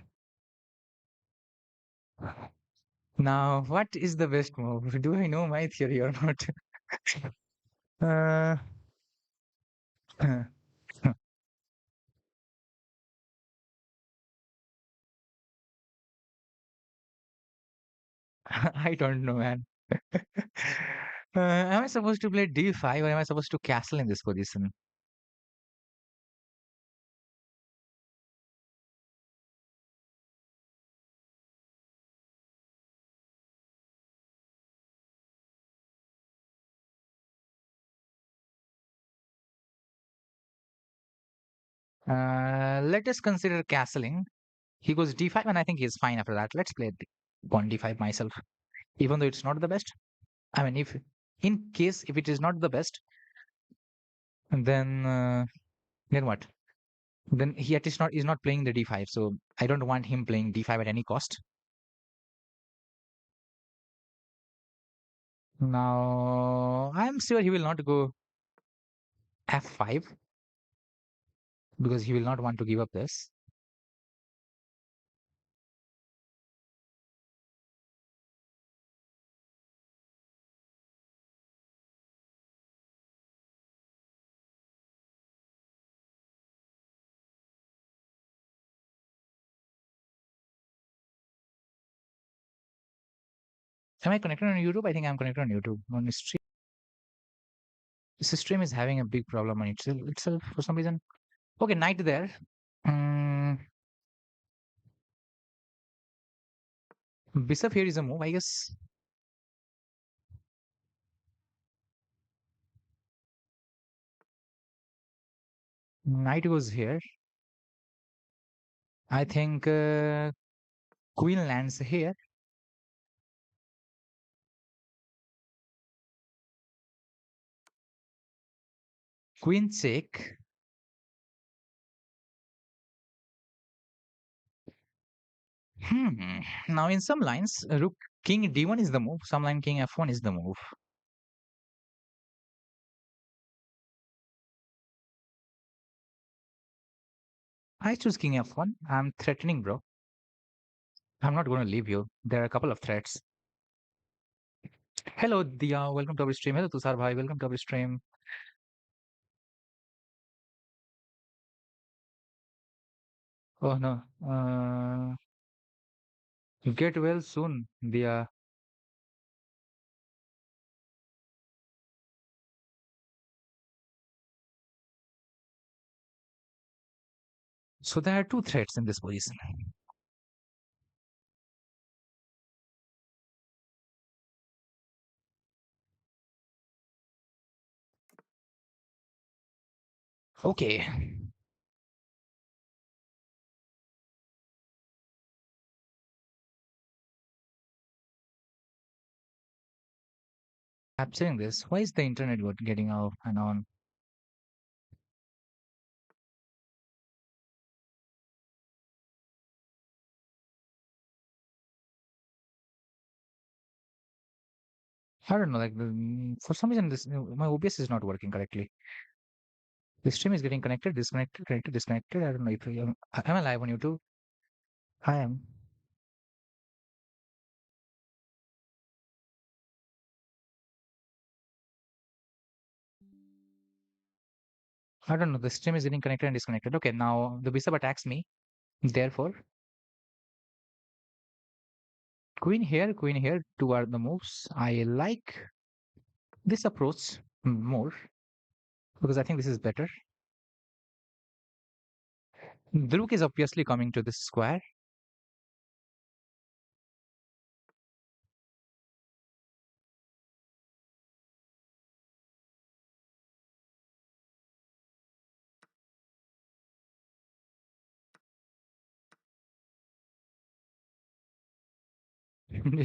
Now, what is the best move? Do I know my theory or not? uh, I don't know, man. Am I supposed to play d5 or am I supposed to castle in this position? Let us consider castling. He goes d5 and I think he's fine after that. Let's play pawn d5 myself, even though it's not the best. I mean, if in case if it is not the best, then then what? Then he at least not is not playing the d5. So I don't want him playing d5 at any cost. Now I'm sure he will not go f5 because he will not want to give up this. Am I connected on YouTube? I think I'm connected on YouTube. On the stream, this stream is having a big problem on itself for some reason. Okay, knight there. Mm, bishop here is a move, I guess. Knight goes here. I think queen lands here. Queen check. Hmm. Now in some lines, rook king d1 is the move. Some line king f1 is the move. I choose king f1. I'm threatening, bro. I'm not going to leave you. There are a couple of threats. Hello, Dia. Welcome to our stream. Hello, Tushar bhai. Welcome to our stream. Oh no. Get well soon, Dia. So there are two threats in this position. Okay. capturing this. Why is the internet getting off and on? I don't know. Like for some reason, this my OBS is not working correctly. The stream is getting connected, disconnected, connected, disconnected. I don't know if am I live on YouTube? I am. I don't know. The stream is getting connected and disconnected. Okay, now the bishop attacks me. Therefore, queen here. Two are the moves. I like this approach more because I think this is better. The rook is obviously coming to this square.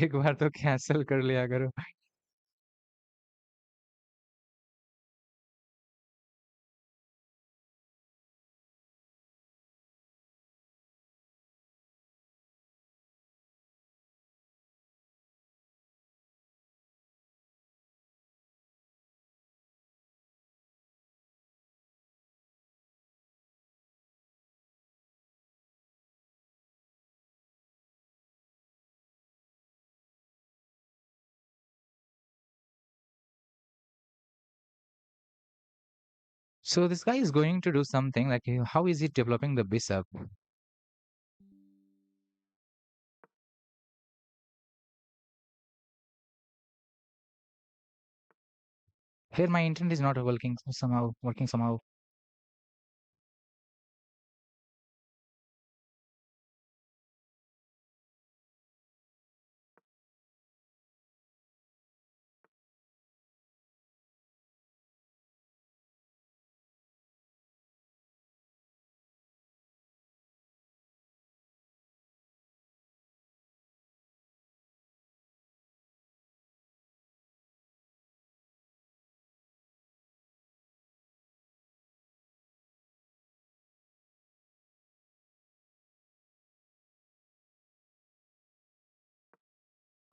एक बार तो cancel कर लिया करो. So this guy is going to do something like how is he developing the bishop? Here my internet is not working somehow. Working somehow.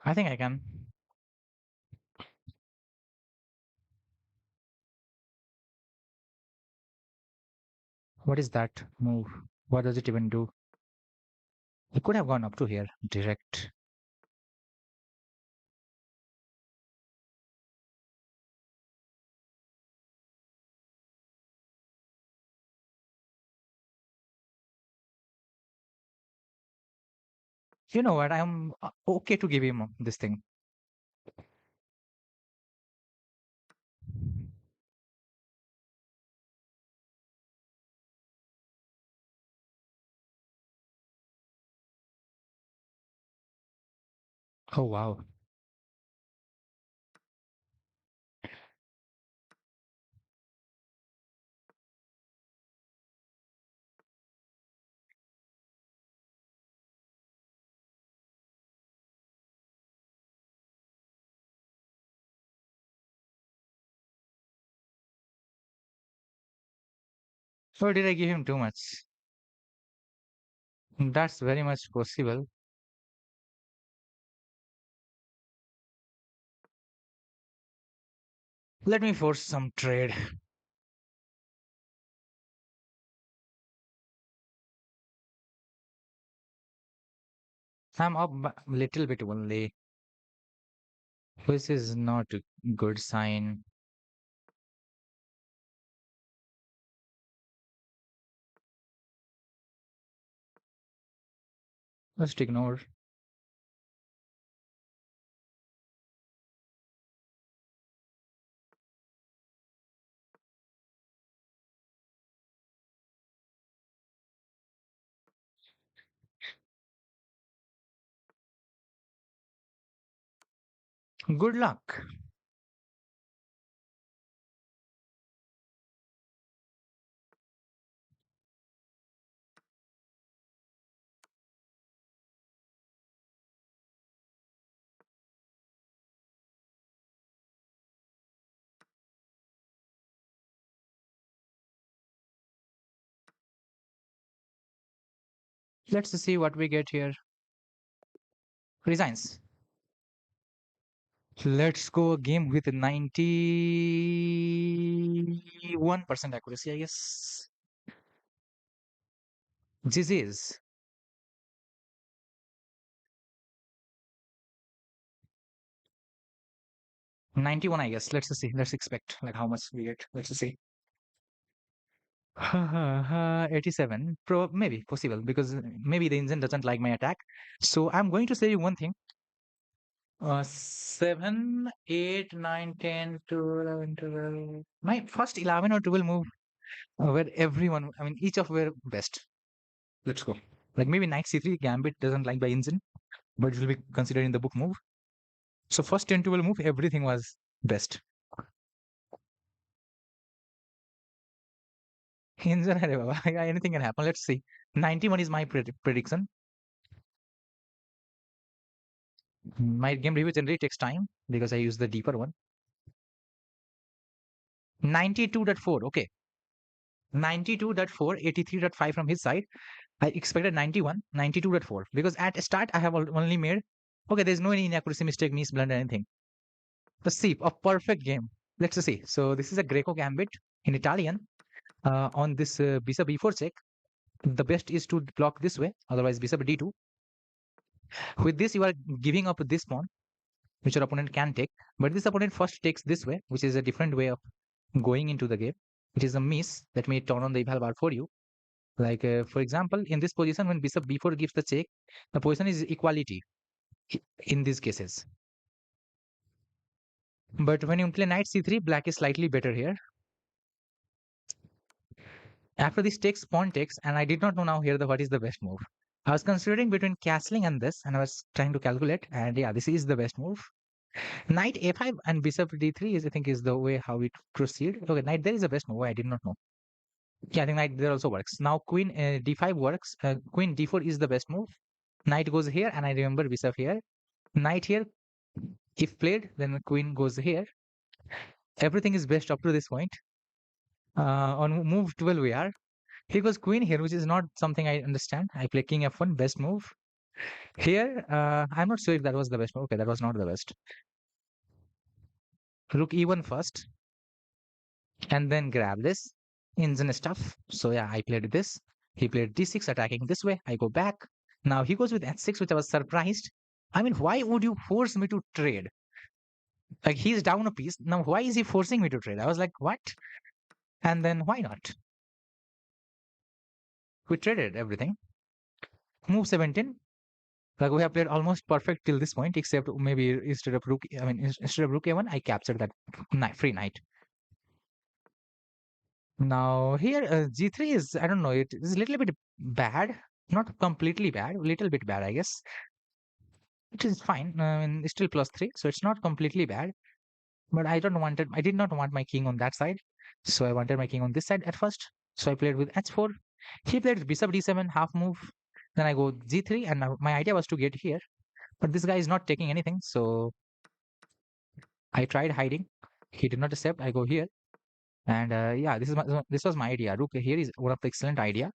I think I can. What is that move? What does it even do? He could have gone up to here direct. You know what? I'm okay to give him this thing. Oh wow. Or did I give him too much? That's very much possible. Let me force some trade. I'm up a little bit only. This is not a good sign. Just ignore. Good luck. Let's see what we get here. Resigns. Let's go a game with 91% accuracy, I guess. This is 91, I guess. Let's see. Let's expect like how much we get. Let's see. 87. Maybe possible because maybe the engine doesn't like my attack. So I'm going to say you one thing. 7, 8, 9, 10, 11, 12. My first 11 or 12 move where everyone, I mean, each of were best. Let's go. Like maybe knight c3 gambit doesn't like by engine, but it will be considered in the book move. So first 10 12 move, everything was best. Engine, अरे बाबा, yeah, anything can happen. Let's see. 91 is my prediction. My game review generally takes time because I use the deeper one. 92.4. Okay. 92.4, 83.5 from his side. I expected 91, 92.4 because at start I have only made. Okay, there's no any inaccuracy, mistake, miss, blunder, anything. Let's see. A perfect game. Let's see. So this is a Greco gambit in Italian. On this bishop e4 check, the best is to block this way, otherwise bishop d2. With this, you are giving up this pawn, which your opponent can take. But this opponent first takes this way, which is a different way of going into the game, which is a miss. Let me turn on the eval bar for you. Like, for example, in this position, when bishop b4 gives the check, the position is equality in these cases. But when you play knight c3, black is slightly better here. After this takes, pawn takes, and I did not know now here what is the best move. I was considering between castling and this, and I was trying to calculate, and yeah, this is the best move. Knight a5 and bishop d3 is, I think, is the way how we proceed. Okay, knight there is the best move. I did not know. Yeah, I think knight there also works. Now queen d5 works. Queen d4 is the best move. Knight goes here, and I remember bishop here. Knight here, if played, then the queen goes here. Everything is best up to this point. On move 12 we are. He goes queen here, which is not something I understand. I play king f1, best move. Here, I'm not sure if that was the best move. Okay, that was not the best. Rook e1 first, and then grab this engine stuff. So yeah, I played this. He played d6, attacking this way. I go back. Now he goes with h6, which I was surprised. I mean, why would you force me to trade? Like he's down a piece. Now why is he forcing me to trade? I was like, what? And then why not? We traded everything. Move 17. Like we have played almost perfect till this point, except maybe instead of rook, I mean, instead of rook a1, I captured that knight, free knight. Now here, g3 is, I don't know, it is a little bit bad, not completely bad, a little bit bad, I guess. It is fine. I mean, it's still +3, so it's not completely bad. But I did not want my king on that side, so I wanted my king on this side at first. So I played with h4. He played bishop d7, half move. Then I go g3, and now my idea was to get here. But this guy is not taking anything, so I tried hiding. He did not accept. I go here, and yeah, this was my idea. Rook here is one of the excellent idea.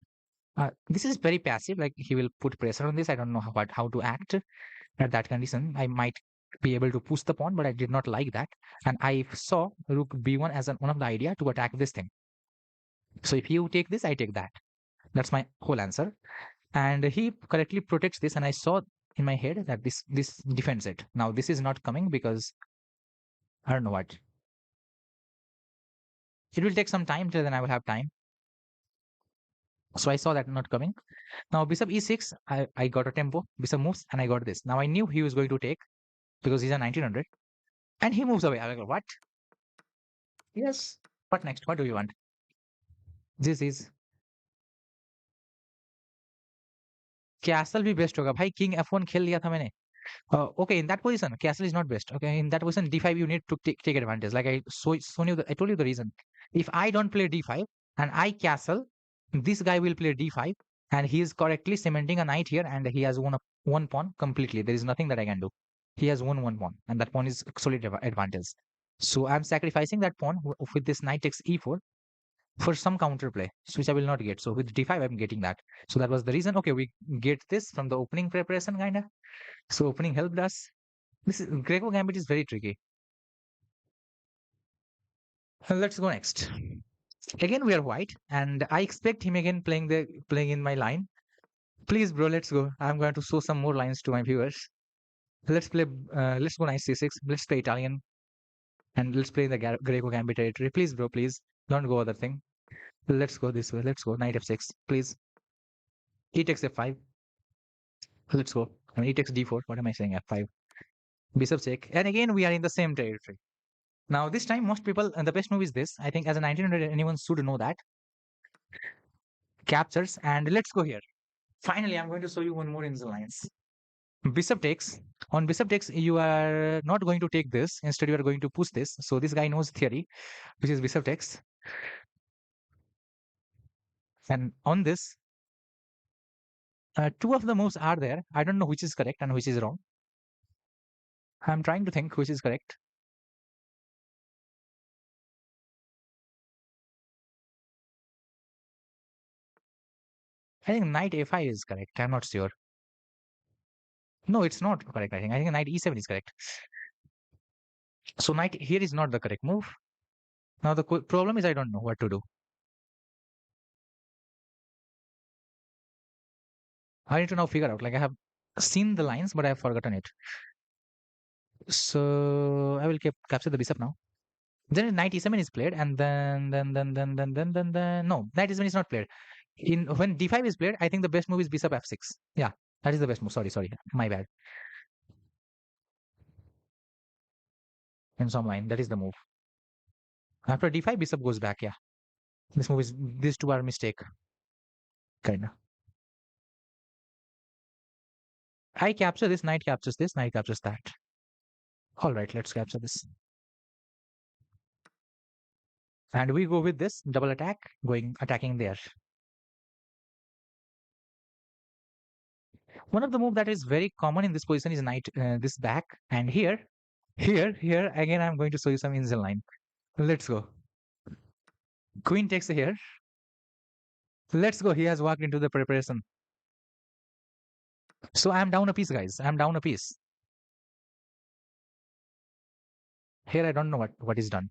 This is very passive. Like he will put pressure on this. I don't know how to act at that condition. I might be able to push the pawn, but I did not like that. And I saw Rook b1 as one of the idea to attack this thing. So if you take this, I take that. That's my whole answer. And he correctly protects this, and I saw in my head that this defends it. Now this is not coming because I don't know what. It will take some time till then I will have time. So I saw that not coming. Now bishop e6, I got a tempo. Bishop moves, and I got this. Now I knew he was going to take because he's a 1900, and he moves away. I was like, what? Yes. What next? What do you want? This is castle भी best होगा भाई. King f1 खेल लिया था मैंने. Okay, in that position, castle is not best. Okay, in that position, d5 you need to take advantage. Like I told you the reason. If I don't play d5 and I castle, this guy will play d5, and he is correctly cementing a knight here, and he has won one pawn completely. There is nothing that I can do. He has won one pawn, and that pawn is solid advantage. So I'm sacrificing that pawn with this knight takes e4. for some counterplay, which I will not get. So with d5, I'm getting that. So that was the reason. Okay, we get this from the opening preparation, kinda. So opening helped us. This is Greco Gambit is very tricky. Let's go next. Again, we are white, and I expect him again playing in my line. Please, bro, let's go. I'm going to show some more lines to my viewers. Let's play. Let's go knight c6. Let's play Italian, and let's play in the Greco Gambit territory. Please, bro, please don't go other thing. Let's go this way. Let's go knight f6, please. E takes f5. Let's go. I mean, e takes d4. What am I saying? F5. Bishop check. And again, we are in the same territory. Now, this time, most people, and the best move is this. I think as a 1900, anyone should know that. Captures, and let's go here. Finally, I'm going to show you one more in the lines. Bishop takes. On bishop takes, you are not going to take this. Instead, you are going to push this. So this guy knows theory, which is bishop takes. And on this, two of the moves are there. I don't know which is correct and which is wrong. I'm trying to think which is correct. I think knight a5 is correct. I'm not sure. No, it's not correct. I think knight e7 is correct. So knight here is not the correct move. Now the problem is I don't know what to do. I need to now figure out. Like I have seen the lines, but I have forgotten it. So I will capture the bishop now. Then knight e7 is played, and then no, knight e7 is not played. In when d5 is played, I think the best move is bishop f6. Yeah, that is the best move. Sorry, my bad. In some line, that is the move. After d5, bishop goes back. Yeah, this move is these two are mistake. Kinda. I capture this, knight captures this, knight captures that. All right, let's capture this. And we go with this double attack, attacking there. One of the move that is very common in this position is knight this back, and here again I'm going to show you some Insel line. Let's go. Queen takes here. Let's go. He has walked into the preparation. So I'm down a piece, guys. I'm down a piece. Here I don't know what is done.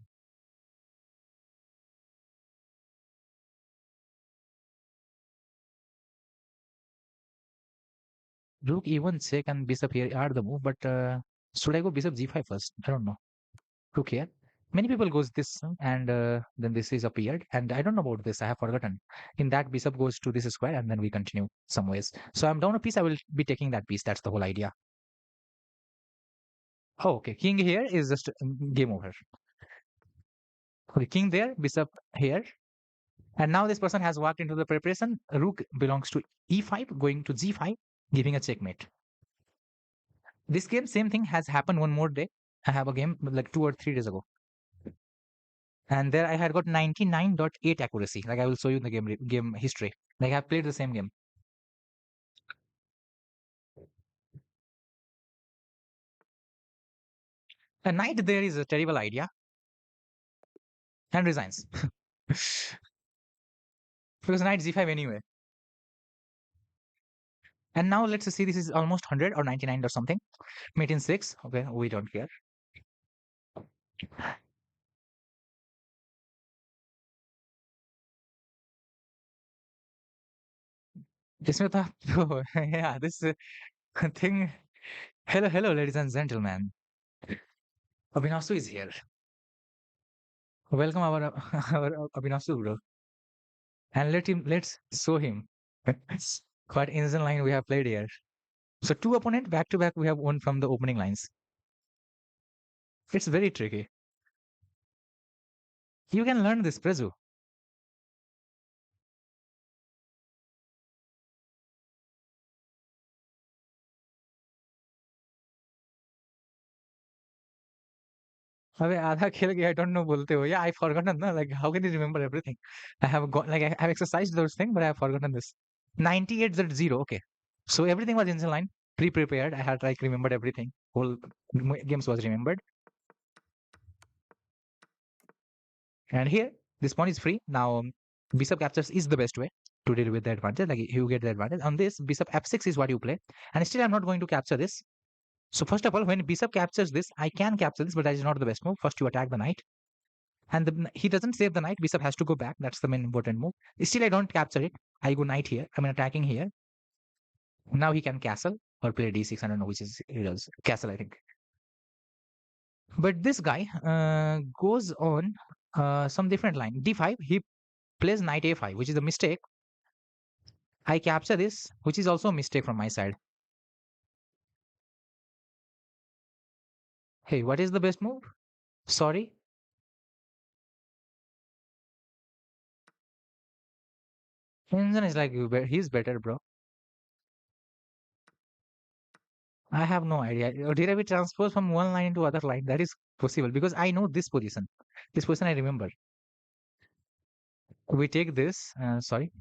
Rook e1 check and bishop here are the move, but should I go bishop g5 first? I don't know. Rook here. Many people goes this and then this is appeared, and I don't know about this. I have forgotten. In that, bishop goes to this square, and then we continue some ways. So I'm down a piece. I will be taking that piece. That's the whole idea. Oh, okay. King here is just game over. Okay, king there, bishop here, and now this person has walked into the preparation. Rook belongs to e5, going to g5, giving a checkmate. This game, same thing has happened one more day. I have a game like 2 or 3 days ago. And there I had got 99.8 accuracy. Like I will show you in the game history. Like I've played the same game. A knight there is a terrible idea. And resigns. Because knight g5 anyway. And now let's see, this is almost 100 or 99 or something. Mate in 6. Okay, we don't care. इसमें तो yeah, this thing. Hello, ladies and gentlemen. Abhinasu is here. Welcome our Abhinasu, bro. And let's show him what instant line we have played here. So two opponent back to back we have won from the opening lines. It's very tricky. You can learn this, Prezu. अबे आधा खेल गया, I don't know बोलते हो. Yeah, I forgotten ना. Like how can you remember everything? I have got like I have exercised those things, but I have forgotten this. 98-0. Okay. So everything was instant line, pre-prepared. I had like remembered everything. Whole games was remembered. And here This pawn is free. Now, bishop captures is the best way to deal with the advantage. Like you get the advantage. On this, bishop f6 is what you play. And still, I'm not going to capture this. So first of all, when bishop captures this, I can capture this, but that is not the best move. First, you attack the knight. And he doesn't save the knight. Bishop has to go back. That's the main important move. Still, I don't capture it. I go knight here. I'm attacking here. Now he can castle or play d6. I don't know which is he does. Castle, I think. But this guy goes on some different line. d5. He plays knight a5, which is a mistake. I capture this, which is also a mistake from my side. Hey, what is the best move? Sorry. Hinson is like, he's better, bro. I have no idea. Or did I be transposed from one line to other line? That is possible because I know this position. This position I remember. We take this. Sorry.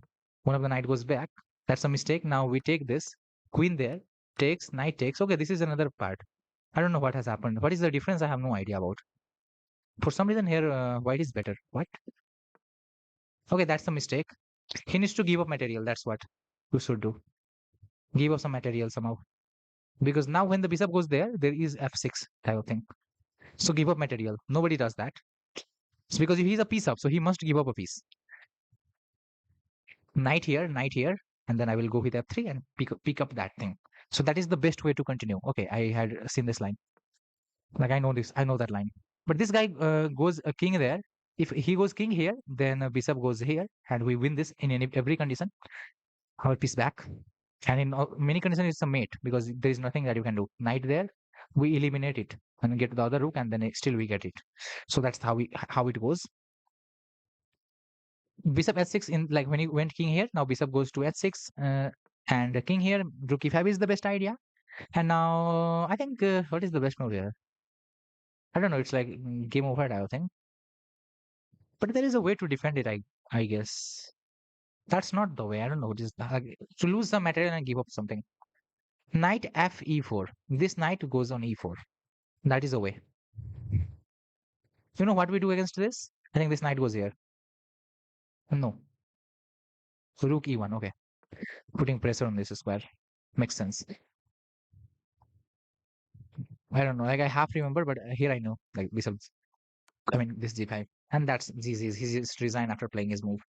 One of the knight goes back. That's a mistake. Now we take this. Queen there. Takes. Knight takes. Okay, this is another part. I don't know what has happened. What is the difference? I have no idea about. For some reason here, white is better. What? Okay, that's a mistake. He needs to give up material. That's what you should do. Give up some material somehow. Because now when the bishop goes there, there is f6 type of thing. So give up material. Nobody does that. It's because if he's a piece up, so he must give up a piece. Knight here, and then I will go with f3 and pick up that thing. So that is the best way to continue. Okay, I had seen this line. Like I know this, I know that line. But this guy goes a king there. If he goes king here, then bishop goes here, and we win this in every condition. Our piece back, and in many conditions it's a mate because there is nothing that you can do. Knight there, we eliminate it and get the other rook, and then still we get it. So that's how it goes. Bishop h6 in like when he went king here. Now bishop goes to h6, and king here. Rook e5 is the best idea. And now I think what is the best move here? I don't know. It's like game over, I think. But there is a way to defend it. I guess that's not the way. I don't know. Just to lose some material and give up something. Knight f e4. This knight goes on e4. That is a way. You know what we do against this? I think this knight goes here. No. So rook e1. Okay. Putting pressure on this square. Makes sense. I don't know. Like I half remember, but here I know. Like bishop. I mean this g5. And that's GG's. He just resigned after playing his move.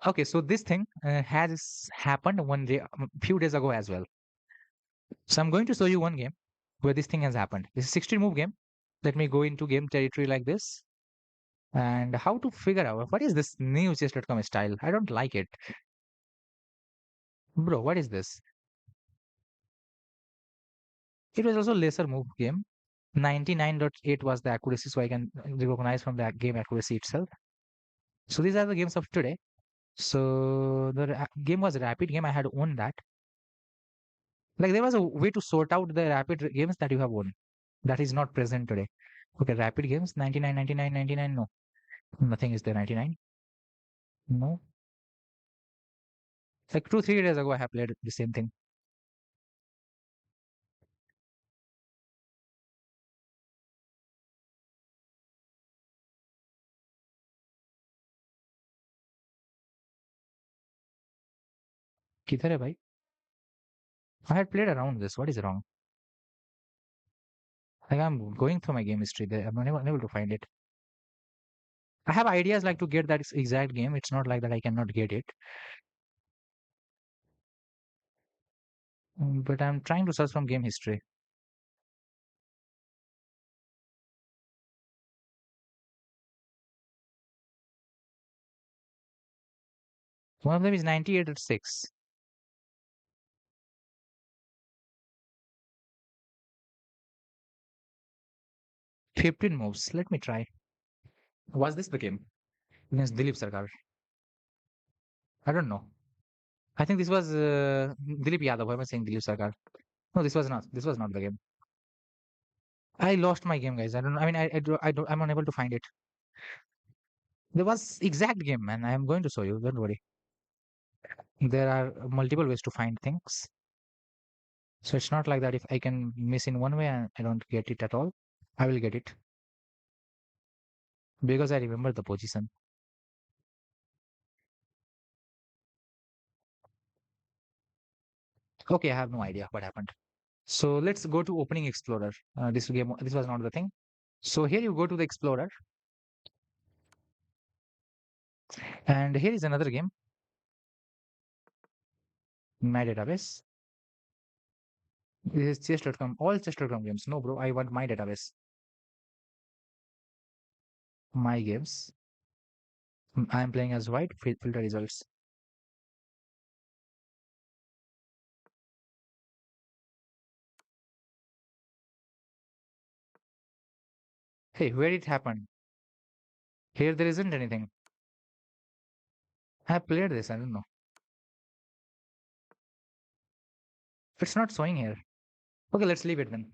Okay, so this thing has happened one day, a few days ago as well. So I'm going to show you one game where this thing has happened. This is 16 move game. Let me go into game territory like this. And how to figure out what is this new chess.com style? I don't like it. Bro, what is this? It was also lesser move game. 99.8 was the accuracy, so I can recognize from the game accuracy itself. So these are the games of today. So the game was a rapid game. I had won that. Like there was a way to sort out the rapid games that you have won. That is not present today. Okay, rapid games 99, 99, 99. No, nothing is there. 99. No. Like 2, 3 days ago, I have played the same thing. किधर है भाई? I had played around this. What is wrong? Like I'm going through my game history there. I'm unable to find it. I have ideas like to get that exact game. It's not like that I cannot get it. But I'm trying to search from game history. One of them is 98 at 6. 15 moves. Let me try. Was this the game? Against Dilip Sarkar. I don't know. I think this was Dilip Yadav. Why am I saying Dilip Sarkar? No, this was not. This was not the game. I lost my game, guys. I don't. I mean, I'm unable to find it. There was exact game, man. I am going to show you. Don't worry. There are multiple ways to find things. So it's not like that if I can miss in one way and I don't get it at all, I will get it because I remember the position. Okay, I have no idea what happened. So let's go to opening explorer. This was not the thing. So here you go to the explorer, and here is another game, my database. This is chess.com, all chess.com games. No, bro, I want my database, my games. I am playing as white. Filter results. Hey, where it happened? Here there isn't anything. I have played this. I don't know. It's not showing here. Okay, let's leave it then.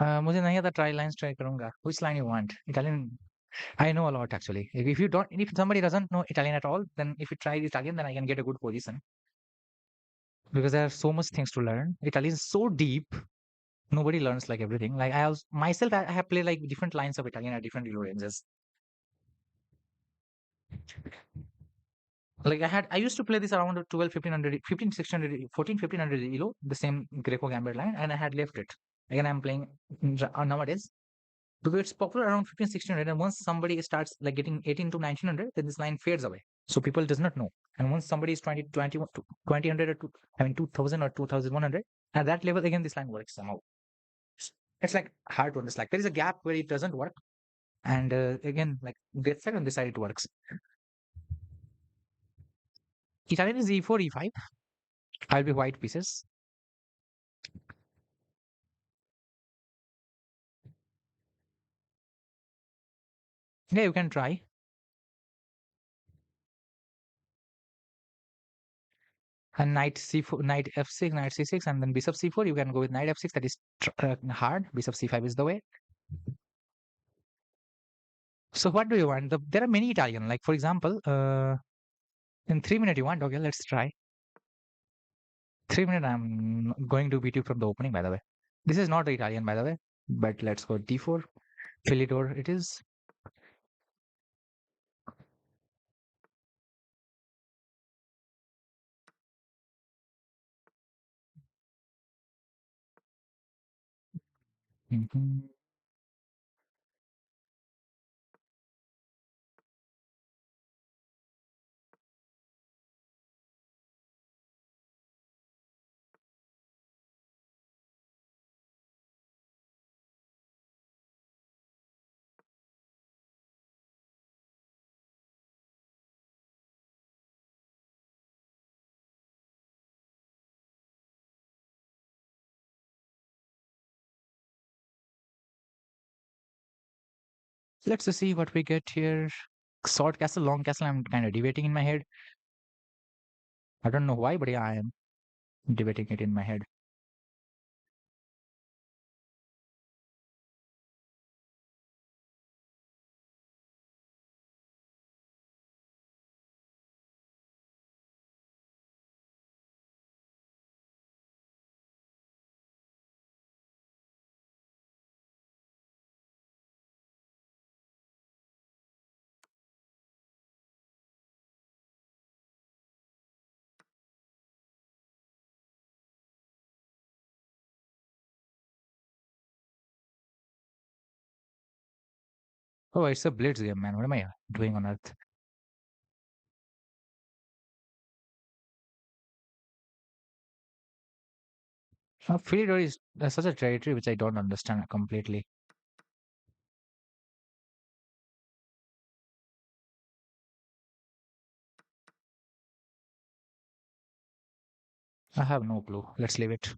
मुझे नहीं आता try lines try करूंगा which line you want Italian I know a lot actually if somebody doesn't know Italian at all then if you try Italian then I can get a good position because there are so much things to learn Italian is so deep nobody learns like everything like I also myself I have played like different lines of Italian at different elo ranges like I used to play this around 12 1500 15 1600 14 1500 elo the same Greco Gambit line and I had left it again I'm playing nowadays because it's popular around 15 1600 and once somebody starts like getting 18 to 1900 then this line fades away so people does not know and once somebody is 20 20 to 2000 or I mean 2000 or 2100 at that level again this line works somehow it's like hard to understand like there is a gap where it doesn't work and again like get set on this side it works Italian is e4 e5 I'll be white pieces yeah you can try and knight c4 knight f6 knight c6 and then bishop c4 you can go with knight f6 that is hard bishop c5 is the way. So what do you want? There are many Italian. Like for example, in 3 minutes you want? Okay, let's try. 3 minutes. I'm going to beat you from the opening. By the way, this is not Italian, by the way. But let's go d4. Philidor it is. Mhm. Let's just see what we get here. Short castle, long castle. I'm kind of debating in my head. I don't know why, but yeah, I am debating it in my head. Oh, it's a blitz game, man. What am I doing on earth? Philidor is such a territory which I don't understand completely. I have no clue. Let's leave it.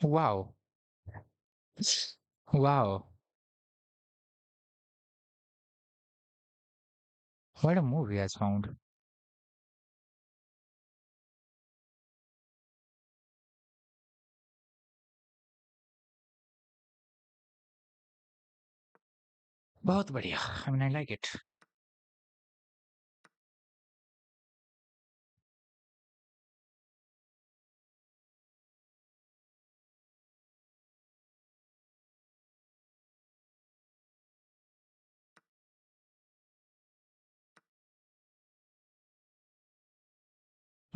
Wow. Wow. What a move he has found. बहुत बढ़िया. I mean, I like it.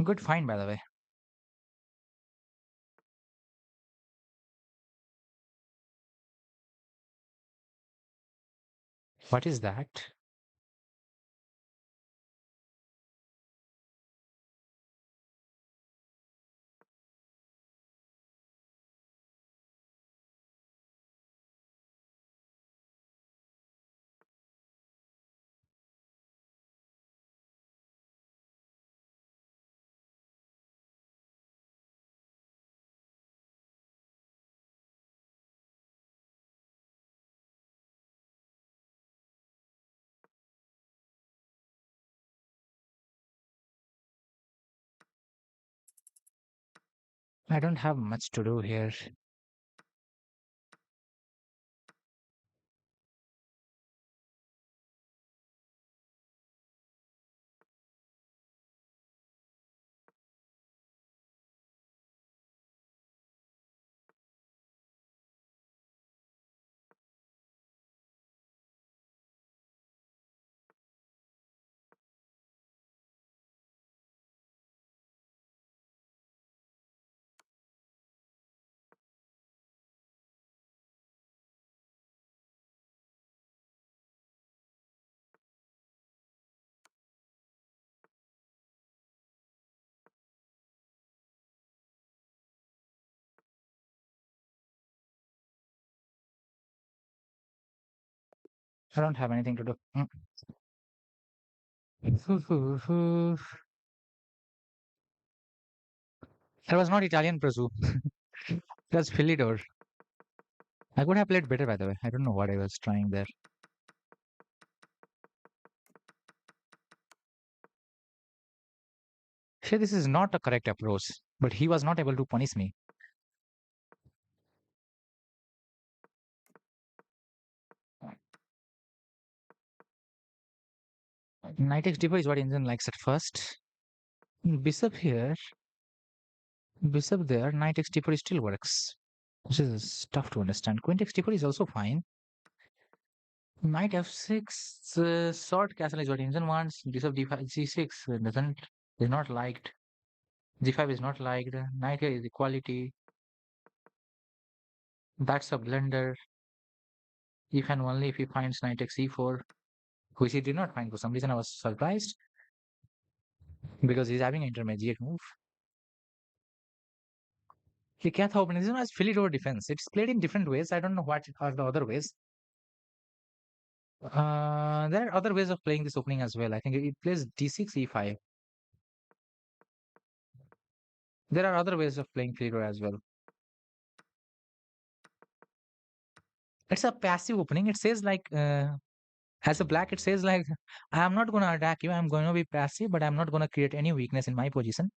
Good find, by the way. What is that? I don't have much to do here. I don't have anything to do. That was not Italian Brazil. That's Philidor. I could have played better, by the way. I don't know what I was trying there. Sure, this is not a correct approach, but he was not able to punish me. Knight takes d4 is what Indian likes at first. Bishop here, bishop there, knight takes d4 still works. This is tough to understand. Queen takes d4 is also fine. Knight f6, short castle is what Indian wants. Bishop d5, g6 is not liked. G5 is not liked. Knight here is equality. That's a blunder. If and only if he finds knight takes e4, which he did not find for some reason. I was surprised because he's having an intermediate move. He can't open. This is Philly over defense. It's played in different ways. I don't know what are the other ways. There are other ways of playing this opening as well. I think it plays d6, e5. There are other ways of playing Philly as well. It's a passive opening. It says like as a black, it says like I am not going to attack you. I'm going to be passive, but I'm not going to create any weakness in my position.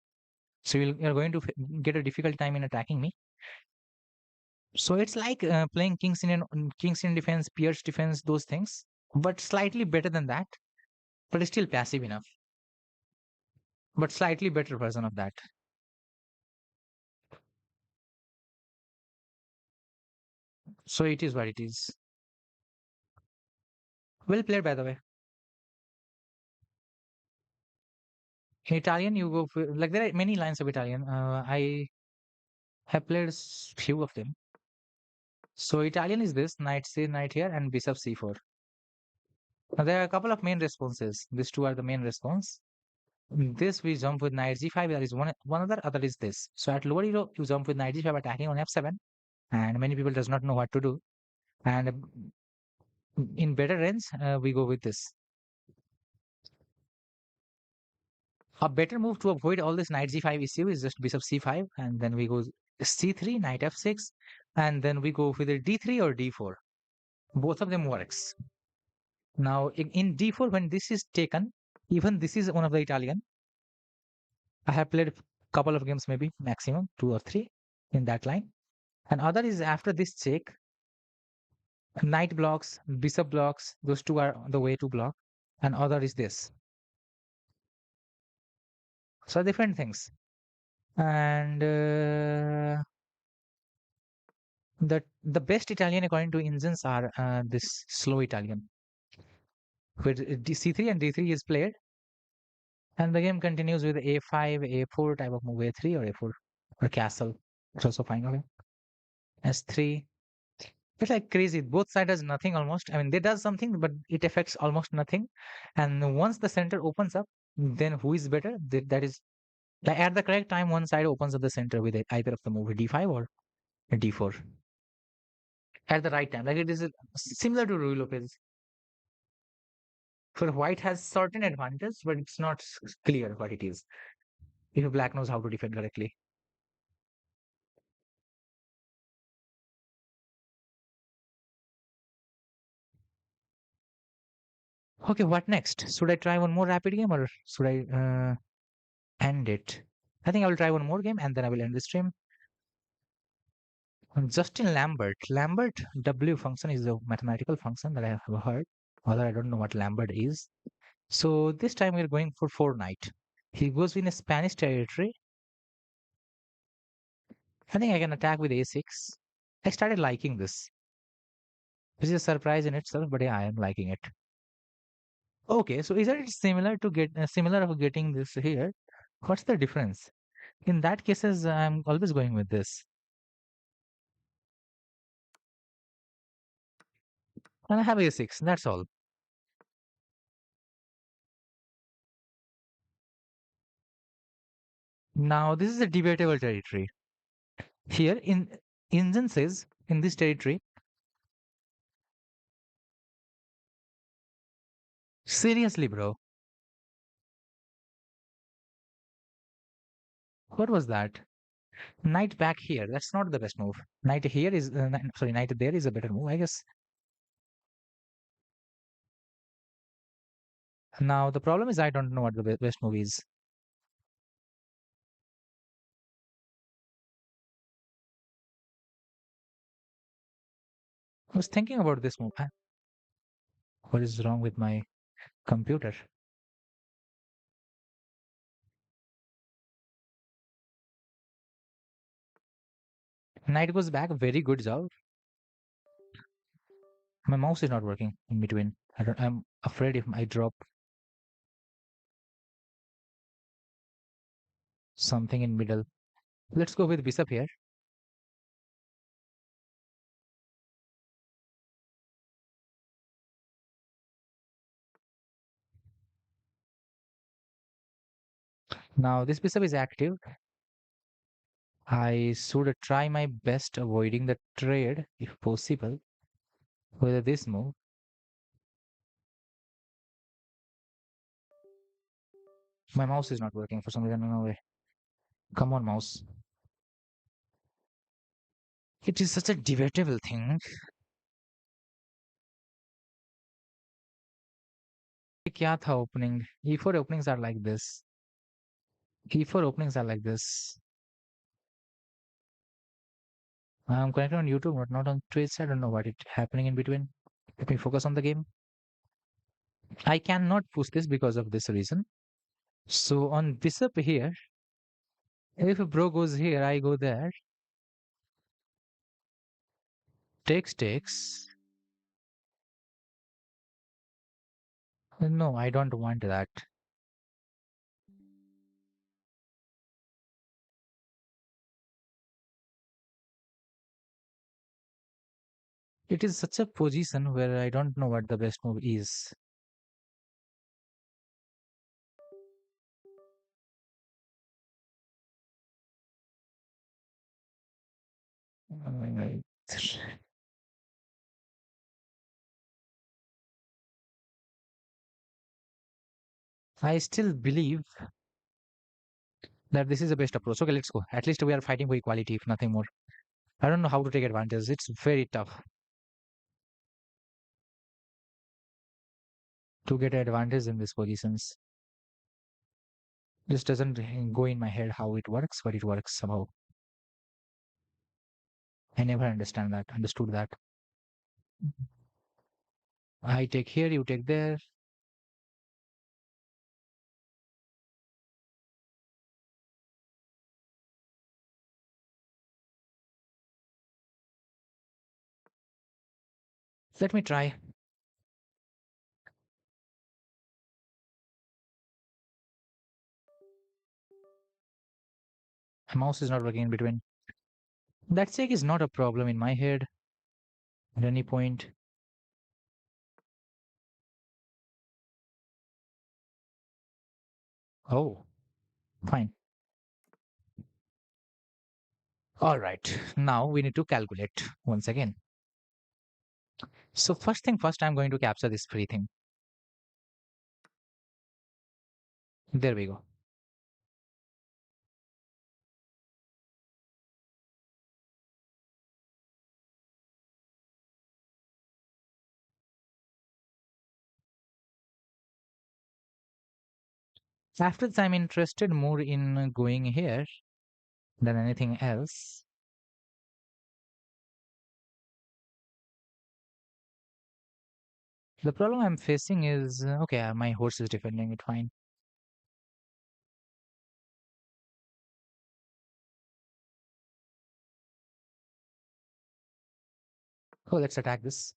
So you're going to get a difficult time in attacking me. So it's like playing King's in defense, Pierce defense, those things, but slightly better than that. But it's still passive enough. But slightly better version of that. So it is what it is. Well played, by the way. In Italian, you go for, like there are many lines of Italian. I have played few of them. So Italian is this knight c, knight here, and bishop c4. Now there are a couple of main responses. These two are the main response. This we jump with knight g5. There is one other is this. So at lower elo, you jump with knight g5 attacking on f7, and many people does not know what to do. And in better range, we go with this. A better move to avoid all this knight g5 issue is just bishop c5, and then we go c3, knight f6, and then we go with the d3 or d4. Both of them works. Now in d4, when this is taken, even this is one of the Italian. I have played a couple of games, maybe maximum two or three in that line. And other is after this check, knight blocks, bishop blocks. Those two are the way to block. And other is this. So different things. And the best Italian according to engines are this slow Italian, where c3 and d3 is played, and the game continues with a5, a4 type of move, a3 or a4 or castle. It's also fine. Okay, s3. It's like crazy. Both side does nothing almost. I mean, they does something, but it affects almost nothing. And once the center opens up, then who is better? That is like at the correct time, one side opens up the center with either of the move d5 or d4 at the right time. Like it is similar to Rui Lopez. For white has certain advantage, but it's not clear what it is. If black knows how to defend correctly. Okay, what next? Should I try one more rapid game or should I end it? I think I will try one more game and then I will end the stream. Justin Lambert. Lambert W function is a mathematical function that I have heard, although I don't know what Lambert is. So this time we're going for 4 knight. He goes in a Spanish territory. I think I can attack with a6. I started liking this. Which is a surprise in itself, but yeah, I am liking it. Okay, so is it similar to get similar of getting this here? What's the difference? In that cases, I'm always going with this. And I have a6, that's all. Now, this is a debatable territory. Here in Engine says in this territory, seriously, bro, what was that? Knight back here. That's not the best move. Knight here is sorry, knight there is a better move, I guess. Now the problem is I don't know what the best move is. I was thinking about this move. What is wrong with my computer? Knight goes back. Very good job. My mouse is not working in between. I'm afraid if I drop something in middle. Let's go with bishop here. Now this bishop is active. I should try my best avoiding the trade if possible with this move. My mouse is not working for some reason. No way. Come on, mouse. It is such a debatable thing. क्या था opening? E4 openings are like this. E4 openings are like this. I'm connected on YouTube, but not on Twitch. I don't know what is happening in between. Let me focus on the game. I cannot push this because of this reason. So on bishop here, if a bro goes here, I go there. Takes. No, I don't want that. It is such a position where I don't know what the best move is. Uh, I still believe that this is the best approach. Okay, let's go. At least we are fighting for equality, if nothing more. I don't know how to take advantage. It's very tough to get advantage in these positions. This doesn't go in my head how it works, but it works somehow. I never understood that. I take here, you take there. Let me try. My mouse is not working in between. That check is not a problem in my head at any point. Oh, fine. All right. Now we need to calculate once again. So first thing first, I'm going to capture this free thing. There we go. After this, I'm interested more in going here than anything else. The problem I'm facing is okay, my horse is defending it fine. Oh, let's attack this.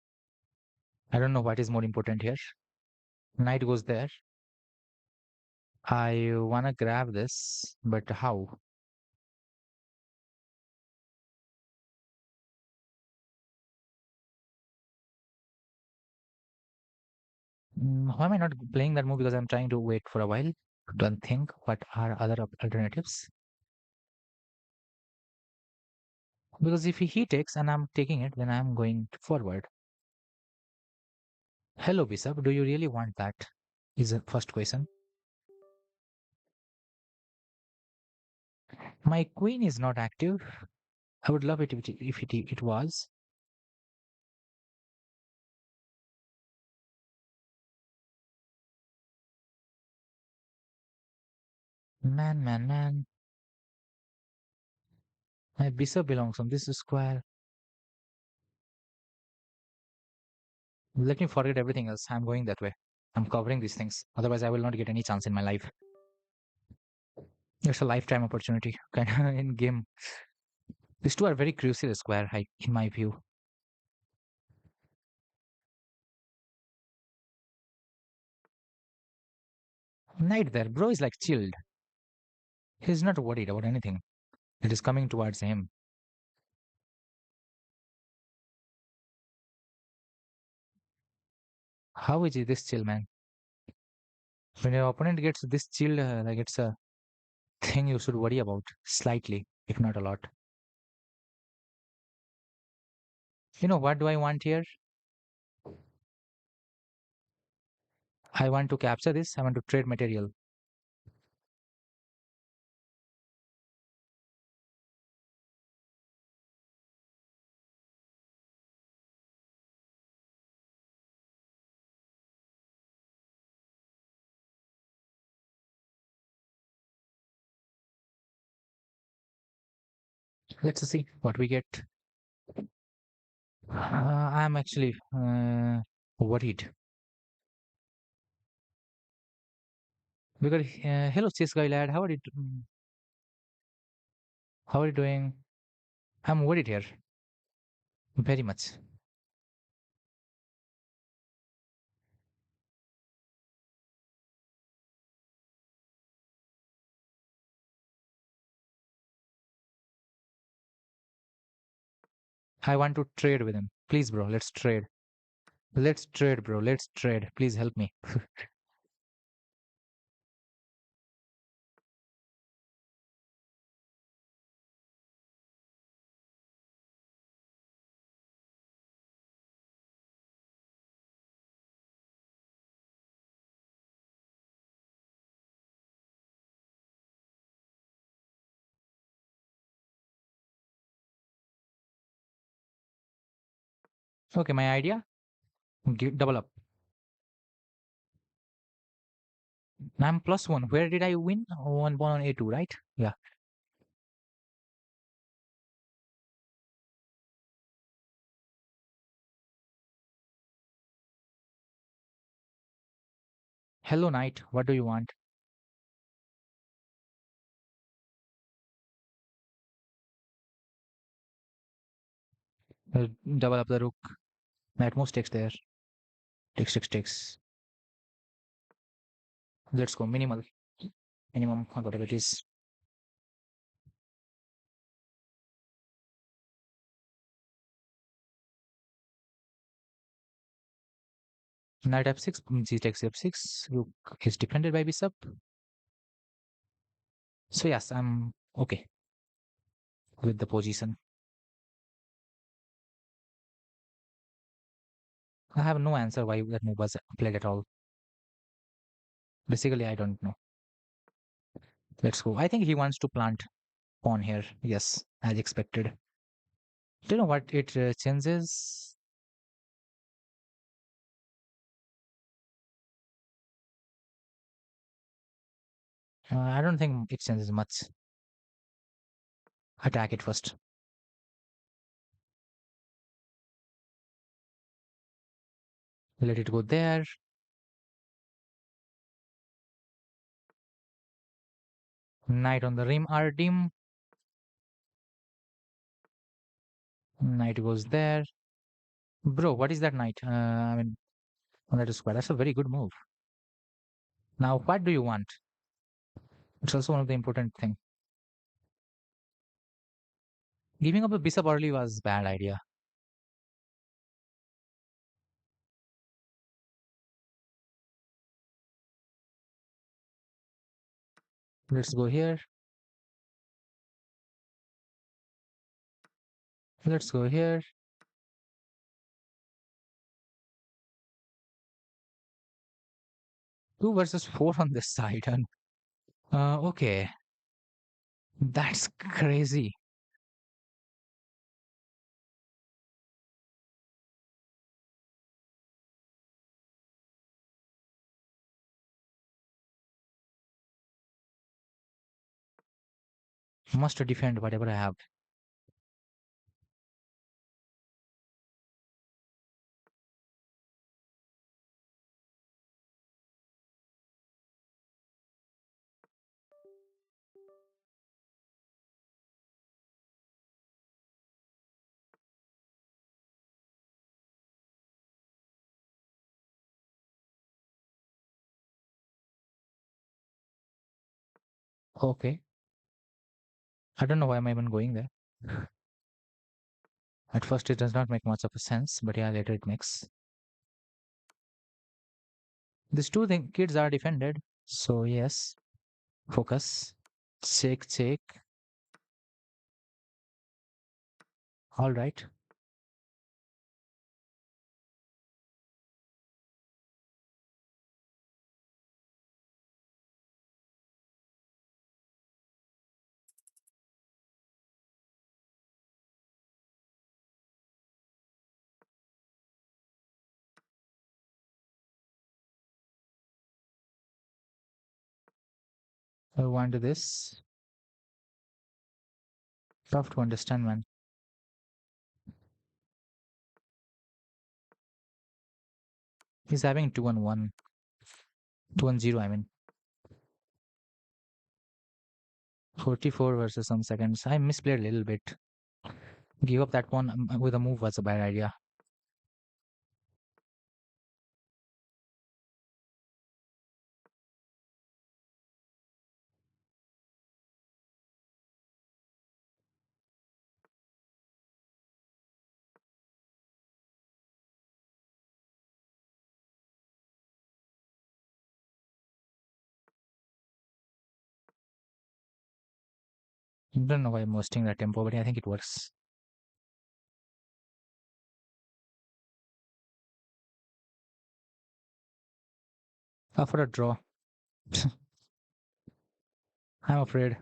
I don't know what is more important here. Knight goes there. I wanna grab this, but how? Why am I not playing that move? Because I'm trying to wait for a while to think what are other alternatives. Because if he takes and I'm taking it, then I'm going forward. Hello, Bishop. Do you really want that? Is the first question. My queen is not active. I would love it if it was. Man, man, man. My bishop belongs on this square. Let me forget everything else. I'm going that way. I'm covering these things. Otherwise, I will not get any chance in my life. It's a lifetime opportunity, kind of in game. These two are very crucial square, in my view. Knight there, bro is like chilled. He's not worried about anything. It is coming towards him. How is he this chill, man? When your opponent gets this chill, like it's a thing you should worry about slightly, if not a lot. You know what do I want here? I want to capture this. I want to trade material. Let's see what we get. I'm actually worried because hello, chess guy lad. How are you doing? I'm worried here very much. I want to trade with him. Please, bro, let's trade. Let's trade, bro. Let's trade. Please help me. Okay, my idea. Double up. I'm plus one. Where did I win? One pawn on a2, right? Yeah. Hello, knight. What do you want? Uh, Double up the rook. Knight moves takes there. Takes, takes, takes. Let's go. Minimal. Minimum, whatever it is. Knight f6. G takes f6. Rook is defended by bishop. So yes, I'm okay with the position. I have no answer why that move was played at all. Basically, I don't know. Let's go. I think he wants to plant pawn here. Yes, as expected. Do you know what it changes? I don't think it changes much. Attack it first. Let it go there. Knight on the rim are dim. Knight goes there. Bro, what is that knight? I mean, on that square. That's a very good move. Now, what do you want? It's also one of the important thing. Giving up a bishop early was bad idea. Let's go here. Let's go here. Two versus four on this side. And okay, that's crazy. Must defend whatever I have. Okay. I don't know why I'm even going there. At first, it does not make much of a sense, but yeah, later it makes. These two kids are defended. So yes, focus. Check, check. All right. I want this. Tough to understand, man. He's having 2-1-1. 2-0, I mean. 44 versus some seconds. I misplayed a little bit. Give up that one with a move was a bad idea. Don't know why I'm wasting that tempo, but I think it works. For a draw. I'm afraid.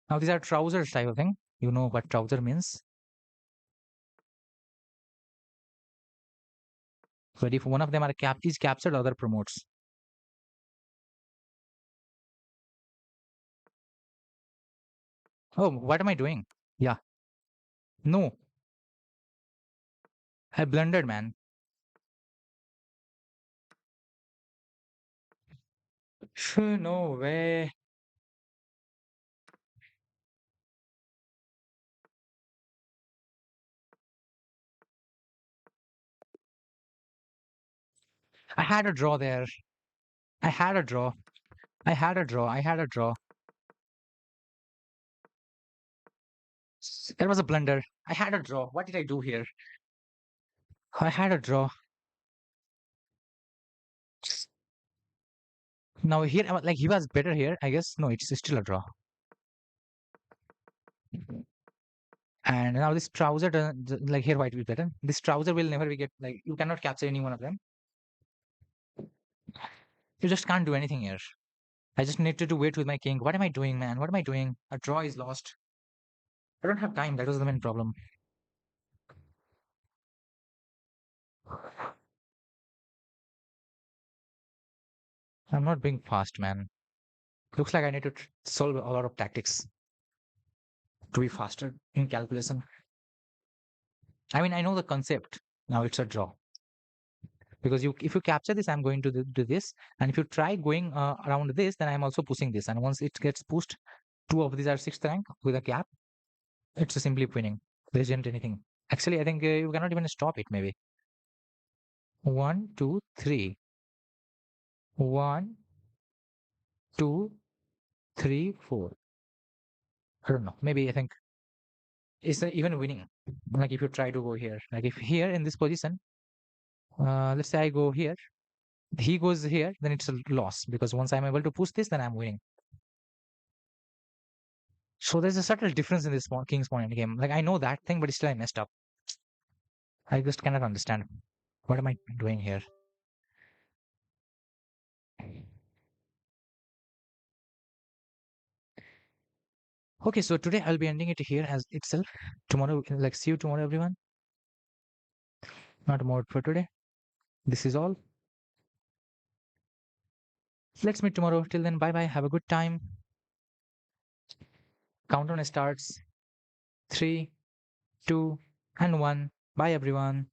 Now these are trousers type of thing. You know what trouser means. But if one of them is captured, other promotes. Oh, what am I doing? Yeah. No, I blundered, man. No way. I had a draw there. I had a draw. I had a draw. I had a draw. There was a blunder. I had a draw. What did I do here? I had a draw. Now here, like he was better here. I guess no, it's still a draw. And now this trouser doesn't like here white will be better. This trouser will never be get like you cannot capture any one of them. You just can't do anything here. I just need to wait with my king. What am I doing, man? What am I doing? A draw is lost. I don't have time. That was the main problem. I'm not being fast, man. Looks like I need to solve a lot of tactics to be faster in calculation. I mean, I know the concept. Now it's a draw because you if you capture this, I'm going to do this, and if you try going around this, then I'm also pushing this. And once it gets pushed, two of these are sixth rank with a gap. It's simply winning. There isn't anything. Actually, I think you cannot even stop it. Maybe one, two, three. One, two, three, four. I don't know. Maybe I think it's even winning. Like if you try to go here, like if here in this position, let's say I go here, he goes here, then it's a loss because once I'm able to push this, then I'm winning. So there's a subtle difference in this king's pawn in game. Like I know that thing, but still I messed up. I just cannot understand. What am I doing here? Okay, so today I'll be ending it here as itself. Tomorrow, like see you tomorrow, everyone. Not more for today. This is all. Let's meet tomorrow. Till then, bye bye. Have a good time. Countdown starts. Three, two, and one. Bye, everyone.